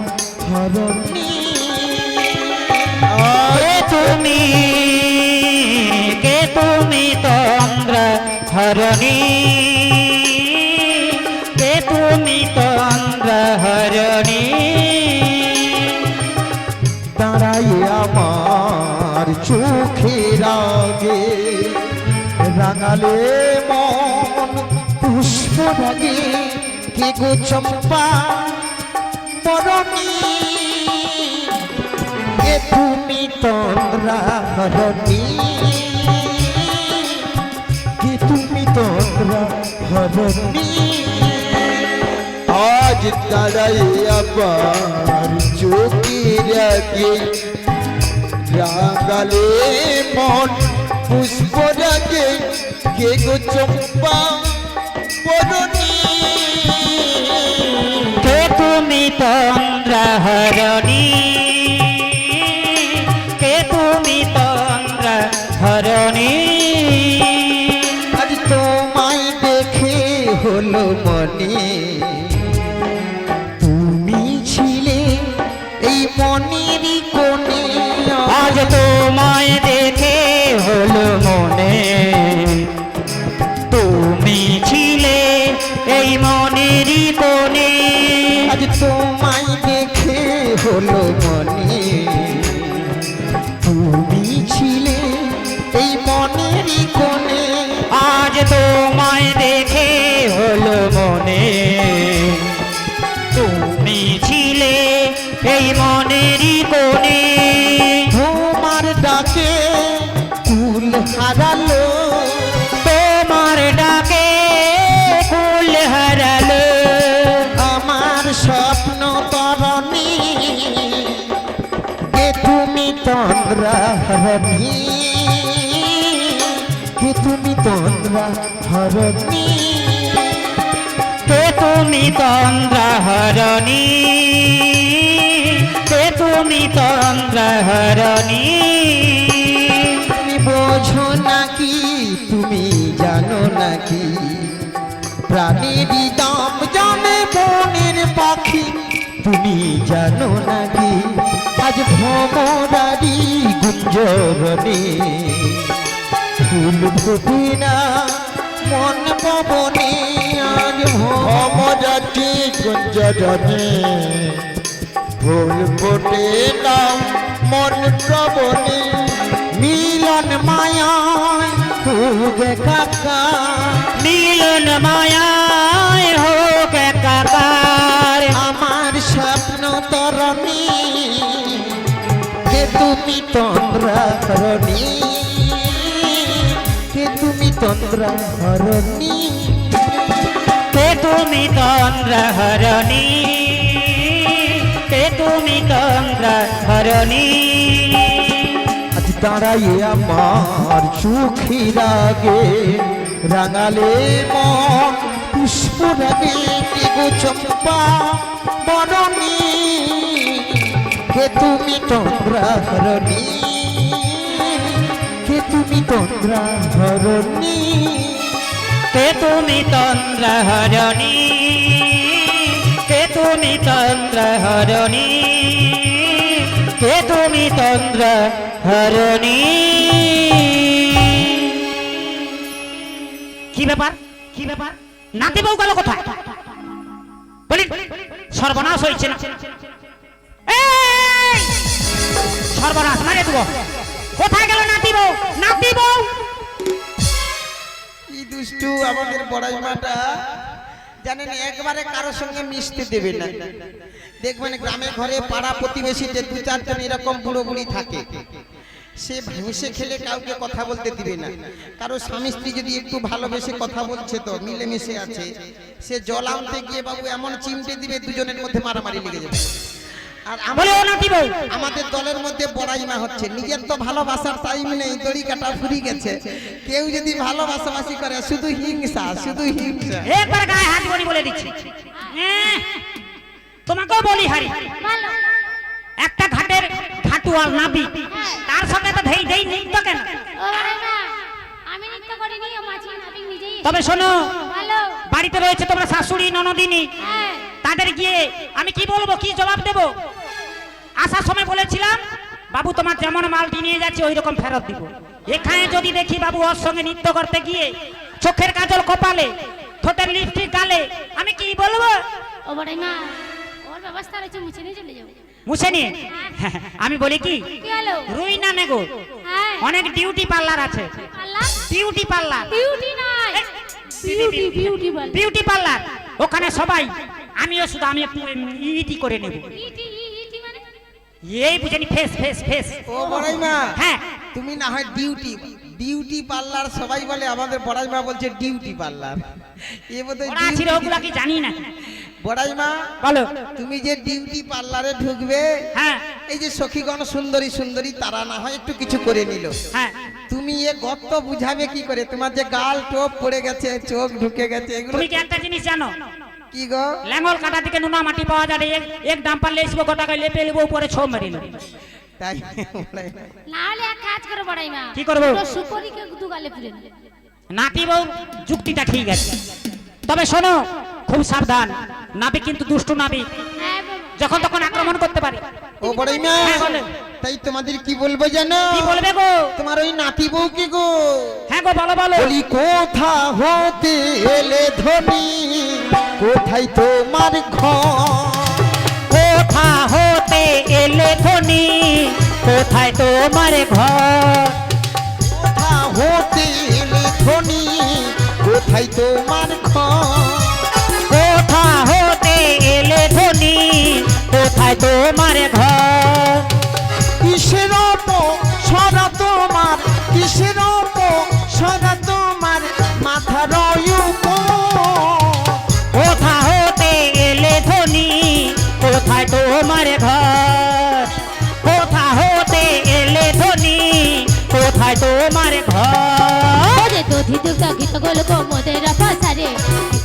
হরণী। কে তুমি, কে তুমি তন্দ্র হরণী, কে তুমি তন্দ্র হরণী। দাঁড়াই আমার চোখের আগে, রাঙালে মন পুষ্প রাগে, কে গো চম্পা বরণী, কে তুমি তন্দ্রা হরণী, কে তুমি তন্দ্রা হরণী। আজ দাঁড়াই আবার চোখের আগে, রাঙালে মন পুষ্প রাগে, কে গো চম্পা বরণী, কে তুমি তন্দ্র হরণী, কে তুমি তন্দ্র হরণী। আজ তোমায় দেখে হলো মনে, তুমি ছিলে এই মনেরই কোণে। আজ তোমায় দেখে হলো মনে, তুমি ছিলে এই মনেরই কোণে। আজ তোমায় দেখে হলো মনে, তুমি ছিলে এই মনেরই কোণে। আজ তোমায় দেখে হলো মনে, তুমি ছিলে এই মনেরই কোণে। তোমার ডাকে কুল হারালো, তোমার ডাকে ফুল হারালো, আমার স্বপ্ন তরণী, কে তুমি তন্দ্রা হরণী, কে তুমি তন্দ্রা হরণী, কে তুমি তন্দ্র হরণী, কে তুমি তন্দ্র হরণী। তুমি বোঝো নাকি, তুমি জানো নাকি, প্রাণীর দাম জানে বনের পাখি, তুমি জানো নাকি, আজ ভ্রমরারি গুঞ্জরণে ফুল ফুটে না মন পবনে। আজ ভ্রমরারি গুঞ্জরণে ফুল ফোটে না পুত্রবনে মিলন মায়ায় হুগে কাকা মিলন মায়ায় হোক একাকার আমার স্বপ্ন তরণী কে তুমি তন্দ্রা হরণী কে তুমি তন্দ্রা হরণী কে তুমি তন্দ্র হরণী কে তুমি তন্দ্র হরণী আজ দাঁড়াইয়ে আমার চোখে রাগে রাঙালে মন পুষ্প রাগে কে গো চম্পা বরণী কে তুমি তন্দ্রা হরণী কে তুমি তন্দ্রা হরণী কে তুমি তন্দ্র হরণী কে তুমি তন্দ্র হরণী কে তুমি তন্দ্র হরণী কি ব্যাপার কি ব্যাপার নাতি বউ গেল কোথায় বলি সর্বনাশ হয়েছে না এই! সর্বনাশ মারে দেবো কোথায় গেল নাতি বউ নাতি বউ কি দুষ্টু আমাদের বড়াই মাটা জানেন একবারে কারোর সঙ্গে মিশতে দেবে না দেখবেন গ্রামে ঘরে পাড়া প্রতিবেশীতে দু চারজন এরকম বুড়ো বুড়ি থাকে সে হেসে খেলে কাউকে কথা বলতে দিবে না কারো স্বামী স্ত্রী যদি একটু ভালোবেসে কথা বলছে তো মিলেমিশে আছে সে জল আনতে গিয়ে বাবু এমন চিমটে দিবে দুজনের মধ্যে মারামারি লেগে যাবে আর বলে ও নাতি বউ আমাদের দলের মধ্যে বড়াইমা হচ্ছে নিজের তো ভালোবাসার টাইম নেই দড়ি কাটা ফুরি গেছে কেউ যদি ভালোবাসাবাসি করে শুধু হিংসা শুধু হিংসা একবার গায়ে হাত বলি বলে দিচ্ছি তোমাকেও বলি হারি ভালো একটা ঘাটের ঘাটুয়াল নাবি তার সঙ্গে তো ধেই ধেই নৃত্য কেন ও বাবা আমি নৃত্য করিনি ও মাঝি আমি নিজেই তবে শোনো ভালো বাড়িতে রয়েছে তোমার শাশুড়ি ননদিনী হ্যাঁ তাদের গিয়ে আমি কি বলবো কি জবাব দেব আসার সময় বলেছিলাম বাবু তোমার যেমন মালটি নিয়ে যাচ্ছে ওই রকম ফেরত দিব এখানে যদি দেখি বাবু ওর সঙ্গে নৃত্য করতে গিয়ে চোখের কাজল কপালে ঠোঁটের লিপস্টিক গালে আমি কি বলবো ও বড়াই মা ওর ব্যবস্থা রয়েছে মুছে নিয়ে চলে যাবো মুছে নিয়ে আমি বলি কি কি হলো রুই না নেগো হ্যাঁ অনেক ডিউটি পার্লার আছে আল্লাহ বিউটি পার্লার বিউটি নয় বিউটি বিউটি বল বিউটি পার্লার ওখানে সবাই আমিও শুধু আমি একটু ইটি করে নেব ইটি ইটি মানে এই বুঝেনি ফেস ফেস ফেস ও বড়াইমা হ্যাঁ তুমি না হয় ডিউটি ডিউটি পার্লার সবাই বলে আমাদের বড়াইমা বলছে ডিউটি পার্লার এ বোধহয় ওরা ছিল ওগুলা কি জানি না বড়াইমা বলো তুমি যে ডিউটি পার্লারে ঢুকবে হ্যাঁ এই যে সখীগণ সুন্দরী সুন্দরী তারা না হয় একটু কিছু করে নিল হ্যাঁ তুমি এ গর্ত বুঝাবে কি করে তোমার যে গাল টোপ পড়ে গেছে চোখ ঢুকে গেছে এগুলো তুমি কি একটা জিনিস জানো কি গো ল্যাঙ্গল কাটা থেকে নুনা মাটি পাওয়া যায় এক ডাম্পার লেসবো গোটাকে লেপে নেবো উপরে ছো মেরিল তাই বড়াইমা। না হলে এক কাজ করো বড়াই মা কি করবো? তো সুপরিকে দুগালে পুরে নেবে নাতি বউ যুক্তিটা ঠিক আছে তবে শোনো খুব সাবধান নাবি কিন্তু দুষ্টু নাবি হ্যাঁ বাবা। যখন তখন আক্রমণ করতে পারে ও বড়াইমা হ্যাঁ, বলো। তাই তোমাদের কি বলবো জানো কি বলবে গো তোমার ওই নাতি বউ কি গো হ্যাঁ গো বলো বলো বলি কোথা হতে এলে ধনী কোথায় তোমার ঘর কোথা হতে এলে ধনী কোথায় তোমার ঘর কোথা হতে এলে ধনী কোথায় তোমার ঘর কোথা হতে এলে ধনী কোথায় তোমার ঘর কিসের সরা তোমার কিসের সরা তোমার মাথার কোথা হতে এলে ধনী কোথায় তোমার ঘর কোথা হতে এলে ধনী কোথায় তোমার ঘর ওরে দধি দুগ্ধ গীত গোলক মোদের পাশারে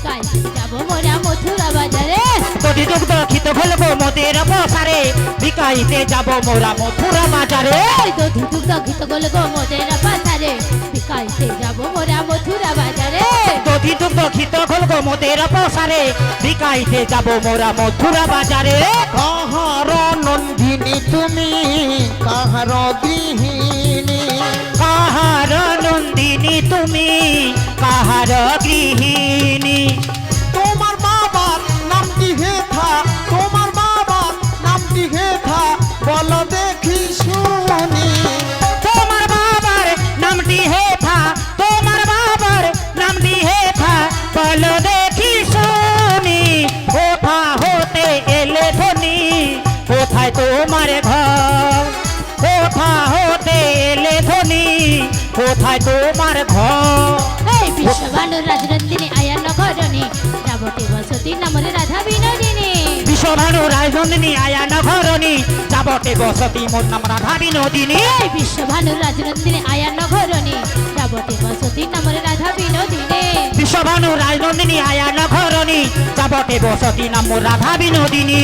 কাল যাব মোরা মথুরা বাজারে দধি দুগ্ধ খিত ফলবো মোদের বসারে বিকাইতে যাব মোরা মথুরা বাজারে ওই দধি দুগ্ধ গীত গোলক মোদের পাশারে বিকাইতে যাব মোরা মথুরা বাজারে দধি দুগ্ধ খিত ফলবো মোদের বসারে বিকাইতে যাব মোরা মথুরা বাজারে কাহার নন্দিনী তুমি কাহার গৃহিণী কাহার নন্দিনী তুমি কাহার গৃহিণী তোমার বাবার নামটি হেথা তোমার বাবার নামটি হেথা বলো দেখি শুনি কোথায় তোমার ঘর? এই বিশ্বভানু রাজনন্দিনী আয়া নগরণী যাবতে বসতি নামরে রাধা বিনোদিনী। বিশ্বভানু রাজনন্দিনী আয়া নগরণী যাবতে বসতি মোর নাম রাধা বিনোদিনী। এই বিশ্বভানু রাজনন্দিনী আয়া নগরণী যাবতে বসতি নামরে রাধা বিনোদিনী। বিশ্বভানু রাজনন্দিনী আয়া নগরণী যাবতে বসতি নাম মোর রাধা বিনোদিনী।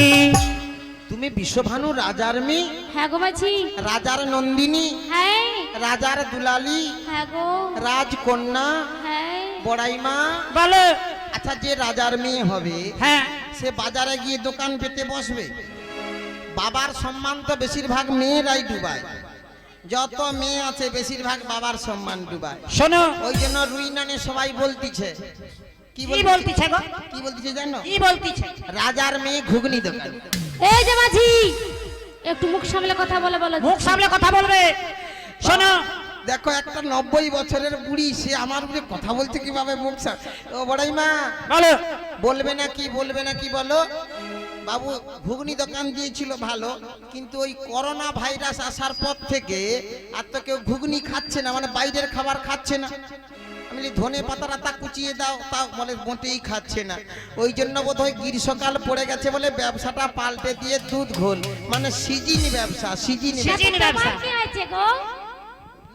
তুমি বিশ্বভানু রাজার মেয়ে, হ্যাঁ গো মাঝি, রাজার নন্দিনী, হ্যাঁ রাজার দুলালি, হ্যাঁ গো, রাজকন্যা, হ্যাঁ বড়াইমা। বলো। আচ্ছা, যে রাজার মেয়ে হবে হ্যাঁ, সে বাজারে গিয়ে দোকান পেতে বসবে। বাবার সম্মান তো বেশিরভাগ মেয়েরাই ডুবায়। যত মেয়ে আছে বেশিরভাগ বাবার সম্মান ডুবায়। শোনো, ওই জন্য রুইনানে সবাই বলতিছে, কি বলতিছে গো? কি বলতিছে জানো? কি বলতিছে? রাজার মেয়ে ঘুগনি দোকান। এই যে মাঝি, একটু মুখ সামলে কথা বলে বলো। মুখ সামলে কথা বলবে। শোনো, দেখো, একটা 90 বছরের বুড়ি, সে আমার উপরে কথা বলছে কিভাবে মুখ সামলে। ও বড়াইমা, বলো। বলবে না কি, বলবে না কি বলো? বাবু ঘুগনি দোকান দিয়েছিল ভালো, কিন্তু ওই করোনা ভাইরাস আসার পর থেকে আর তো কেউ ঘুগনি খাচ্ছে না, মানে বাইরের খাবার খাচ্ছে না। আমি বলি ধনে পাতা রাতা কুচিয়ে দাও, তাও বলে মোটেই খাচ্ছে না। ওই জন্য বোধহয় গ্রীষ্মকাল পড়ে গেছে বলে ব্যবসাটা পাল্টে দিয়ে দুধ ঘোল, মানে সিজিন ব্যবসা, সিজিন সিজিন ব্যবসা। কি হয়েছে গো?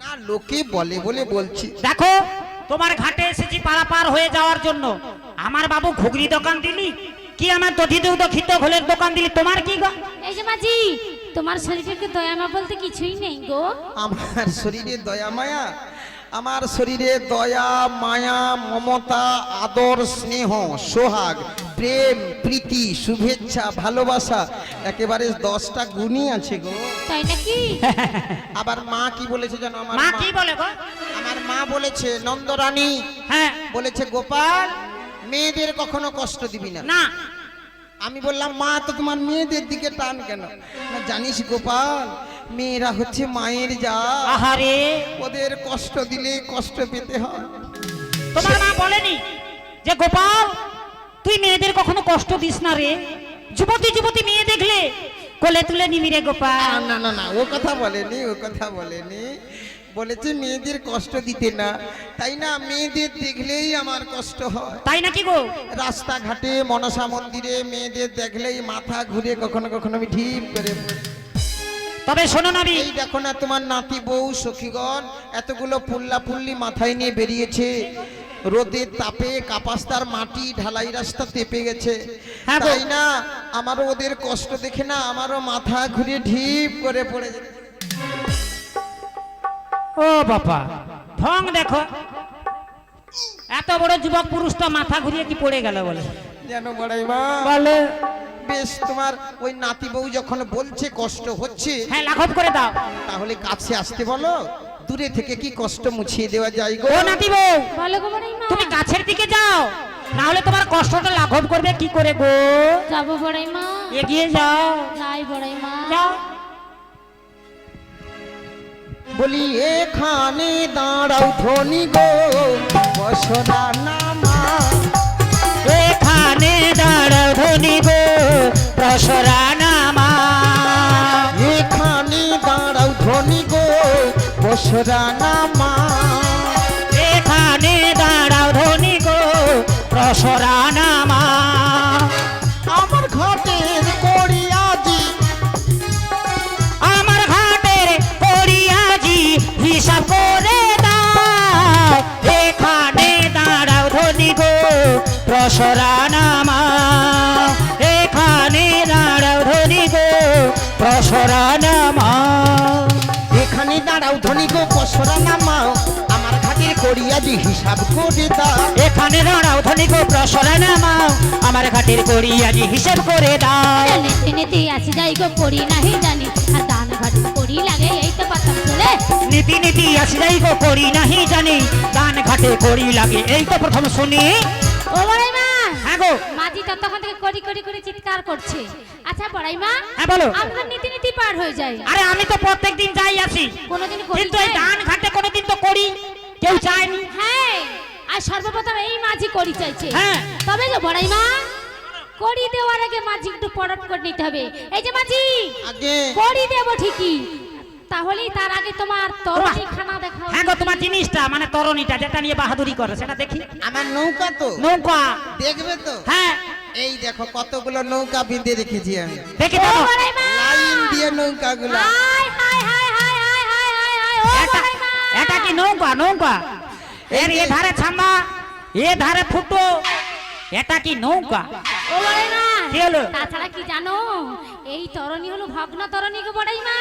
না, লোকে বলে বলে বলছি। দেখো, তোমার ঘাটে এসেছি পারাপার হয়ে যাওয়ার জন্য। আমার বাবু ঘুগনি দোকান দিলি, কি আমার দধি দুধ খিত ঘোলের দোকান দিলি, তোমার কি গো? এই যে মাঝি, তোমার শরীরে দয়া মা বলতে কিছুই নেই গো। আমার শরীরে দয়া মায়া, আমার শরীরে দয়া মায়া মমতা আদর স্নেহ সোহাগ প্রেম প্রীতি শুভেচ্ছা ভালোবাসা একেবারে 10টা গুণই আছে গো। তাই নাকি? আবার মা কি বলেছে জানো? আমার মা মা কি বলে গো? আমার মা বলেছে, নন্দরানী হ্যাঁ, বলেছে, গোপাল মেয়েদের কখনো কষ্ট দিবি না। না। আমি বললাম, মা তো তোমার মেয়েদের দিকে টান কেন? না, জানিস গোপাল, মেয়েরা হচ্ছে মায়ের যা, আহারে, ওদের কষ্ট দিলে কষ্ট পেতে হয়। তোমার মা বলেনি যে গোপাল তুই মেয়েদের কখনো কষ্ট দিস না রে? যুবতী যুবতী মেয়ে দেখলে কোলে তুলে নিবি রে গোপাল। না না না, ও কথা বলেনি, ও কথা বলেনি। বলেছে মেয়েদের কষ্ট দিতে না, তাই না? মেয়েদের দেখলেই আমার কষ্ট হয়। তাই নাকি গো? রাস্তাঘাটে মনসা মন্দিরে মেয়েদের দেখলেই মাথা ঘুরে কখনো কখনো আমি ঢিপ করে পড়ি। তবে শোনো না, এই দেখো না, তোমার নাতি বউ সখীগণ এতগুলো পুল্লা পুল্লি মাথায় নিয়ে বেরিয়েছে, রোদের তাপে কাপাস্তার মাটি ঢালাই রাস্তা তেপে গেছে, হ্যাঁ গো। তাই না? আমারও ওদের কষ্ট দেখে না আমারও মাথা ঘুরে ঢিপ করে পড়ে যায়। ও বাবা, ঢং দেখো, এত বড় যুবক পুরুষটা মাথা ঘুরিয়ে কি পড়ে গেল বলে? যেন বড়াইমা বলে বেশ, তোমার ওই নাতি বউ যখন বলছে কষ্ট হচ্ছে, হ্যাঁ, লাঘব করে দাও। তাহলে কাছে আসতে বলো, দূরে থেকে কি কষ্ট মুছিয়ে দেওয়া যায় গো? ও নাতি বউ, ভালো গো বড়াইমা। তুমি কাছের দিকে যাও, না হলে তোমার কষ্টটা লাঘব করবে কি করে গো? যাবো বড়াইমা, এগিয়ে যাও, যাই বড়াইমা। যাও। বলি এখানে দাঁড়াও ধনী গো, বসরা নামা। এখানে দাঁড়াও ধনী গো, প্রসরা নামা। এখানে দাঁড়াও ধনী গো, বসরা নামা। এখানে দাঁড়াও ধনী গো, প্রসরা নামা। আমার ঘাটের করিয়াজি, আমার ঘাটের করিয়াজি হিসাব করে দাও। এখানে দাঁড়াও ধনী গো, প্রসরা নামা। এখানে দাঁড়াও ধনী গো, প্রসরা নামা। এখানে দাঁড়াও ধনী গো, বসরা নামা। আমার ঘাটের করিয়াজি হিসাব করে দাও। এখানে দাঁড়াও ধনী গো, প্রসরা নামা। আমার ঘাটের করিয়াজি হিসাব করে দাও। নীতি নীতি আসি যাই গো, করি নাহি জানি, আর দান ঘাট করি লাগে, এই তো পাতাম চলে। নীতি নীতি আসি যাই গো, করি নাহি জানি, দান ঘাটে করি লাগে, এই তো প্রথম শুনি। ও বড়াইমা, হ্যাঁ গো। মাঝি ততক্ষণ থেকে করি করি করে চিৎকার করছে। আচ্ছা বড়াইমা, হ্যাঁ বলো। আমরা নীতি নীতি পার হয়ে যাই, আরে আমি তো প্রত্যেকদিন যাই আসি, কোনোদিন করি কিন্তু এই যাই? দান ঘাটে কোনোদিন তো করি কেউ চায়নি। হ্যাঁ, আর সর্বপ্রথম এই মাঝি করি চাইছে। হ্যাঁ। তবে যে বড়াইমা, করি দেওয়ার আগে মাঝি একটু পরট করে নিতে হবে। এই যে মাঝি, আগে করি দেবো ঠিকই, তাহলেই তার আগে তোমার তরুণী খানা দেখাও। হ্যাঁ গো, তোমার জিনিসটা মানে তরণীটা যেটা নিয়ে বাহাদুরি করে সেটা দেখি। আমার নৌকা তো নৌকা? দেখবে তো? হ্যাঁ এই দেখো কতগুলো নৌকা বেঁধে রেখেছি আমি, দেখি ও দাও। বড়াইমা! লাইন দিয়ে নৌকাগুলো। হায় হায় হায় হায় হায় হায় হায় হায়, ও এটা বড়াইমা! এটা কি নৌকা? নৌকা এর এ ধারে ছাম্বা, এ ধারে ফুটো, এটা কি নৌকা? ও বড়াইমা! কি হলো? তাছাড়া কি জানো, এই তরণী হলো ভগ্ন তরণী গো বড়াইমা।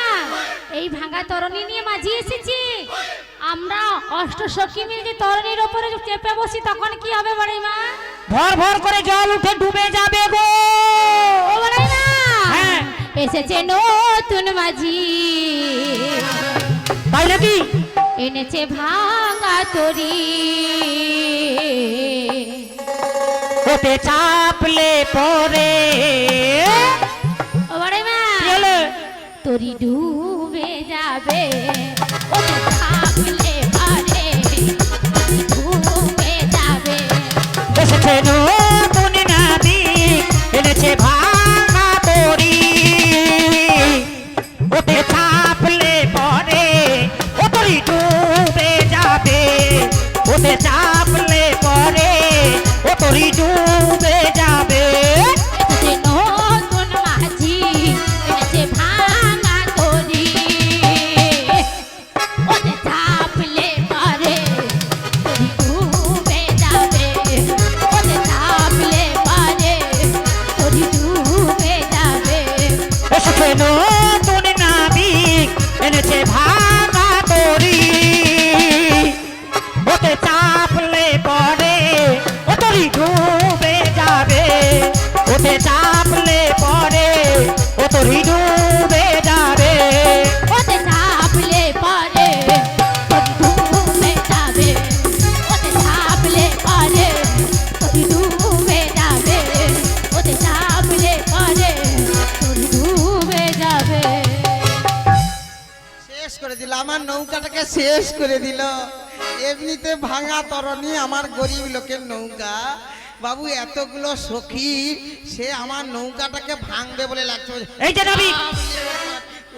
এই ভাঙা তরণী নিয়ে মাঝি এসেছি আমরা। অষ্টসখী মিলে যে তরণীর উপরে চেপে বসি তখন কি হবে বড়াইমা? ভর ভর করে জল উঠে ডুবে যাবে গো। ও বড়াইমা! হ্যাঁ। এসেছে নতুন মাঝি, তাই নাকি? এনেছে ভাঙা তরি। ওতে চাপলে পরে ও বড়াইমা! কি হলো? তরি ডুবে যাবে, ওতে থাকলে পারে ডুবে যাবে। এসেছে নতুন নাবি, এনেছে ভাঙা তরি। ওতে চাপলে পরে ও তরি ডুবে যাবে। ওতে চাপলে পরে ও তরি ডুবে যাবে। এসেছে নতুন মাঝি, এনেছে ভাঙা তরি। ওতে থাকলে পারে তরি ডুবে যাবে। ওতে থাকলে পারে তরি ডুবে যাবে। এসেছে নতুন নাবিক, এনেছে ভাঙা তরি। ওতে চাপলে পরে ও তরি ডুবে যাবে। ওতে চাপলে পরে ও তরি ডুবে যাবে। ওতে চাপলে পারে তরি ডুবে যাবে। ওতে চাপলে পারে তরি ডুবে যাবে। ওতে চাপলে পারে তরি ডুবে যাবে। শেষ করে দিল আমার নৌকাটাকে, শেষ করে দিল। এমনিতে ভাঙা তরণী আমার গরিব লোকের নৌকা, বাবু এতগুলো সখী, সে আমার নৌকাটাকে ভাঙবে বলে লাগছে। এই যে নাবিক,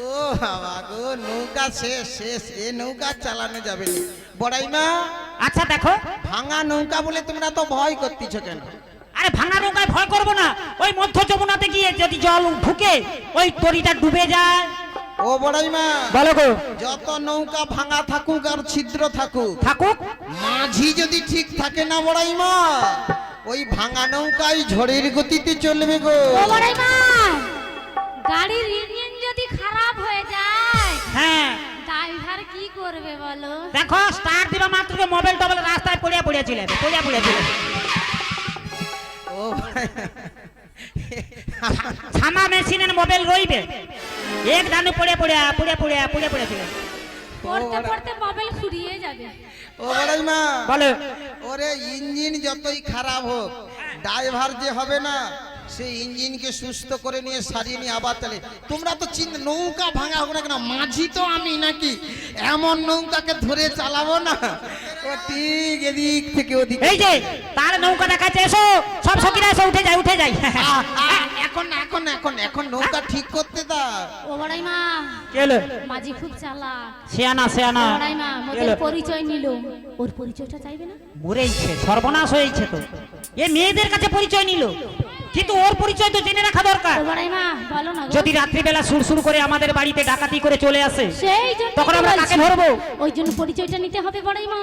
ও বাবা গো, নৌকা শেষ শেষ, এ নৌকা চালানো যাবে না। বড়াইমা, আচ্ছা দেখো, ভাঙা নৌকা বলে তোমরা তো ভয় করতেছ কেন? আরে ভাঙা নৌকায় ভয় করবো না। ওই মধ্য যমুনাতে গিয়ে যদি জল ঢুকে ওই তরিটা ডুবে যায়। ও বড়াইমা, বলো গো। যত নৌকা ভাঙা থাকুক আর ছিদ্র থাকুক, থাকুক, মাঝি যদি ঠিক থাকে না বড়াইমা, ওই ভাঙা নৌকায় ঝড়ের গতিতে চলবে গো। ও বড়াইমা! গাড়ির ইঞ্জিন যদি খারাপ হয়ে যায় হ্যাঁ ড্রাইভার কি করবে বলো? দেখো, স্টার্ট দিবা মাত্র মোবাইল টোবাইল রাস্তায় পড়িয়া পড়িয়াছিল, পড়িয়া পড়িয়াছিল। ও ছামা মেশিনের মোবাইল রইবে, এক দানে পড়িয়া পড়িয়া পড়িয়া পড়িয়া পড়িয়া পড়িয়াছিল। পড়তে পড়তে মোবাইল ফুরিয়ে যাবে। ও বড়াইমা, বলো। ওরে ইঞ্জিন যতই খারাপ হোক, ড্রাইভার যে হবে না, সেই ইঞ্জিনকে সুস্থ করে নিয়ে সারিয়ে নিয়ে আবার চলে। তোমরা তো নৌকা ভাঙা হোক না কেন, মাঝি তো আমি নাকি এমন নৌকাকে ধরে চালাবো না, ও ঠিক এদিক থেকে ওদিক। এই যে তার নৌকা দেখাচ্ছে, এসো সব সখীরা এসো, উঠে যায় উঠে যায়। এখন এখন এখন এখন নৌকা ঠিক করতে দাও। ও বড়াইমা! কি হলো? মাঝি খুব চালাক। সিয়ানা সিয়ানা বড়াইমা মোদের পরিচয় নিল, ওর পরিচয়টা চাইবে না? মরেইছে, সর্বনাশ হয়েছে তো। এ মেয়েদের কাছে পরিচয় নিল, কিন্তু ওর পরিচয় তো জেনে রাখা দরকার। ও বড়াইমা বলো না গো। যদি রাত্রিবেলা সুরসুর করে আমাদের বাড়িতে ডাকাতি করে চলে আসে, সেই জন্য তখন আমরা কাকে ধরবো? ওই জন্য পরিচয়টা নিতে হবে বড়াইমা।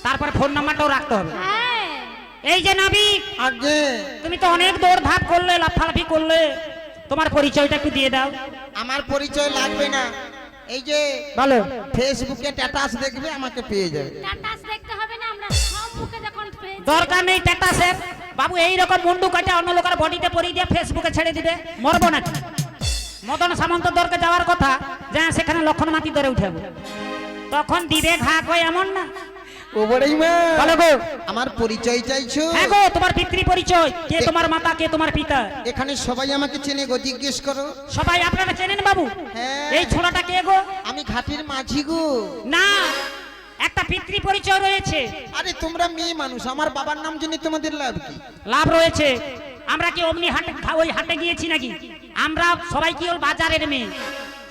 তারপর ফোন নাম্বারটাও রাখতে হবে। হ্যাঁ। এই যে নাবিক, আগে তুমি তো অনেক দৌড় ধাপ করলে, লাফালাফি করলে, তোমার পরিচয়টা একটু দিয়ে দাও। আমার পরিচয় লাগবে না, এই যে বলো। ফেসবুকে স্ট্যাটাস দেখবে, আমাকে পেয়ে যাবে। স্ট্যাটাস দেখতে হবে না, আমরা সব মুখে যখন পেয়েছি। দরকার নেই স্ট্যাটাসের বাবু, এইরকম মুন্ডু কাটা অন্য লোকের বডিতে পরিয়ে দিয়ে ফেসবুকে ছেড়ে দিবে, মরবো নাকি? মদন সামন্ত দরকে যাওয়ার কথা, যা সেখানে লক্ষণ মাটি ধরে উঠাবো, তখন দিবে ঘা কয়, এমন না? ও বড়াইমা, বলো গো। আমার পরিচয় চাইছো? হ্যাঁ গো, তোমার পিতৃ পরিচয়, কে তোমার মাতা, কে তোমার পিতা। এখানে সবাই আমাকে চেনে গো, জিজ্ঞেস করো। সবাই আপনারা চেনেন বাবু? হ্যাঁ। এই ছোড়াটা কে গো? আমি ঘাটের মাঝি গো। না, একটা পিতৃ পরিচয় রয়েছে। আরে তোমরা মেয়ে মানুষ, আমার বাবার নাম জেনে তোমাদের লাভ কি? লাভ রয়েছে। আমরা কি অমনি হাটে ওই হাটে গিয়েছি নাকি? আমরা সবাই কি ওর বাজারের মেয়ে,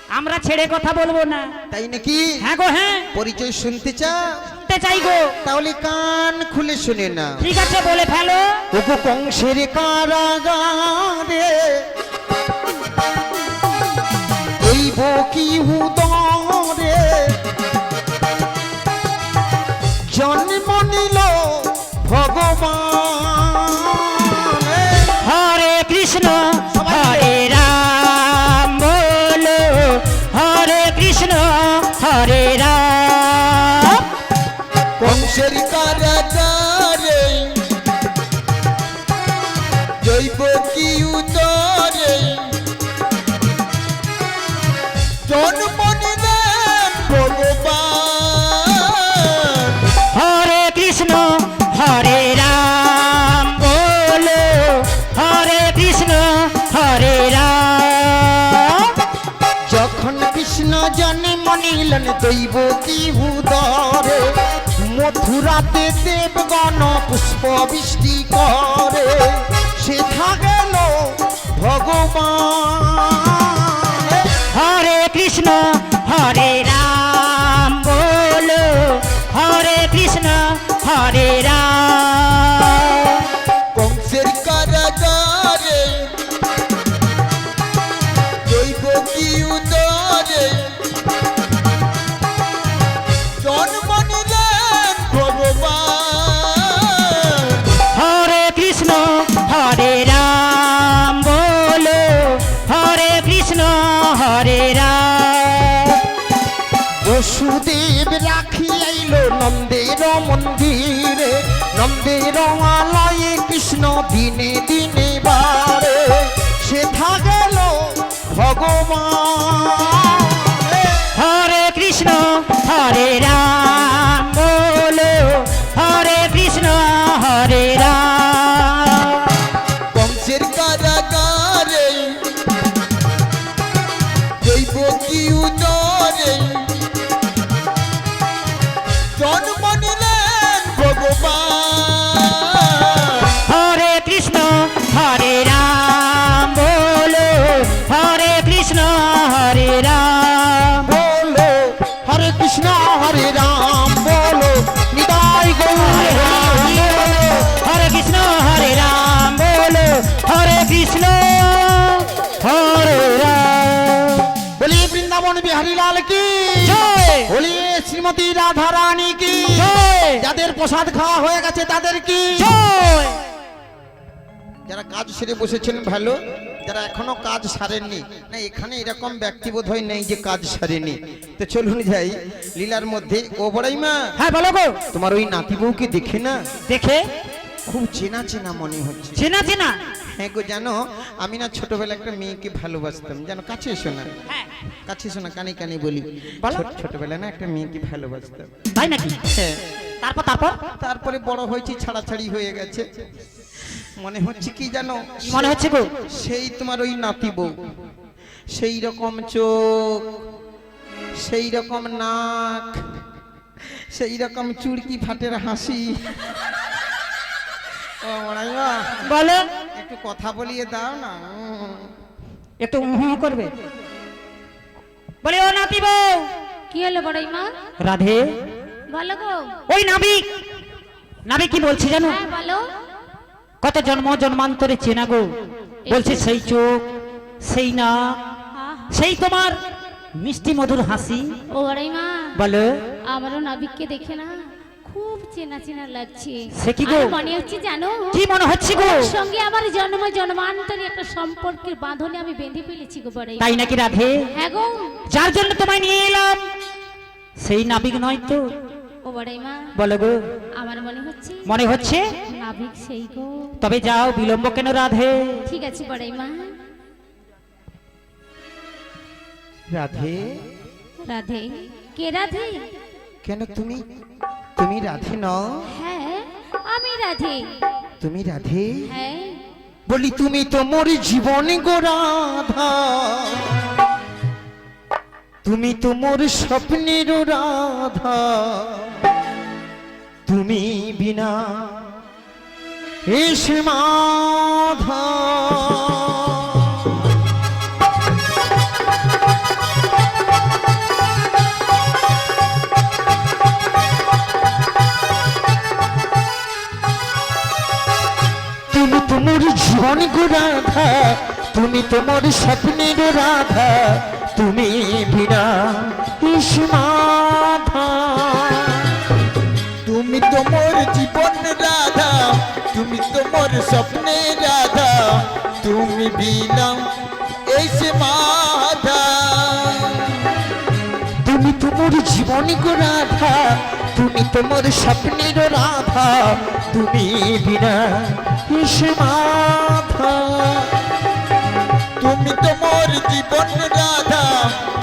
আমরা ছেড়ে কথা বলবো না। তাই নাকি? হ্যাঁ গো হ্যাঁ, পরিচয় শুনতে চাও? শুনতে চাই গো। তাহলে কান খুলে শুনে না। ঠিক আছে, বলে ফেলো। ওগো কংসের কারাগারে এই বকি উদরে জন্ম নিল ভগবান। হরে কৃষ্ণ হরে রাম বলো, হরে কৃষ্ণ হরে রাম। কংসের কারাগারে জৈব কি উদরে জন্ম নিলেন ভগবান। হরে কৃষ্ণ হরে রাম বলো, হরে কৃষ্ণ হরে রাম। যখন কৃষ্ণ জন্ম নিলেন দৈব কি উদরে মথুরাতে দেবগণ পুষ্প বৃষ্টি করে সেথা গেল ভগবান। হরে কৃষ্ণ হরে রাম বলো, হরে কৃষ্ণ হরে রাম। কংসের কারাগারে জৈব কি উদরে জন্ম নিলেন ভগবান। হরে কৃষ্ণ হরে রাম বলো, হরে কৃষ্ণ হরে রাম। বসুদেব রাখি আইল নন্দের মন্দিরে নন্দের আলয়ে কৃষ্ণ দিনে দিনে বারে সেথা গেল ভগবান। হরে কৃষ্ণ হরে রাম বলো, হরে কৃষ্ণ হরে রাম। কংসের কারাগারে জৈব কি উদরে জন্ম নিলেন ভগবান। হরে কৃষ্ণ হরে রাম বলো, হরে কৃষ্ণ হরে রাম। বলো হরে কৃষ্ণ হরে রাম বলো নিতাই গৌর রাম বলো। হরে কৃষ্ণ হরে রাম বলো, হরে কৃষ্ণ হরে রাম। বলি বৃন্দাবন বিহারী লাল কি জয়। বলি শ্রীমতী রাধা রানী কি জয়। যাদের প্রসাদ খাওয়া হয়ে গেছে তাদের কি জয়। যারা কাজ সেরে বসেছেন ভালো, যারা এখনো কাজ সারেননি না এখানে এরকম ব্যক্তি বোধ হয় নেই যে কাজ সারেনি। তো চলুন যাই লীলার মধ্যে। ও বড়াই মা, হ্যাঁ বলো গো। তোমার ওই নাতি বউকে দেখে না দেখে খুব চেনা চেনা মনে হচ্ছে। চেনা চেনা। হ্যাঁ গো, জানো আমি না ছোটবেলা একটা মেয়েকে ভালোবাসতাম। জানো, কাছে এসো না, কাছে এসো না, কানে কানে বলি। বলো। ছোটবেলা না একটা মেয়েকে ভালোবাসতাম। তাই নাকি? হ্যাঁ, তারপর তারপর তারপরে বড় হয়েছি, ছাড়াছাড়ি হয়ে গেছে। মনে হচ্ছে কি জানো, কি মনে হচ্ছে গো? সেই তোমার ওই নাতি বউ, সেই রকম চোখ, সেই রকম নাক, সেই রকম চুড়কি ফাটের হাসি। ও বড়াইমা, বলো। একটু কথা বলিয়ে দাও না। একটু করবে। বলে ও নাতি বউ। কি হলো বড়াই মা? রাধে, বলো গো। ওই নাবিক, নাবিক কি বলছে জানো? হ্যাঁ বলো। কত জন্ম জন্মান্তরে চেনা গো। বলছে সেই চোখ, সেই না, সেই তোমার মিষ্টি মধুর হাসি। ও বড়াই মা, বলো। আমারও নাবিককে দেখে না খুব চেনা চেনা লাগছে। সে কি গো? আর মনে হচ্ছে জানো, কি মনে হচ্ছে গো? ওর সঙ্গে আমার জন্ম জন্মান্তরে একটা সম্পর্কের বাঁধনে আমি বেঁধে ফেলেছি গো বড়াই। তাই নাকি রাধে? হ্যাঁ গো। যার জন্য তোমায় নিয়ে এলাম সেই নাবিক নয় তো? ও বড়াই মা, বলো গো। আমার মনে হচ্ছে মনে হচ্ছে? নাবিক সেই গো। তবে যাও, বিলম্ব কেন রাধে? ঠিক আছে বড়াই মা। রাধে, রাধে? কে রাধে? কেন তুমি, তুমি রাধে নও? হ্যাঁ আমি রাধে। তুমি রাধে? হ্যাঁ। বলি তুমি তো মোর জীবন গো রাধা, তুমি তো মোর স্বপ্নের রাধা, তুমি বিনা এস মাধা। জীবন গো রাধা, তুমি তো মোর স্বপ্নের রাধা, তুমি বিনা ইসমাধা। তুমি তো মোর জীবন রাধা, তুমি তো মোর স্বপ্নে রাধা, তুমি বিনা এসে মাধা। তুমি তো মোর জীবন গো রাধা, তুমি তো মোর স্বপ্নের রাধা, তুমি বিনা ইসমাধা। তুমি তো মোর জীবন রাধা,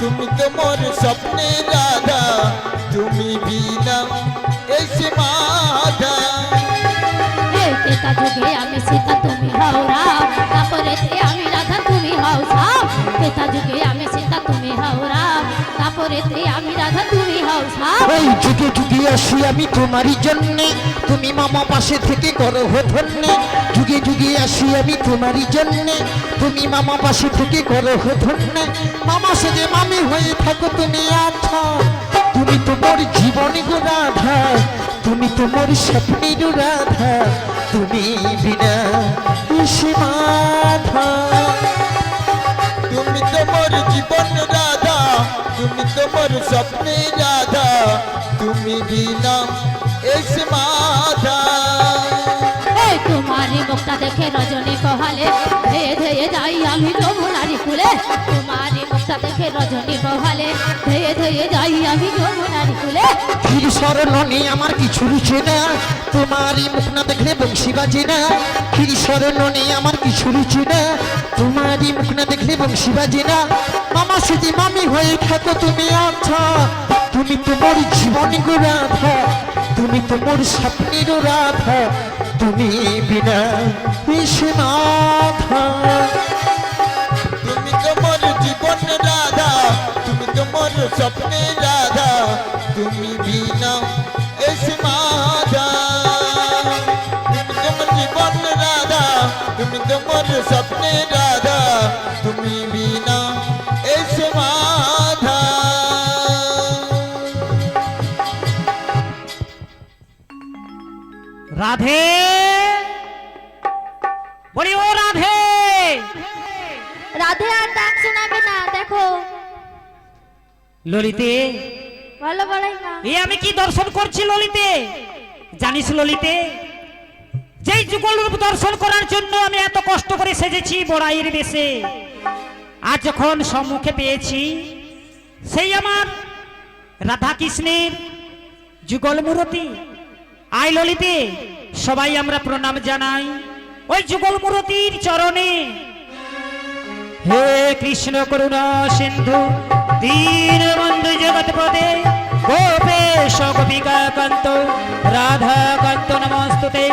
তুমি তো মোর স্বপ্নে রাধা, তুমি বিনা এসে মাধা। এই তেতা যুগে আমি সীতা তুমি হও রাম, তারপরে আমি রাধা তুমি হও শ্যাম। তেতা যুগে আমি সীতা তুমি হও রাম, তারপরে আমি রাধা তুমি হও শ্যাম। এই যুগে যুগে আসি আমি তোমারই জন্যে, তুমি মামা পাশে থেকে করো ধন্য। যুগে যুগে আসি আমি তোমারই জন্যে, তুমি মামা পাশে থেকে করো ধন্য। মামা সেজে মামি হয়ে থাকো তুমি আচ্ছা, তুমি তো মোর জীবন গো রাধা, তুমি তো মোর স্বপ্নের রাধা, তুমি বিনা ইসমাধা। তুমি তো মোর জীবন রাধা, তুমি তো মোর স্বপ্নে রাধা, তুমি বিনা এসে মাধা। এই তোমারই মুখটা দেখে রজনী বহালে, ধেয়ে ধেয়ে যাই আমি যমুনারি কুলে। তোমারই মুখটা দেখে রজনী বহালে, ধেয়ে ধেয়ে যাই আমি যমুনারি কুলে। ধীর স্মরণে আমার কিছু রুচে না, তোমারই মুখ না দেখলে বংশী বাজে না। ধীর স্মরণে আমার কিছু রুচে না, তোমারই মুখ না দেখলে বংশী বাজে না। মামা সেজে মামি হয়ে থাকো তুমি আচ্ছা, তুমি তো মোর জীবন গো রাধা, তুমি তো মোর স্বপ্নের রাধা, তুমি বিনা ইসমাধা। তুমি তো মোর জীবন রাধা, তুমি তো মোর স্বপ্নে রাধা, তুমি বিনা এসে মাধা। তুমি তো মোর জীবন রাধা, তুমি তো মোর স্বপ্নে রাধা, তুমি বিনা এসে মাধা। রাধে বলি, ও রাধে। রাধে আর ডাক শোনাবে না, দেখো ললিতে, ভালো বলাই না। এ আমি কি দর্শন করছি ললিতে? জানিস ললিতে, যেই যুগল রূপ দর্শন করার জন্য আমি এত কষ্ট করে সেজেছি বড়াইয়ের বেশে, আজ যখন সম্মুখে পেয়েছি সেই আমার রাধা কৃষ্ণের যুগল মূরতি। আই ললিতে, সবাই আমরা প্রণাম জানাই ওই যুগল মূরতির চরণে। হে কৃষ্ণ করুণা সিন্ধু দীন বন্ধু জগৎপদে, গোপেশ গোপিকা কান্ত রাধা কান্ত নমস্তুতে।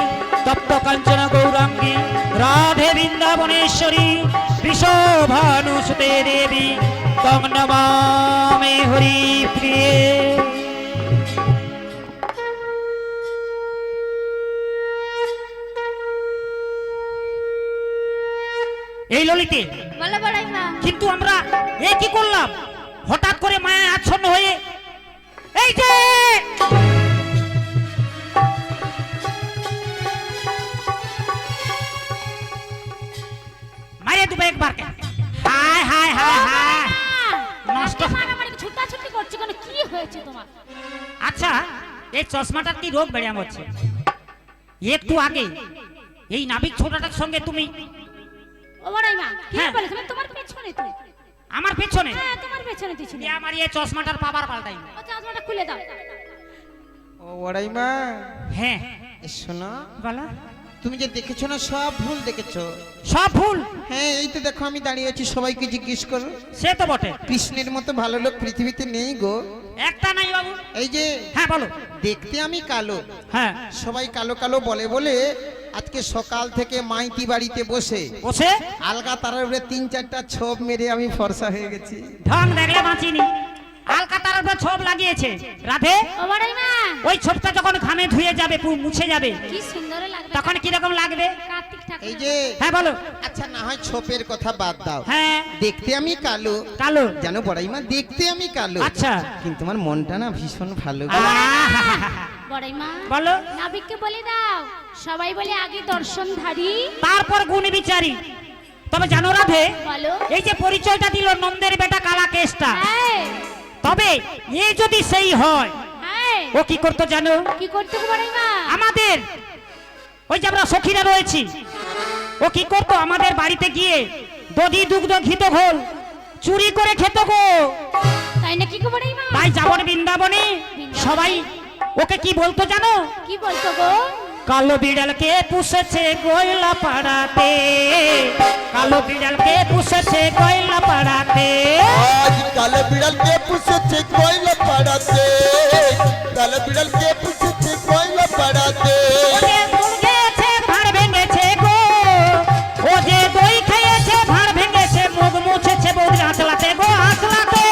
তপ্ত কাঞ্চন গৌরাঙ্গী রাধে বৃন্দাবনেশ্বরী, বৃষভানুসুতে দেবী তং নমামি হরি প্রিয়ে। এই ললিতে, ভালো বলাই না। কিন্তু আমরা এ কি করলাম? হঠাৎ করে মায়া আচ্ছন্ন হয়ে এই যে মারে দুবে একবার কে। হায় হায় হায় হায়, নষ্ট মারামারি ছুটাছুটি করছে কেন? কি হয়েছে তোমার? আচ্ছা, এই চশমাটার কি রোগ ব্যায়াম হচ্ছে? একটু আগে এই নাবিক ছোটটার সঙ্গে তুমি ও বড়াই মা, কি হ্যাঁ। বলে তুমি? তোমার পেছনে তো। আমার পেছনে, হ্যাঁ, তোমার পেছনে তুই ছিলি। আমার এই চশমাটার পাবার পাল্টাই। ও চশমাটা খুলে দাও। ও ওরাই মা, হ্যাঁ শোনো, বলা, তুমি যে দেখেছো না সব ভুল দেখেছো। সব ভুল। হ্যাঁ এই তো দেখো আমি দাঁড়িয়ে আছি, সবাইকে জিজ্ঞেস করো। সে তো বটে, কৃষ্ণের মতো ভালো লোক পৃথিবীতে নেই গো। একটা নাই বাবু। এই যে হ্যাঁ বলো। দেখতে আমি কালো, হ্যাঁ, সবাই কালো কালো বলে বলে আজকে সকাল থেকে মাইতি বাড়িতে বসে বসে আলগা তারার উপরে 3-4টা ছোপ মেরে আমি ফর্সা হয়ে গেছি। ঢং দেখলে বাঁচিনি। আলকাতার উপর ছোপ লাগিয়েছে রাধে। ও বড়াই মা, ওই ছোপটা যখন ঘামে ধুয়ে যাবে, মুছে যাবে, কি সুন্দর লাগবে। তখন কিরকম লাগবে? কার্তিক ঠাকুর। এই যে হ্যাঁ বলো। আচ্ছা না হয় ছোপের কথা বাদ দাও, হ্যাঁ, দেখতে আমি কালো, কালো। জানো বড়াইমা দেখতে আমি কালো, আচ্ছা, কিন্তু আমার মনটা না ভীষণ ভালো। আহা! বড়াইমা বলো। নাবিককে বলে দাও সবাই বলে আগে দর্শনধারী তারপর গুণ বিচারি। তবে জানো রাধে, বলো। এই যে পরিচয়টা দিল নন্দের বেটা কালা কেষ্টা, হ্যাঁ তবে এ যদি সেই হয়, হ্যাঁ ও কি করতো জানো? কি করতে গো বড়াইমা? আমাদের ওই যে আমরা সখীরা রয়েছি, ও কি করতো আমাদের বাড়িতে গিয়ে দধি দুগ্ধ ঘিত ঘোল চুরি করে খেত গো। তাই নাকি গো বড়াইমা? তাই যাবন বৃন্দাবনে সবাই ওকে কি বলতো জানো? কি বলতো গো? কালো বিড়ালকে পুষেছে গয়লা পাড়াতে, কালো বিড়ালকে পুষেছে গয়লা পাড়াতে। আজ কালো বিড়ালকে পুষেছে কয়লা পাড়াতে, কালো বিড়ালকে পুষেছে কয়লা পাড়াতে। ও যে দুধ খেয়েছে ভাঁড় ভেঙেছে গো, ও যে দই খেয়েছে ভাঁড় ভেঙেছে, মুখ মুছেছে বৌদির আঁচলাতে গো আঁচলাতে।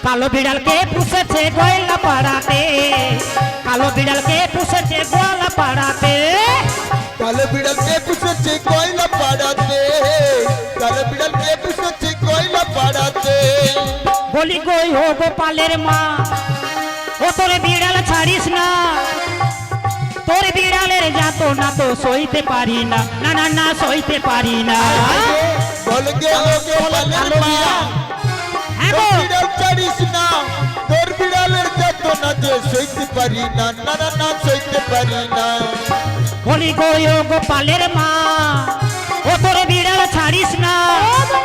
কালো বিড়ালকে পুষেছে গয়লা পাড়াতে, কালো বিড়ালকে পুষেছে গোয়ালা পাড়াতে। কালো বিড়ালকে পুষেছে কয়লা পাড়াতে, কালো বিড়ালকে পুষেছে কয়লা পাড়াতে। বলি গই ও গোপালের মা, ও তোর বিড়াল ছাড়িস না, তোর বিড়ালের যাত না তো সইতে পারি না, না না না সইতে পারি না। বল গে ও গোপালের মা, হ্যাঁ তোর গো, বিড়াল ছাড়িস না, তোর বিড়ালের যত না যে সইতে পারি না, না না না সইতে পারি না। বলি গই ও গোপালের মা, ও তোর বিড়াল ছাড়িস না,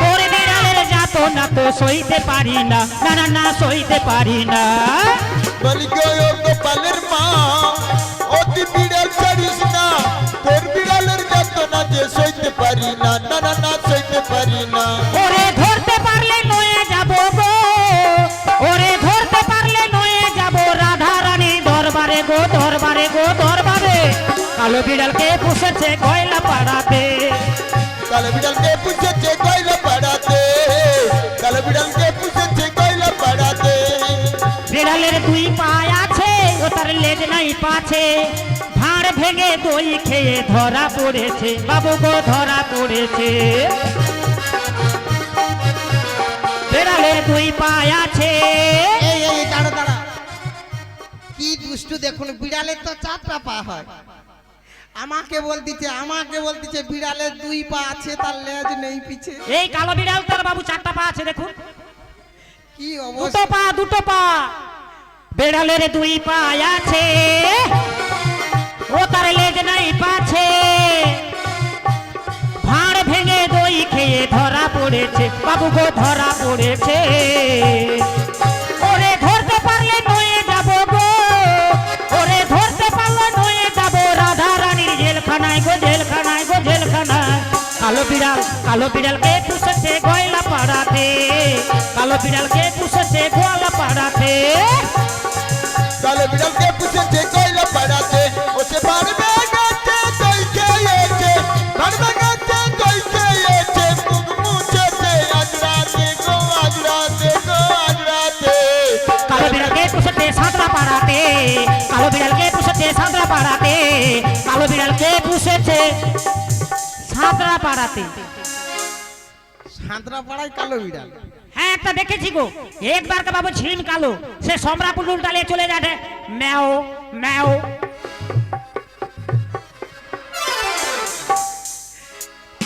তোর বিড়ালের যাত না তো সইতে পারি না, না না না সইতে পারি না। বল গে ও গোপালের মা, ও তুই বিড়াল ছাড়িস না, তোর বিড়ালের যত না যে সইতে পারি না, না না না সইতে পারি না। ওরে ধরতে পারলে নয়ে যাব গো, ওরে ধরতে পারলে নয়ে যাব রাধা রানী দরবারে গো, দরবারে গো দরবারে। কালো বিড়ালকে পুষেছে গয়লা পাড়াতে, কালো বিড়ালকে পুষেছে কয়লা পাড়াতে, কালো বিড়ালকে পুষেছে কয়লা পাড়াতে। বিড়ালের দুই পায় আছে, ও তার লেজ নাই পাছে, ভাঁড় ভেঙে দই খেয়ে ধরা পড়েছে বাবু গো, ধরা পড়েছে। বিড়ালের দুই পায় আছে। এই এই দাঁড়া দাঁড়া, কি দুষ্টু দেখুন, বিড়ালের তো 4টা পা হয়। আমাকে বলতেছে বিড়ালের 2 পা আছে, তার লেজ নেই পিছে। এই কালো বিড়াল তার বাবু 4টা পা আছে দেখুন, কি দুটো অবস্থা! পা দুটো পা। বিড়ালের 2 পা আছে, ও তার লেজ নাই পাছে, ভাঁড় ভেঙে দই খেয়ে ধরা পড়েছে বাবু গো, ধরা পড়েছে। ওরে ধরতে পারলে নয়ে যাব গো, ওরে ধরতে পারলে নয়ে যাব রাধা রানীর জেলখানায় গো, জেলখানায় গো জেলখানায়। কালো বিড়ালকে পুষেছে গয়লা পাড়াতে, কালো বিড়ালকে পুষেছে গোয়ালা পাড়াতে। কালো বিড়ালকে পুষেছে কয়লা পাড়াতে, ও সে পারবে গাছে দই খেয়েছে, পারবে গাছে দই খেয়েছে, মুখ মুছেছে আজ রাতে গো, আজ রাতে গো, আজ রাতে। কালো বিড়ালকে পুষেছে সাঁতরা পাড়াতে, কালো বিড়ালকে পুষেছে সাঁতরা পাড়াতে, কালো বিড়ালকে পুষেছে সাঁতরা পাড়াতে। সাঁতরা পাড়ায় কালো বিড়াল? হ্যাঁ একটা দেখেছি গো, একবার কে বাবু ছিন কালো, সে সম্রাপুর ডালে চলে যাবে ম্যাও ম্যাও।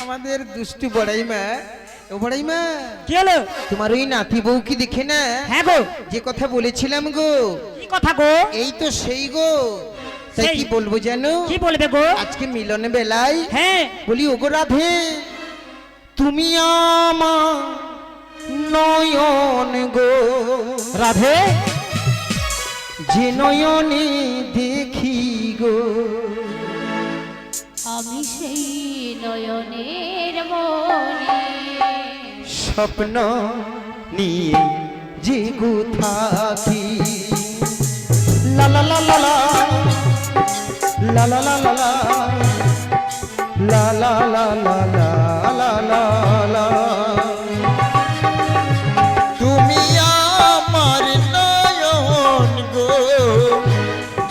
আমাদের দুষ্টু বড়াইমা, ও বড়াইমা, কি হলো? তোমার ওই নাতি বউ কি দেখে না হ্যাঁ গো, যে কথা বলেছিলাম গো, কি কথা গো? এই তো সেই গো। তাই সেই? কি বলবো জানো? কি বলবে গো? আজকে মিলন বেলায় হ্যাঁ বলি, ওগো রাধে, তুমি আমার নয়ন গো, রাধে, যে নয়নে দেখি গো, আমি সেই নয়নের মনে স্বপ্ন নিয়ে যে গো থাকি। লা লা লা লা লা লা লা লা লা লা লা লা লা লা লা লা। তুমি আমার নয়ন গো,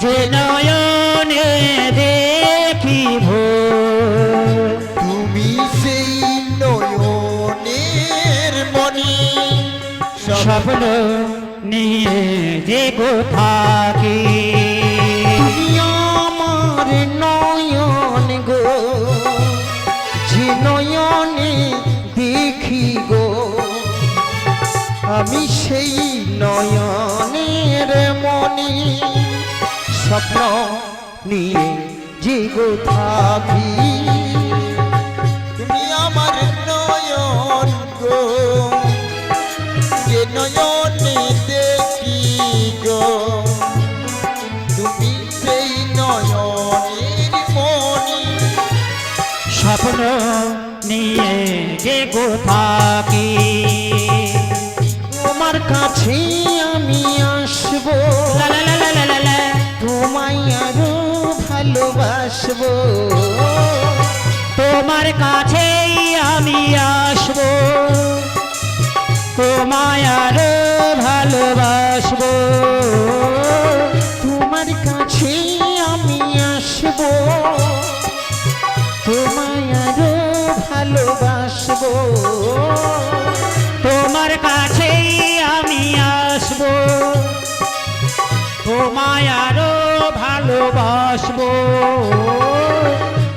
যে নয়নে দেখিব, তুমি সেই নয়নের মনি, স্বপ্ন নিয়ে যে গো থাকি। সেই নয়নের মনি স্বপ্ন নিয়ে জেগো থাকি তুমি আমার নয়ন গো, যে নয়নে দেখি গো, তুমি সেই নয়নের মনি। স্বপ্ন নিয়ে যে থাকি তোমার কাছে আমি আসবো, লা লা লা লা লা লা। তোমায় আরো ভালোবাসবো, তোমার কাছেই আমি আসবো, তোমায় আরো ভালোবাসবো। তোমার কাছে আমি আসবো, তোমায় আরো ভালোবাসবো, তোমার কাছেই আমি আসবো, তোমায় আরো ভালোবাসবো।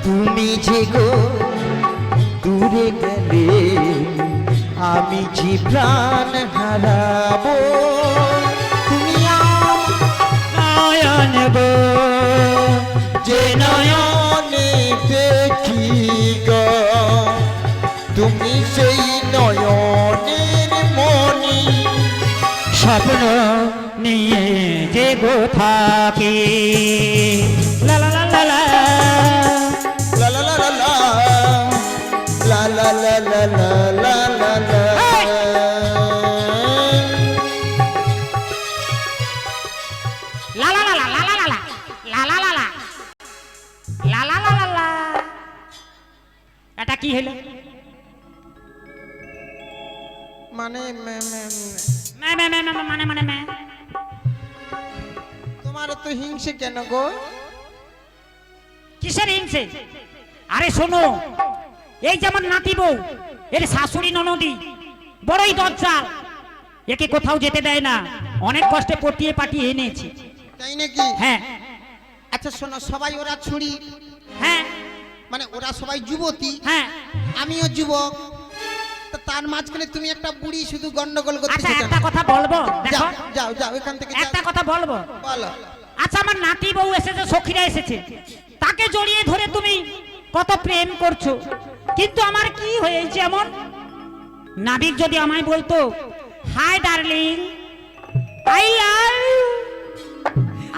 তুমি যে গো দূরে গেলে আমি যে প্রাণ হারাবো, তুমি নয়ন গো, যে নয়নে দেখি গো, তুমি সেই নয়নের মনি। স্বপ্ন নিয়ে যে থাকি লা লা লা লা লা। লা লা লা লা লা, লা লা লা লা লা লা লা লা। লা লা লা লা লা লা লা লা লা লা লা লা লা লা লা লা লা। এটা কি হলো? মানে মে মে মে মে মানে মানে মে। তোমার তো হিংসে কেন গো? কিসের হিংসে? আরে শোনো, এই যে আমার নাতি বউ, এর শাশুড়ি ননদি বড়ই দজ্জাল, একে কোথাও যেতে দেয় না, অনেক কষ্টে পটিয়ে পাটিয়ে এনেছি। তাই নাকি? হ্যাঁ আচ্ছা শোনো, সবাই ওরা ছুরি, হ্যাঁ মানে ওরা সবাই যুবতী, হ্যাঁ। আমিও যুবক, তা তার মাঝখানে তুমি একটা বুড়ি শুধু গন্ডগোল করতে আচ্ছা একটা কথা বলবো, দেখো যাও যাও যাও এখান থেকে যাও। একটা কথা বলবো। বলো। আচ্ছা আমার নাতি বউ এসেছে, সখীরা এসেছে, তাকে জড়িয়ে ধরে তুমি কত প্রেম করছো, কিন্তু আমার কি হয়েছে এমন? নাবিক যদি আমায় বলতো হাই ডার্লিং আই লাভ,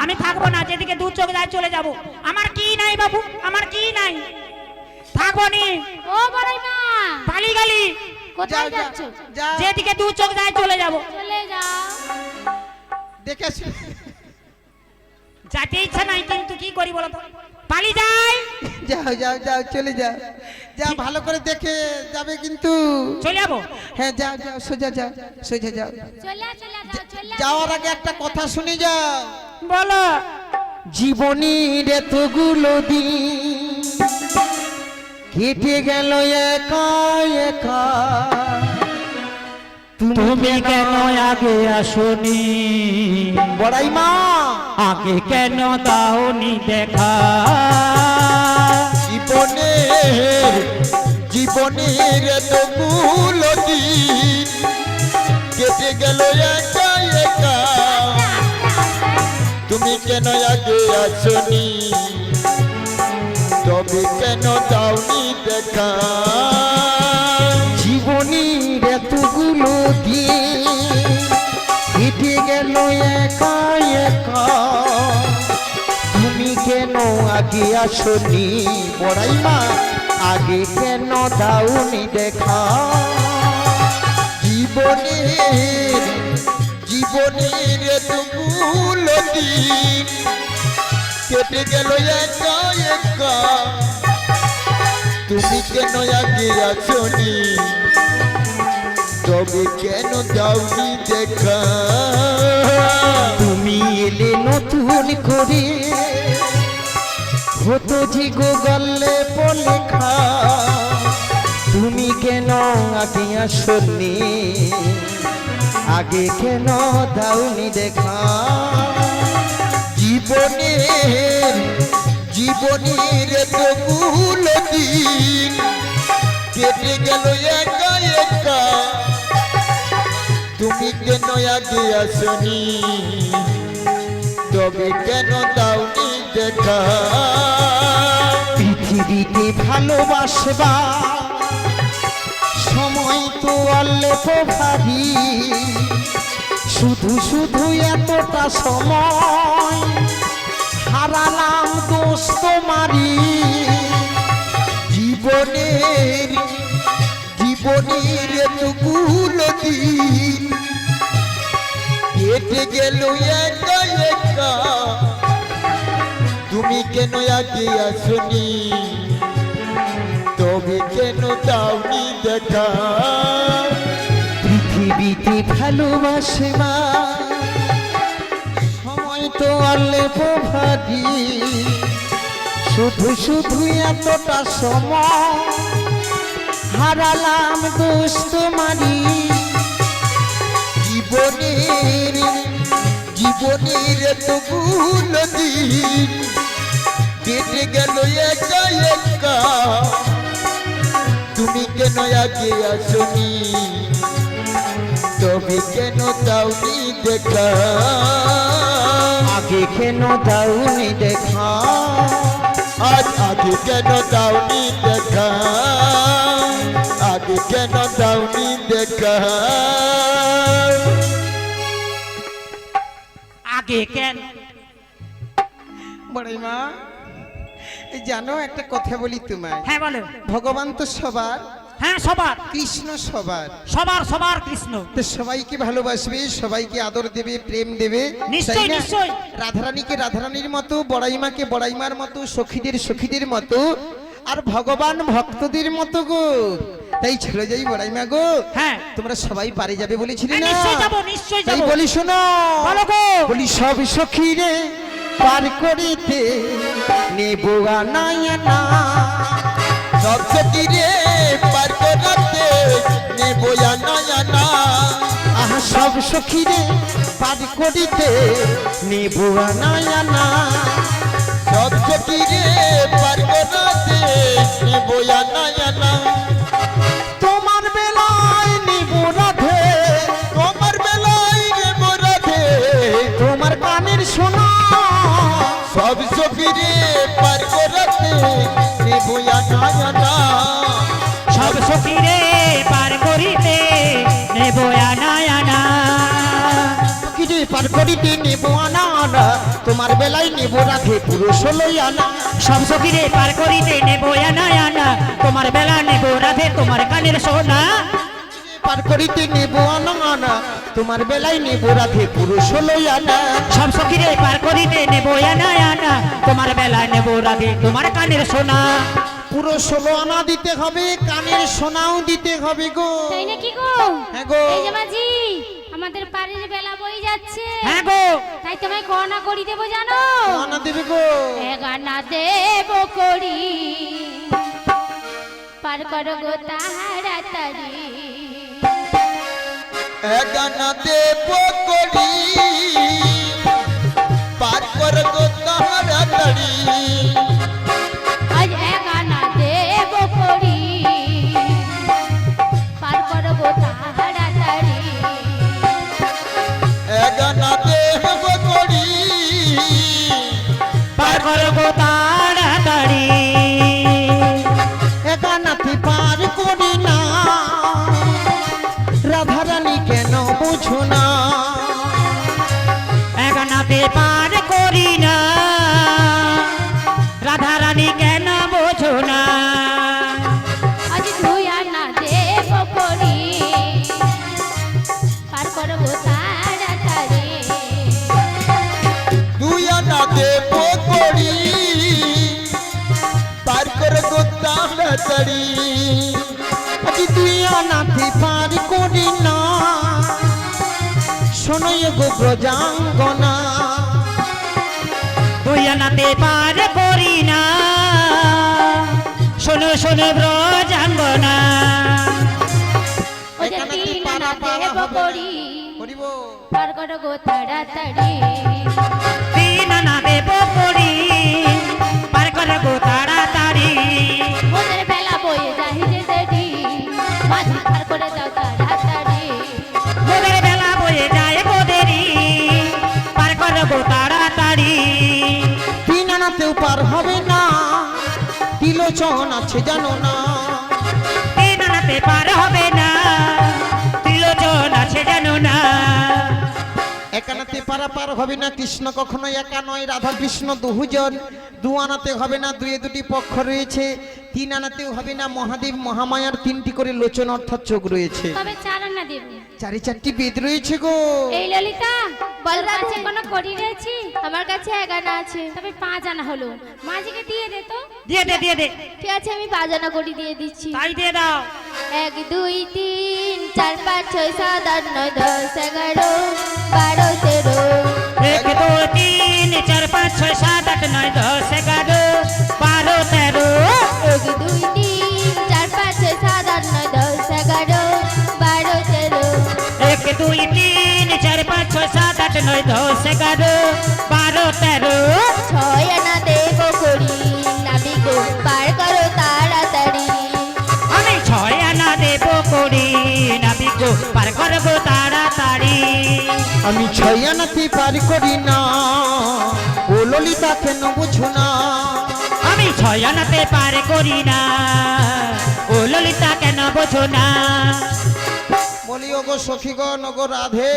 আমি থাকবো না, যেদিকে দু চোখ যায় চলে যাব। আমার কি নাই বাবু, আমার কি নাই, থাকবো নি। ও বড়াই মা, পালি গেলি, কোথায় যাও, যাও, যাচ্ছ? যাও। যেদিকে দু চোখ যায় চলে যাব। চলে যাও। দেখে যেতে ইচ্ছা নাই, কিন্তু কি করি বলো তো, পালি যাই। যাও যাও যাও চলে যাও, যাও ভালো করে দেখে যাবে কিন্তু। চলে যাবো। হ্যাঁ যাও যাও, সোজা যাও, সোজা যাও। চলে যাও, চলে যাওয়ার আগে একটা কথা শুনে যাও। বলো। জীবনের এতগুলো দিন কেটে গেল একা একা, তুমি কেন আগে আসনি, বড়াই মা আগে কেন দাওনি দেখা? জীবনের এতগুলো দিন কেটে গেল একা একা, তুমি কেন আগে আসনি, তবে কেন দাওনি দেখা? জীবনের এতগুলো দিন কেটে গেল একা একা, তুমি কেন আগে আসনি, বড়াই মা আগে কেন দাওনি দেখা? জীবনের এতগুলো দিন কেটে গেল একা একা, তুমি কেন আগে আসনি, তবে কেন দাওনি দেখা? তুমি এলে নতুন করে হতো যে গো গল্লে লেখা, তুমি কেন আগে আসনি, আগে কেন দাওনি দেখা? জীবনের এতগুলো দিন কেটে গেল একা একা, তুমি কেন আগে আসনি তবে কেন দাওনি দেখা পৃথিবীতে ভালোবাসবা সময় তো অল্প ভারী, শুধু শুধু এতটা সময় হারালাম দোষ তোমারই। জীবনের এতগুলো দিন কেটে গেল একা একা, তুমি কেন আগে আসনি তবে কেন দাওনি দেখা পৃথিবীতে ভালোবাসবা সময় তো অল্প ভারী, শুধু শুধু এতটা সময় হারালাম দোষ তোমারই। জীবনের এতগুলো দিন কেটে গেল একা একা, তুমি কেন আগে আসনি তবে কেন দাওনি দেখা আগে কেন দাওনি দেখা আজ আগে কেন দাওনি দেখা আগে কেন দাওনি দেখা আগে কেন? বড়াই মা, এই জানো একটা কথা বলি তোমায়, হ্যাঁ বলো। ভগবান তো সবার, হ্যাঁ সবার, কৃষ্ণ সবার, সবার সবার কৃষ্ণ। তো সবাইকে ভালোবাসবে, সবাইকে আদর দেবে, প্রেম দেবে। নিশ্চয়ই, তাই না? নিশ্চয়ই। রাধারানীকে রাধারানীর মতো, বড়াইমাকে বড়াইমার মতো, সখীদের মতো, আর ভগবান ভক্তদের মতো গো। তাই চলে যাই বড়াইমা গো। হ্যাঁ। তোমরা সবাই পারে যাবে বলেছিলে হ্যাঁ, না? নিশ্চয়ই যাবো, নিশ্চয়ই তাই যাবো। বলি শোনো, বলো গো। বলি সব সখীরে পার করিতে নেব আনায়না, সব সখীরে পার করাতে নেব আনায়না আহা সব সখীরে পার করিতে নেব আনায়না, সব সখীরে পার করাতে নেব আনায়না তোমার বেলায় নেব রাধে, তোমার বেলায় নেব রাধে তোমার কানের সোনা, সব সখীরে পার করাতে নেব আনায়না সব সখীরে পার করিতে নেব আনা আনা। সখীরে পার করিতে নেব আনা, তোমার বেলায় নেব রাধে পুরুষ হলই আনা, সব সখীরে পার করিতে নেব আনা আনা, তোমার বেলা নেব রাধে তোমার কানের সোনা। পার করিতে নেব আনা, তোমার বেলায় নেব রাধে পুরুষ হলই আনা, সব সখীরে পার করিতে নেব আনা আনা, তোমার বেলা নেব রাধে তোমার কানের সোনা। পুরো 16 আনা দিতে হবে, কানের সোনাও দিতে হবে গো। তাই নাকি গো? হ্যাঁ গো। এই যে মাঝি, আমাদের বাড়ির বেলা বই যাচ্ছে। হ্যাঁ গো। তাই তোমায় গহনা করি দেবো জানো? আনা দেবে গো। গানা দেব করি পার করো গো তাড়াতাড়ি। গানা দেব করি পার কর গো তাড়াতাড়ি আজ গানা দেব করি পার করো গো তাড়াতাড়ি। গানা দেব করি পার করো গো তাড়াতাড়ি। একানাতে পার করি না, রাধারানী কেন বুঝো না, এগানাতে পার করি না, রাধা রানী কেন বোঝো না। আজ তুই আনা দেব করি পার করো গো তাড়াতাড়ি। দুই আনা দেব করি পার কর গো তাড়াতাড়ি আজ তুই আনাতে পার করি না, শোনই গো ব্রজাঙ্গনা, তুই আনাতে পার করি না, শোনো শোনো ব্রজাঙ্গনা। ওই যে এখানে কি তিন পারা আনা পারা দেব হবে না? করি করিব। পার করো গো তাড়াতাড়ি। তিন আনা দেব করি পার করো গো তাড়াতাড়ি। ওদের বেলা বয়ে যাই যে দেরি মাঝি পার করে দাও তাড়াতাড়ি। মোদের বেলা ত্রিলোচন আছে জানো না। তিন আনাতে পার হবে না, ত্রিলোচন আছে জানো না। একানাতে পারাপার হবে না, কৃষ্ণ কখনো একা নয়, রাধা কৃষ্ণ দুজন। দু আনাতে হবে না, দুয়ে দুটি পক্ষ রয়েছে। তিন আনাতেও হবে না, মহাদেব মহামায়ার তিনটি করে লোচন অর্থাৎ চোখ রয়েছে। তবে চার আনা দেব। চারি চারটি বেদ রয়েছে গো। এই ললিতা, বল তোর কাছে রাধে। কোনো কড়ি রয়েছে? আমার কাছে 1 আনা আছে। তবে 5 আনা হলো, মাঝিকে দিয়ে দে তো। দিয়ে দে দিয়ে দে, ঠিক আছে, আমি 5 আনা করে দিয়ে দিচ্ছি। তাই দিয়ে দাও। 1 2 3 4 5 6 7 8 9 10 11 12 13 1 2 3 4 5 6 7 8 9 10 11 12 13। 1 2 3 4 5 6 7 8 9 10 11 12 13 1 2 3 4 5 6 7 8 9 10 11 12 13। 6 আনা দেব করি নাবি গো পার করো তাড়াতাড়ি। আমি 6 আনা দেব করি, নাবিকো পার করবো তাড়াতাড়ি। আমি 6 আনাতে পার করি না, ও ললিতা কেন বুঝো না। আমি 6 আনাতে পার করি না, ও ললিতা কেন বোঝো না। বলি ও গো সখীগণ, ও গো রাধে,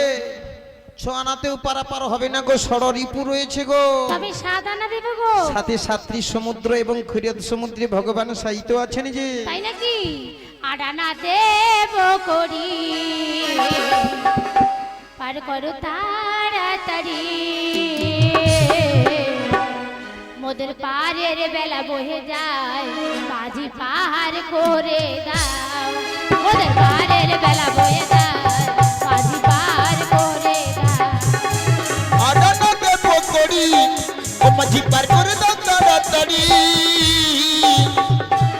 6 আনাতেও পারাপার হবে না গো, ষড়রিপু রয়েছে গো। তবে 7 আনা দেব গো। সাথে সাত্রী সমুদ্র এবং ক্ষীরদ সমুদ্রে ভগবান সাহিত্য আছেন যে। তাই নাকি? 8 আনা দেব করি, পার করো তাড়াতাড়ি। মোদের পারের বেলা বহে যায়, মাঝি পার করে দাও। মোদের পারের বেলা বহে যায়, মাঝি পার করে দাও। আডানা দেব করি, ও মাঝি পার করে দাও তাড়াতাড়ি।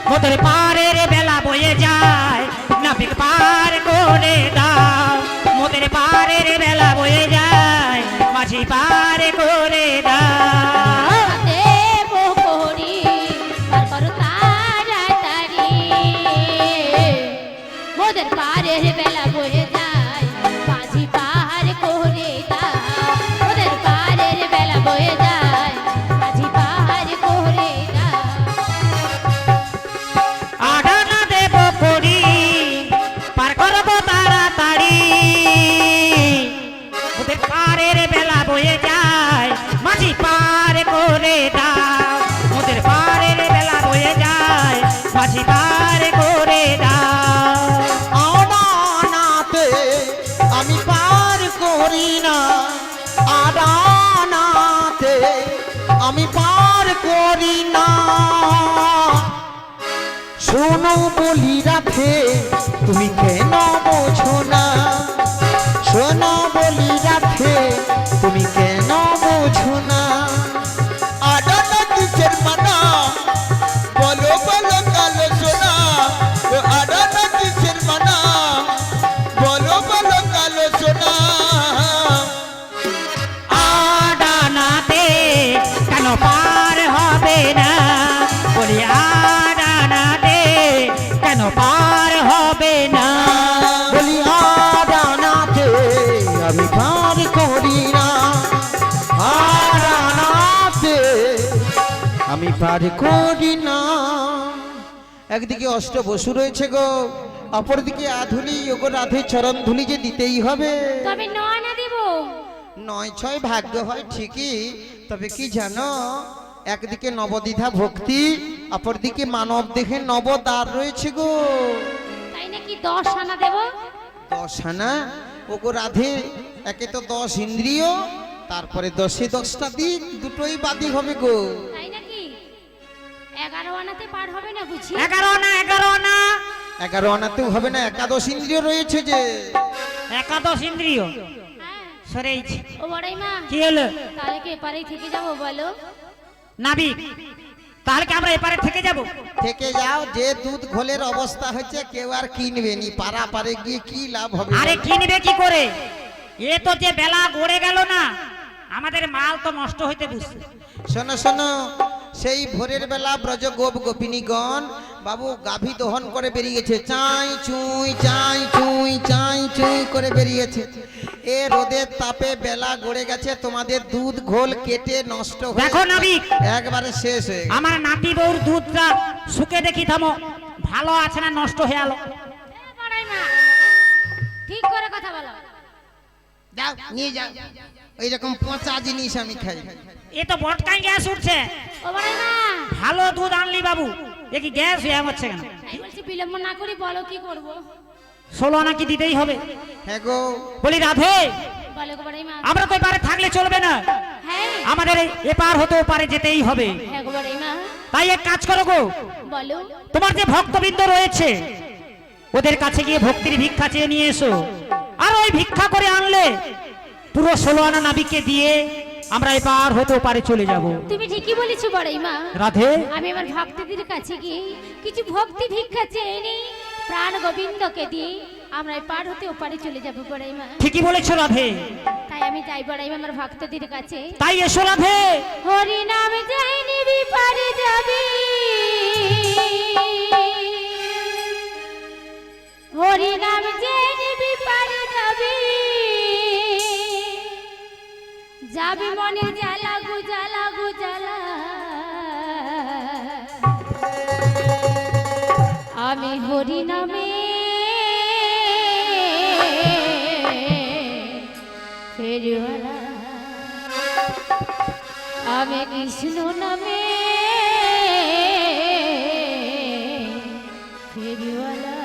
মোদের পারের বেলা বয়ে যায়, নাবিক পার করে দাও। মোদের পারের বেলা বয়ে যায়, মাঝি পার করে দাও। দেব করি, পার করো তাড়াতাড়ি। মোদের পারের বেলা বয়ে যায়, মাঝি পার করে দাও। মোদের পারের বেলা বয়ে যায়, মাঝি পার করে দাও। আডানা দেব করি, পার করবো তাড়াতাড়ি। ওদের পারের বেলা বয়ে যায়, মাঝি পার করে দাও। ওদের পারের বেলা বয়ে যায়, মাঝি পার করে দাও। আদানাতে আমি পার করি না, আদানাতে আমি পার করি না। শোনো বলি রাধে, তুমি কেন বোঝো না। শোনো বলি রাধে, তুমি কেন বোঝো না। আডানা কিসের মানা, বলো বলো কালো সোনা। ও আডানা কিসের মানা, বলো বলো কালো সোনা। আডানাতে কেন পার হবে না, বলি আডানাতে কেন পার হবে না। বলি আদানাতে আমি পার করি না, আদানাতে আমি পার করি না। একদিকে অষ্ট বসু রয়েছে গো, অপরদিকে আধুলি যোগ রাধে চরণ ধুলি যে দিতেই হবে। তবে 9 আনা দেব। 9 6 ভাগ্য হয় ঠিকই, তবে কি জানো, একদিকে নবদ্বিধা ভক্তি, অপরদিকে মানব দেহে নবদ্বার রয়েছে গো। তাই নাকি? 10 আনা দেব। 10 আনা ও গো রাধে, একে তো 10 ইন্দ্রিয়, তারপরে 10এ 10টা দিক, দুটোই বাদি হবে গো। তাই নাকি? 11 আনাতে পার হবে না বুঝি? 11 না 11 না, 11 আনাতেও হবে না, একাদশ ইন্দ্রিয় রয়েছে যে। একাদশ ইন্দ্রিয় হ্যাঁ। সরেইছে। ও বড়াই মা, কি হলো তাহলে কি এপারেই থেকে যাবো বলো? নাবিক? তাহলে কি আমরা এপারে থেকে যাব? থেকে যাও, যে দুধ ঘোলের অবস্থা হচ্ছে কেউ আর কিনবে নি, পারা পারে গিয়ে কি লাভ হবে। আরে কিনবে কি করে? এ তো যে বেলা গড়ে গেল না, আমাদের মাল তো নষ্ট হইতে বুঝছে। শোনো শোনো, সেই ভোরের বেলা ব্রজ গোপ গোপিনীগণ বাবু গাভী দহন করে বেরিয়েছে, চাই চুই চাই চুই চাই চুই করে বেরিয়েছে। এ রোদের তাপে বেলা গড়ে গেছে, তোমাদের দুধ ঘোল কেটে নষ্ট হয়ে দেখো নাবিক, একবারে শেষ হয়ে গেছে। আমার নাতি বউর দুধটা শুকে দেখি থামো, ভালো আছে না নষ্ট হয়ে গেল। বড়াই মা ঠিক করে কথা বলো। যাও নিয়ে যাও, এইরকম পচা জিনিস আমি খাই। এ তো বটকাই গ্যাস উঠছে। ও বড়াই মা ভালো দুধ আনলি বাবু, এ কি গ্যাস হয়ে হচ্ছে কেন? তাই বলছি বিলম্ব না করি বলো কি করব। 16 আনা কি দিতেই হবে? হ্যাঁ গো, বলি রাধে, বলো গো বড়াই মা। আমরা তো এপারে থাকলে চলবে না, হ্যাঁ আমাদের এপার হতে ওপারে যেতেই হবে। হ্যাঁ গো বড়াই মা তাই এক কাজ করো গো, বলো। তোমার যে ভক্তবৃন্দ রয়েছে ওদের কাছে গিয়ে ভক্তির ভিক্ষা চেয়ে নিয়ে এসো। আর ওই ভিক্ষা করে আনলে পুরো 16 আনা নাবিককে দিয়ে আমরা এপার হতে ওপারে চলে যাব। তুমি ঠিকই বলেছো বড়াই মা। রাধে, আমি আমার ভক্তদের কাছে গিয়ে কিছু ভক্তি ভিক্ষা চেয়ে নিই, প্রাণ গোবিন্দকে দিয়ে আমরা পার হতে ওপারে চলে যাবো বড়াই মা। ঠিকই বলেছো রাধে। তাই আমি যাই বড়াই মা আমার ভক্তদের কাছে। তাই এসো রাধে। হরি নাম যাই নিবি পারে যাবি, হরি নাম যাই নিবি পারে যাবি, যাবি মনে জ্বালা গো জ্বালা গো জ্বালা, আমি হরি নামে ফেরিওয়ালা, আমি কৃষ্ণ নামে ফেরিওয়ালা।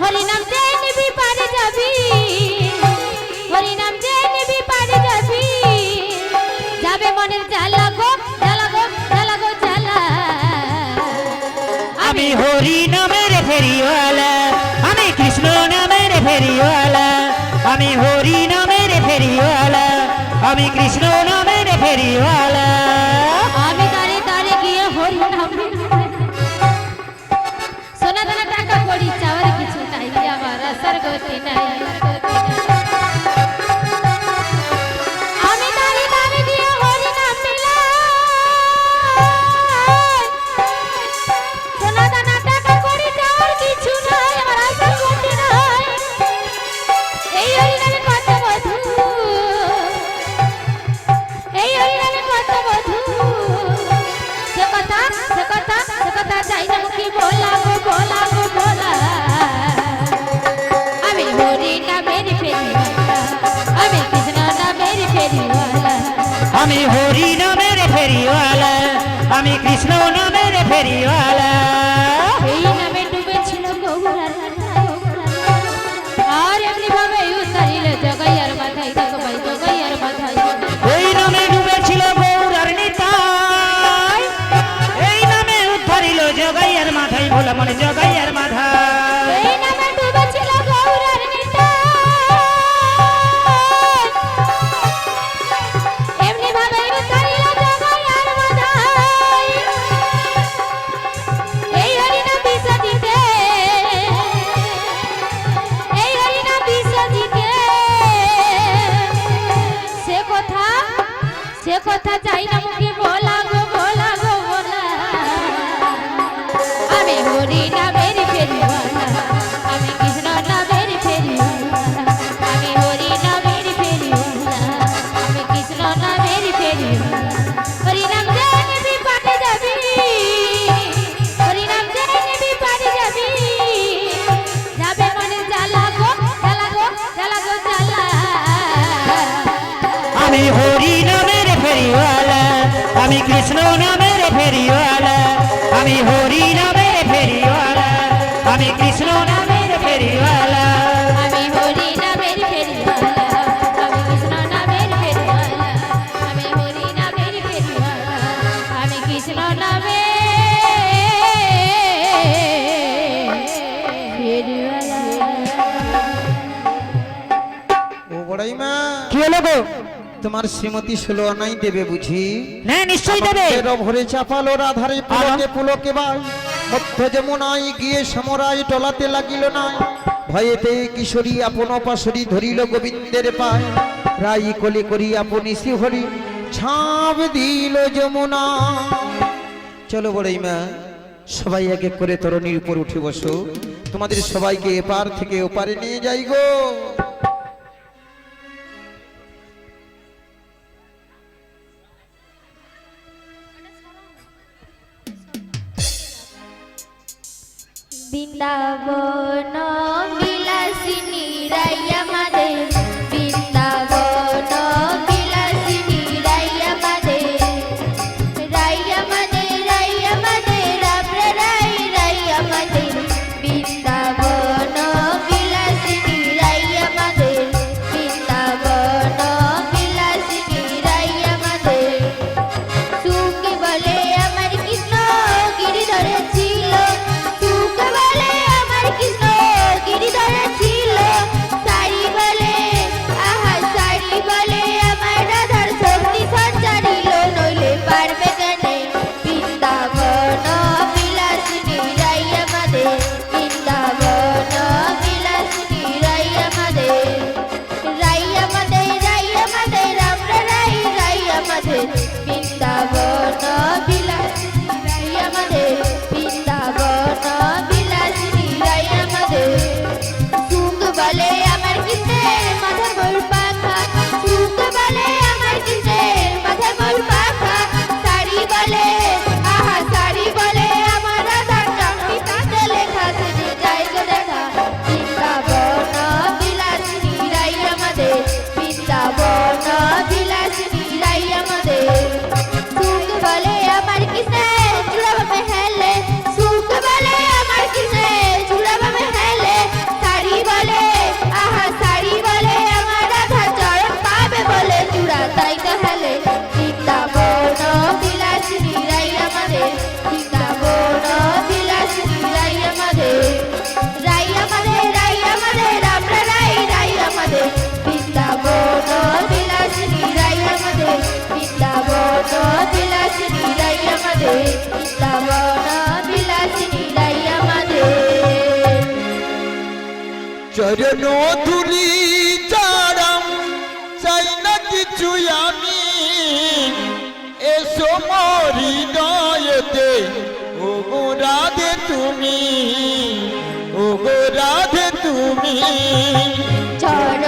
হরি নাম যে নিবি পারে যাবি, হরি নাম যে নিবি পারে যাবি, যাবে মনের জ্বালা গো জ্বালা গো জ্বালা গো জ্বালা, আমি হরি নামের ফেরিওয়ালা, আমি কৃষ্ণ নামের ফেরিওয়ালা, আমি হরি নামের ফেরিওয়ালা, আমি কৃষ্ণ নামের ফেরিওয়ালা। আমি তারে তারে গিয়ে হরি নাম, সোনা দানা টাকা করি চাওয়ার কিছু নাই, আমার আসার গতি নাই। আমি তারে তারে গিয়ে হরি নাম মিলাই, সোনা দানা টাকা করি চাওয়ার কিছু নাই, আমার আসার গতি নাই। এই হরি নামে কত মধু, এই হরি নামে কত মধু, সে কথা সে কথা সে কথা চাই না মুখে বলা গো বলা গো বলা, আমি হরি নামের ফেরিওয়ালা, আমি কৃষ্ণ নামের ফেরিওয়ালা, আমি হরি নামের ফেরিওয়ালা, আমি কৃষ্ণ নামের ফেরিওয়ালা। এই নামে ডুবেছিল গৌরার মাথায়, আর এমনি ভাবে উতারিল জগাইয়ার মাথায়, দেখো ভাই জগাইয়ার মাথায়। এই নামে ডুবেছিল গৌরার নিতাই, এই নামে উদ্ধারিল জগাইয়ার মাথায়, ভোলা মনে জগাইয়ার মাথায়। এই নামে ডুবেছিল গৌরার নিতাই, এমনি ভাবে উতারিল জগাইয়ার মাথায়। এই হরি নাম বিষা দিতে, এই হরি নাম বিষা দিতে, সে কথা চাই না মুখে বলা গো বলা গো বলা, আমি হরি নামের ফেরিওয়ালা, আমি কৃষ্ণ নামের ফেরিওয়ালা, আমি হরি নামের ফেরিওয়ালা, আমি কৃষ্ণ নামের ফেরিওয়ালা। হরি নাম যে নিবি পারে যাবি, হরি নাম যে নিবি পারে যাবি, যাবে মনে জ্বালা গো জ্বালা গো জ্বালা গো জ্বালা, আমি হরি নামের ফেরিওয়ালা, আমি কৃষ্ণ নামের ফেরিওয়ালা, আমি হরি নামের ফেরিওয়ালা, আমি কৃষ্ণ নামের ফেরিওয়ালা। আমি হরি নামের ফেরিওয়ালা, আমি কৃষ্ণ নামের ফেরিওয়ালা, আমি হরি নামের ফেরিওয়ালা, আমি কৃষ্ণ নামের ফেরিওয়ালা। ও বড়াই মা, কি হলো গো? তোমার শ্রীমতী 16 আনাই দেবে বুঝি? হ্যাঁ নিশ্চয়ই দেবে। ভরে চাপালো রাধারে পুলকে পুলকে বাই, মধ্য যমুনায় গিয়ে সমরায় টলাতে লাগিল না, ভয়েতে কিশোরী আপন পাশরি ধরিল গোবিন্দের পায়। রাই কলি করি আপনি শ্রীহরি ছাপ দিল যমুনা। চলো বড়ই মা, সবাই এক এক করে তরণীর উপর উঠে বসো, তোমাদের সবাইকে এপার থেকে ওপারে নিয়ে যাই গো। বৃন্দাবন বিলাসিনী রাইয়া মাদের, বৃন্দাবন বিলাসিনী রাইয়া মাদের, রাইয়া মাদের রাইয়া মাদের আমরা রাইয়া মাদের, বৃন্দাবন বিলাসিনী রাইয়া মাদের, বৃন্দাবন বিলাসিনী রাইয়া মাদের। সুখে বলে আমার কৃষ্ণ গিরিধরে ছিল, সুখে বলে আমার কৃষ্ণ গিরিধরে ছিল, সারি বলে আহা সারি বলে আমার রাধার শক্তি সঞ্চারিল, নইলে পারবে কেনে বৃন্দাবন বিলাসিনী রাইয়া মাদের, বৃন্দাবন বিলাসিনী রাইয়া মাদের, রাইয়া মাদের রাইয়া মাদের আমরা রাইয়া মাদের, বৃন্দাবন বিলাসিনী রাইয়া মাদের, বৃন্দাবন বিলাসিনী রাইয়া মাদের। সুখ বলে আমার কৃষ্ণের মাথা মোর পাখা, সুখ বলে আমার কৃষ্ণের মাথা মোর পাখা, সারি বলে আহা সারি বলে আমার রাধার চাকরি তাতে লেখা, সেজে যাই গো দেখা বৃন্দাবন বিলাসিনী রাইয়া মাদের, বৃন্দাবন বিলাসিনী রাইয়া মাদের। সুখ বলে আমার কৃষ্ণের চূড়াভাবে হেলে, সুখ বলে আমার কৃষ্ণের চূড়াভাবে হেলে, সারি বলে আহা সারি বলে আমার রাধা চরণ পাবে বলে চূড়া তাই তো হেলে, বৃন্দাবন বিলাসিনী রাইয়া মাদের, বৃন্দাবন বিলাসিনী রাইয়া মাদের, রাইয়া মাদের রাইয়া মাদের আমরা রাইয়া মাদের, বৃন্দাবন বিলাসিনী রাইয়া মাদের, বৃন্দাবন বিলাসিনী রাইয়া মাদের, বৃন্দাবন বিলাসিনী রাইয়া মাদের। চরণ ধুলি চারাম চাই না কিছু আমি, এসো মোর হৃদয়েতে ও গো রাধে তুমি, ও গো রাধে তুমি। চরণ